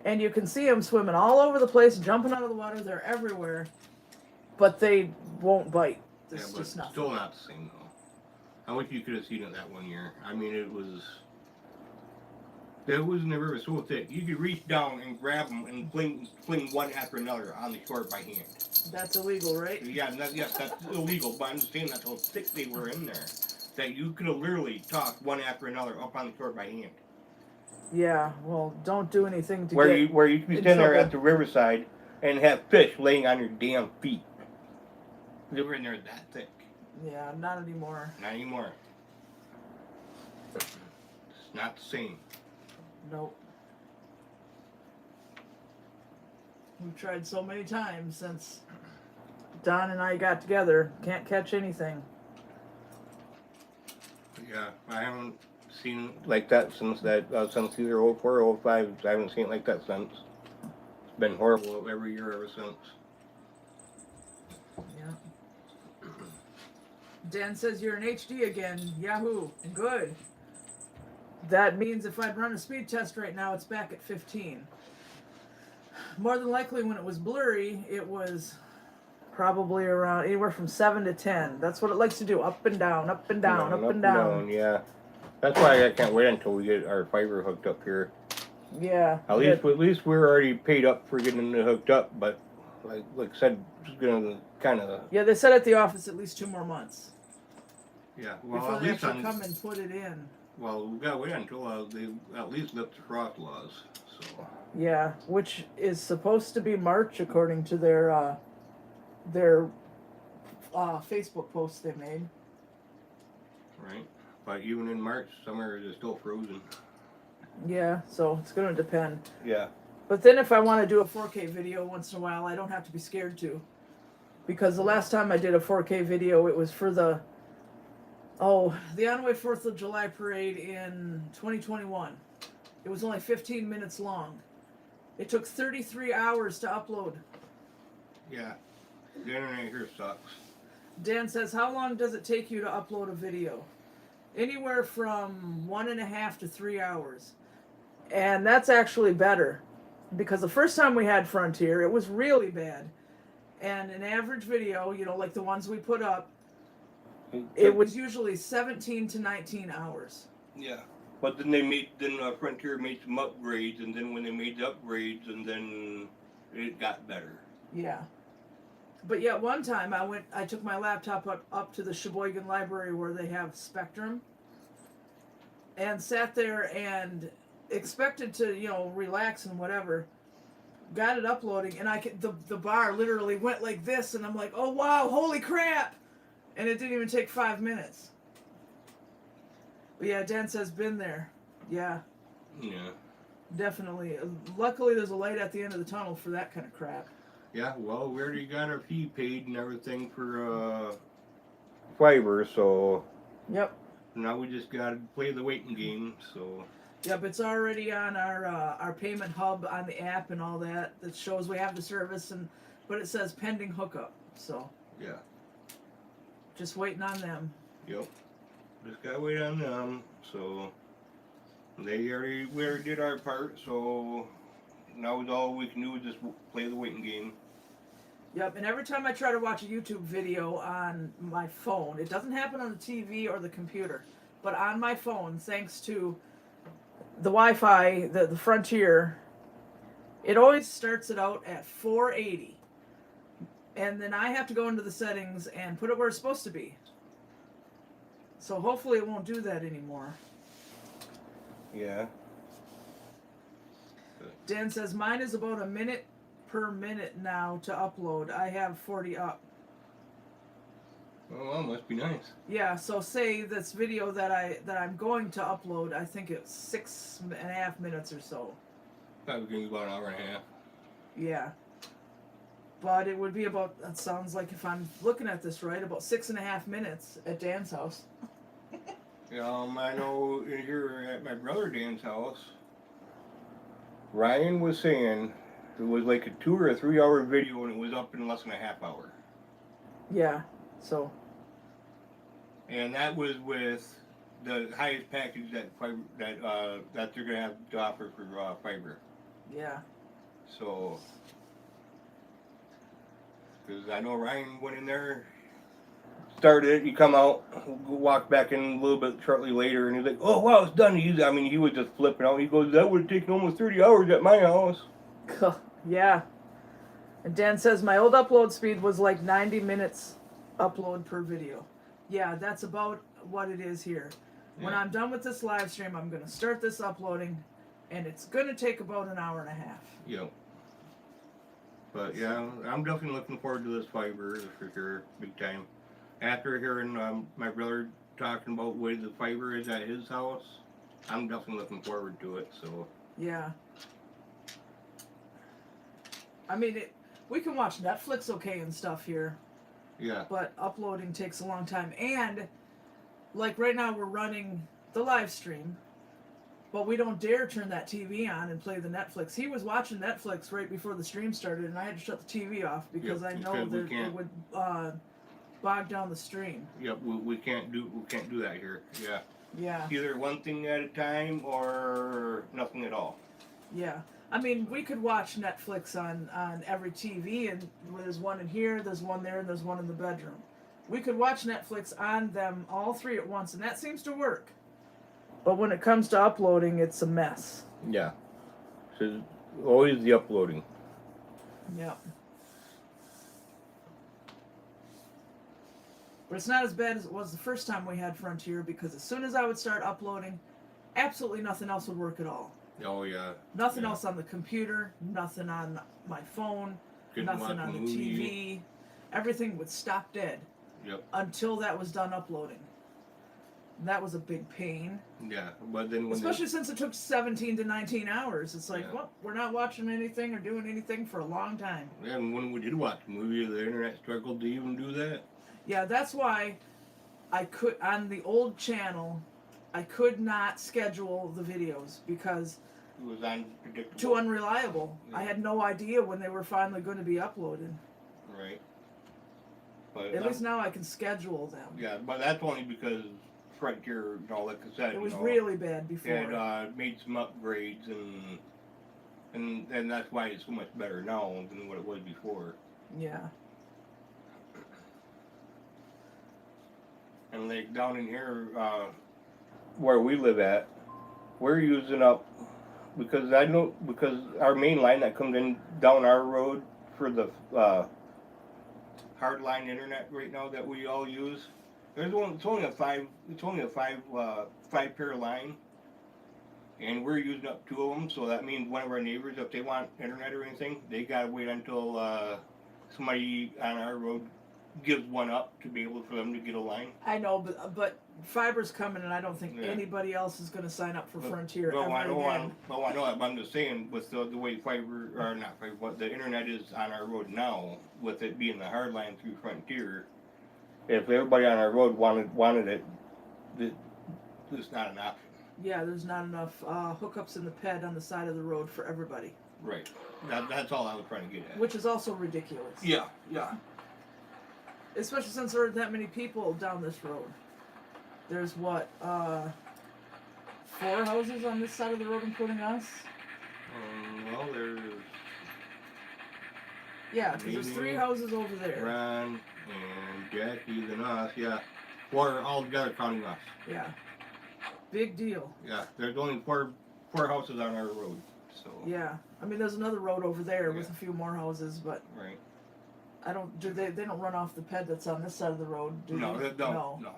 Speaker 1: And you can see them swimming all over the place, jumping out of the water. They're everywhere. But they won't bite. It's
Speaker 3: Yeah, but
Speaker 1: just nothing.
Speaker 3: still not the same though. I wish you could have seen it that one year. I mean, it was in the river so thick. You could reach down and grab them and fling one after another on the shore by hand.
Speaker 1: That's illegal, right?
Speaker 3: Yeah, that's illegal, but I'm just saying that's how thick they were in there. That you could have literally tossed one after another up on the shore by hand.
Speaker 1: Yeah, well, don't do anything to
Speaker 3: Where
Speaker 1: get
Speaker 3: you could be
Speaker 1: in
Speaker 3: standing there
Speaker 1: trouble.
Speaker 3: at the riverside and have fish laying on your damn feet. They were in there that thick.
Speaker 1: Yeah, not anymore.
Speaker 3: Not anymore. It's not the same.
Speaker 1: Nope. We've tried so many times since Don and I got together. Can't catch anything.
Speaker 3: Yeah, I haven't seen like that since either 04 or 05. I haven't seen it like that since. It's been horrible every year ever since.
Speaker 1: Yeah. Dan says you're in HD again. Yahoo. Good. That means if I'd run a speed test right now, it's back at 15. More than likely, when it was blurry, it was probably around anywhere from 7 to 10. That's what it likes to do. Up and down, up and down, up and down.
Speaker 3: Yeah. That's why I can't wait until we get our fiber hooked up here.
Speaker 1: Yeah.
Speaker 3: At least we're already paid up for getting it hooked up, but like I said, it's gonna kind of.
Speaker 1: Yeah, they said at the office at least 2 more months.
Speaker 3: Yeah. Well,
Speaker 1: before
Speaker 3: at
Speaker 1: they
Speaker 3: least
Speaker 1: actually come and put it in.
Speaker 3: Well, we gotta wait until they at least lift the frost laws. So.
Speaker 1: Yeah, which is supposed to be March according to their Facebook posts they made.
Speaker 3: Right. But even in March, summer is still frozen.
Speaker 1: Yeah, so it's gonna depend.
Speaker 3: Yeah.
Speaker 1: But then if I want to do a 4K video once in a while, I don't have to be scared to. Because the last time I did a 4K video, it was for the Onway 4th of July parade in 2021. It was only 15 minutes long. It took 33 hours to upload.
Speaker 3: Yeah. The internet here sucks.
Speaker 1: Dan says, how long does it take you to upload a video? Anywhere from 1.5 to 3 hours. And that's actually better. Because the first time we had Frontier, it was really bad. And an average video, like the ones we put up, It was usually 17 to 19 hours.
Speaker 3: Yeah. But then Frontier made some upgrades, and then when they made the upgrades, and then it got better.
Speaker 1: Yeah. But yeah, one time I took my laptop up to the Sheboygan Library where they have Spectrum, and sat there and expected to, relax and whatever. Got it uploading, and the bar literally went like this, and I'm like, oh wow, holy crap! And it didn't even take 5 minutes. But yeah, Dan says been there. Yeah.
Speaker 3: Yeah.
Speaker 1: Definitely. Luckily, there's a light at the end of the tunnel for that kind of crap.
Speaker 3: Yeah, well, we already got our fee paid and everything for fiber, so
Speaker 1: Yep.
Speaker 3: now we just gotta play the waiting game. So.
Speaker 1: Yep, it's already on our payment hub on the app and all that. That shows we have the service, but it says pending hookup. So.
Speaker 3: Yeah.
Speaker 1: Just waiting on them.
Speaker 3: Yep. Just gotta wait on them. So we already did our part. So now all we can do is just play the waiting game.
Speaker 1: Yep, and every time I try to watch a YouTube video on my phone, it doesn't happen on the TV or the computer, but on my phone, thanks to the Wi-Fi, the Frontier, it always starts it out at 480. And then I have to go into the settings and put it where it's supposed to be. So hopefully it won't do that anymore.
Speaker 3: Yeah.
Speaker 1: Dan says mine is about a minute per minute now to upload. I have 40 up.
Speaker 3: Oh, that must be nice.
Speaker 1: Yeah, so say this video that I'm going to upload, I think it's 6.5 minutes or so.
Speaker 3: Probably gonna be about an hour and a half.
Speaker 1: Yeah. But it would be about, that sounds like, if I'm looking at this right, about 6.5 minutes at Dan's house.
Speaker 3: I know in here at my brother Dan's house, Ryan was saying it was like a 2 or 3 hour video and it was up in less than a half hour.
Speaker 1: Yeah, so.
Speaker 3: And that was with the highest package that they're gonna have to offer for fiber.
Speaker 1: Yeah.
Speaker 3: So, because I know Ryan went in there, started it, he come out, walked back in a little bit shortly later, and he's like, oh wow, it's done. He was just flipping out. He goes, that would have taken almost 30 hours at my house.
Speaker 1: Yeah. And Dan says my old upload speed was like 90 minutes upload per video. Yeah, that's about what it is here. Yeah. When I'm done with this live stream, I'm going to start this uploading, and it's going to take about an hour and a half.
Speaker 3: Yep. But yeah, I'm definitely looking forward to this fiber for sure, big time. After hearing my brother talking about where the fiber is at his house, I'm definitely looking forward to it. So
Speaker 1: yeah, I mean, we can watch Netflix okay and stuff here.
Speaker 3: Yeah.
Speaker 1: But uploading takes a long time, and like right now we're running the live stream, but we don't dare turn that TV on and play the Netflix. He was watching Netflix right before the stream started, and I had to shut the TV off because I know that it would bog down the stream.
Speaker 3: Yep, we can't do that here. Yeah.
Speaker 1: Yeah.
Speaker 3: Either one thing at a time or nothing at all.
Speaker 1: Yeah. I mean, we could watch Netflix on every TV, and there's one in here, there's one there, and there's one in the bedroom. We could watch Netflix on them all three at once, and that seems to work. But when it comes to uploading, it's a mess.
Speaker 3: Yeah. So always the uploading.
Speaker 1: Yep. But it's not as bad as it was the first time we had Frontier, because as soon as I would start uploading, absolutely nothing else would work at all.
Speaker 3: Oh yeah.
Speaker 1: Nothing else on the computer, nothing on my phone, nothing on the TV. Everything would stop dead.
Speaker 3: Yep.
Speaker 1: Until that was done uploading. That was a big pain.
Speaker 3: Yeah, but then
Speaker 1: especially since it took 17 to 19 hours. It's like, well, we're not watching anything or doing anything for a long time.
Speaker 3: Yeah, and when we did watch a movie, the internet struggled to even do that.
Speaker 1: Yeah, that's why I could, on the old channel, I could not schedule the videos because
Speaker 3: it was unpredictable.
Speaker 1: Too unreliable. Yeah. I had no idea when they were finally going to be uploaded.
Speaker 3: Right. But
Speaker 1: at least now I can schedule them.
Speaker 3: Yeah, but that's only because Frontier, like I said,
Speaker 1: it was really bad before.
Speaker 3: It made some upgrades, and that's why it's so much better now than what it was before.
Speaker 1: Yeah.
Speaker 3: And like down in here, where we live at, we're using up, because our main line that comes in down our road for the hardline internet right now that we all use. It's only a five pair line, and we're using up 2 of them. So that means one of our neighbors, if they want internet or anything, they gotta wait until somebody on our road gives one up to be able for them to get a line.
Speaker 1: I know, but fiber's coming, and I don't think
Speaker 3: Yeah.
Speaker 1: anybody else is going to sign up for Frontier
Speaker 3: Well, I
Speaker 1: ever
Speaker 3: know,
Speaker 1: again.
Speaker 3: I know that, but I'm just saying, with the way fiber, or not fiber, what the internet is on our road now, with it being the hard line through Frontier, if everybody on our road wanted it, it's not an option.
Speaker 1: Yeah, there's not enough hookups in the ped on the side of the road for everybody,
Speaker 3: Right. That's all I was trying to get at.
Speaker 1: which is also ridiculous.
Speaker 3: Yeah, yeah.
Speaker 1: Especially since there aren't that many people down this road. There's what, 4 houses on this side of the road, including us?
Speaker 3: Well, there's
Speaker 1: Yeah, because there's 3
Speaker 3: Maybe.
Speaker 1: houses over there.
Speaker 3: Ron and Jackie, then us, yeah. 4 all together counting us.
Speaker 1: Yeah. Big deal.
Speaker 3: Yeah, there's only four houses on our road, so.
Speaker 1: Yeah. I mean, there's another road over there with
Speaker 3: Yeah.
Speaker 1: a few more houses, but
Speaker 3: Right.
Speaker 1: I don't, they don't run off the ped that's on this side of the road, do
Speaker 3: No,
Speaker 1: they?
Speaker 3: they don't. No.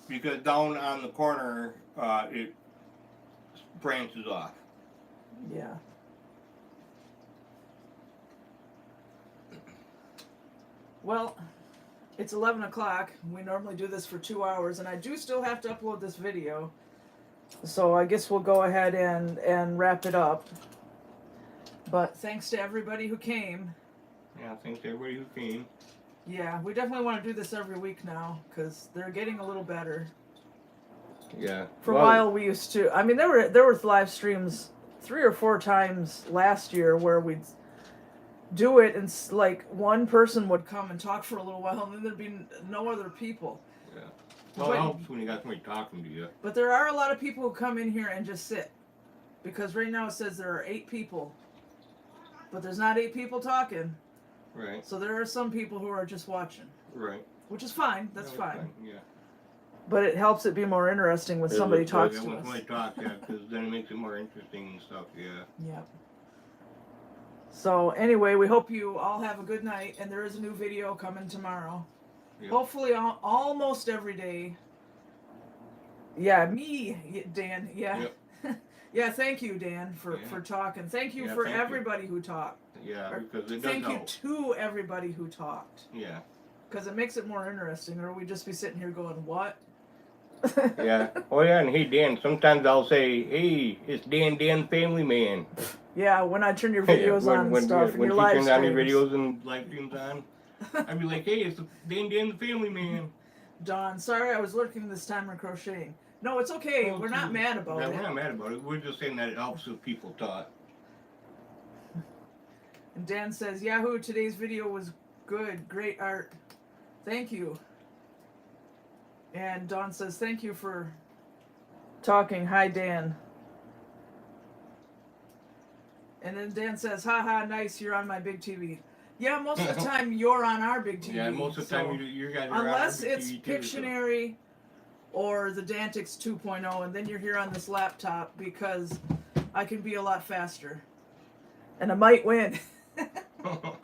Speaker 3: Because down on the corner, it branches off.
Speaker 1: Yeah. Well, it's 11 o'clock. We normally do this for 2 hours, and I do still have to upload this video. So I guess we'll go ahead and wrap it up. But thanks to everybody who came.
Speaker 3: Yeah, thanks to everybody who came.
Speaker 1: Yeah, we definitely want to do this every week now, because they're getting a little better.
Speaker 3: Yeah.
Speaker 1: For a while we used to, I mean, there were live streams 3 or 4 times last year where we'd do it and like one person would come and talk for a little while and then there'd be no other people.
Speaker 3: Yeah. Well, it helps when you got somebody talking to you.
Speaker 1: But there are a lot of people who come in here and just sit. Because right now it says there are 8 people. But there's not 8 people talking.
Speaker 3: Right.
Speaker 1: So there are some people who are just watching.
Speaker 3: Right.
Speaker 1: Which is fine. That's
Speaker 3: No,
Speaker 1: fine.
Speaker 3: Yeah.
Speaker 1: But it helps it be more interesting when somebody talks to
Speaker 3: when
Speaker 1: us.
Speaker 3: somebody talks, yeah, because then it makes it more interesting and stuff, yeah.
Speaker 1: Yep. So anyway, we hope you all have a good night, and there is a new video coming tomorrow.
Speaker 3: Yep.
Speaker 1: Hopefully, almost every day. Yeah, Dan. Yeah.
Speaker 3: Yep.
Speaker 1: Yeah. Thank you, Dan, for talking. Thank you
Speaker 3: Yeah,
Speaker 1: for
Speaker 3: thank you.
Speaker 1: everybody who talked.
Speaker 3: Yeah,
Speaker 1: Or
Speaker 3: because it does
Speaker 1: Thank you
Speaker 3: help.
Speaker 1: to everybody who talked,
Speaker 3: Yeah.
Speaker 1: because it makes it more interesting. Or we just be sitting here going, "What?"
Speaker 3: Yeah. Oh yeah, and hey Dan, sometimes I'll say, hey, it's Dan Family Man.
Speaker 1: Yeah, when I turn your videos on and stuff, and
Speaker 3: when
Speaker 1: your
Speaker 3: you
Speaker 1: live
Speaker 3: turn on your
Speaker 1: streams.
Speaker 3: videos and live streams on, I'd be like, hey, it's Dan the Family Man.
Speaker 1: Dawn, sorry I was lurking this time or crocheting. No, it's okay.
Speaker 3: Well,
Speaker 1: We're not mad about
Speaker 3: yeah,
Speaker 1: it.
Speaker 3: we're not mad about it. We're just saying that it helps if people talk.
Speaker 1: And Dan says, Yahoo, today's video was good. Great art. Thank you. And Dawn says, thank you for talking. Hi, Dan. And then Dan says, haha, nice, you're on my big TV. Yeah, most of the time you're on our big TV.
Speaker 3: Yeah, most of the time you guys are
Speaker 1: unless
Speaker 3: on our big
Speaker 1: it's
Speaker 3: TV too, so.
Speaker 1: Pictionary or the Dantix 2.0, and then you're here on this laptop because I can be a lot faster. And I might win. But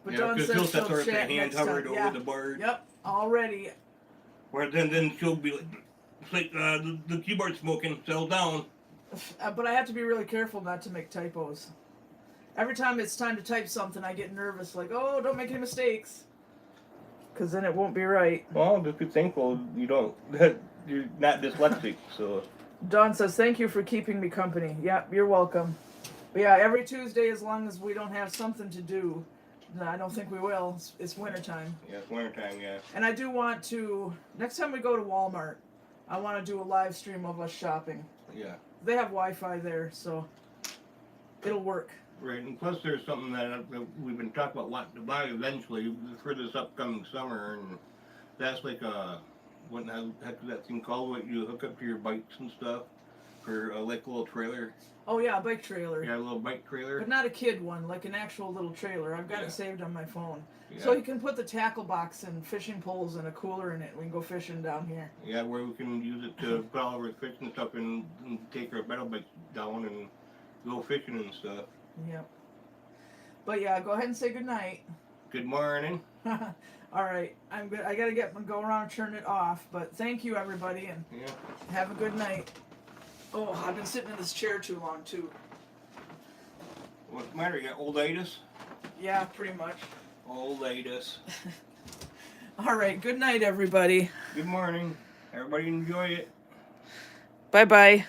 Speaker 3: Yeah,
Speaker 1: Dawn
Speaker 3: because
Speaker 1: says
Speaker 3: she'll sit
Speaker 1: she'll
Speaker 3: there with her
Speaker 1: chat
Speaker 3: hands
Speaker 1: next time.
Speaker 3: hovered
Speaker 1: Yeah.
Speaker 3: over the board.
Speaker 1: Yep, already.
Speaker 3: Where then she'll be like, it's like the keyboard smoking, settle down.
Speaker 1: But I have to be really careful not to make typos. Every time it's time to type something, I get nervous, like, oh, don't make any mistakes. Because then it won't be right.
Speaker 3: Well, just be thankful you don't, you're not dyslexic, so.
Speaker 1: Dawn says, thank you for keeping me company. Yep, you're welcome. But yeah, every Tuesday, as long as we don't have something to do, no, I don't think we will. It's wintertime.
Speaker 3: Yeah, it's wintertime, yeah.
Speaker 1: And I do want to, next time we go to Walmart, I want to do a live stream of us shopping.
Speaker 3: Yeah.
Speaker 1: They have Wi-Fi there, so it'll work.
Speaker 3: Right, and plus there's something that we've been talking about wanting to buy eventually for this upcoming summer, and that's like what the heck is that thing called, what you hook up to your bikes and stuff? for like a little trailer.
Speaker 1: Oh yeah, a bike trailer.
Speaker 3: Yeah, a little bike trailer.
Speaker 1: But not a kid one, like an actual little trailer. I've got
Speaker 3: Yeah.
Speaker 1: it saved on my phone.
Speaker 3: Yeah.
Speaker 1: So you can put the tackle box and fishing poles and a cooler in it. We can go fishing down here.
Speaker 3: Yeah, where we can use it to put all our fish and stuff and take our pedal bike down and go fishing and stuff.
Speaker 1: Yep. But yeah, go ahead and say goodnight.
Speaker 3: Good morning.
Speaker 1: All right, I'm good. I gotta go around and turn it off. But thank you, everybody, and
Speaker 3: Yeah.
Speaker 1: have a good night. Oh, I've been sitting in this chair too long too.
Speaker 3: What's the matter? You got olditis?
Speaker 1: Yeah, pretty much.
Speaker 3: Olditis.
Speaker 1: All right, good night, everybody.
Speaker 3: Good morning. Everybody enjoy it.
Speaker 1: Bye bye.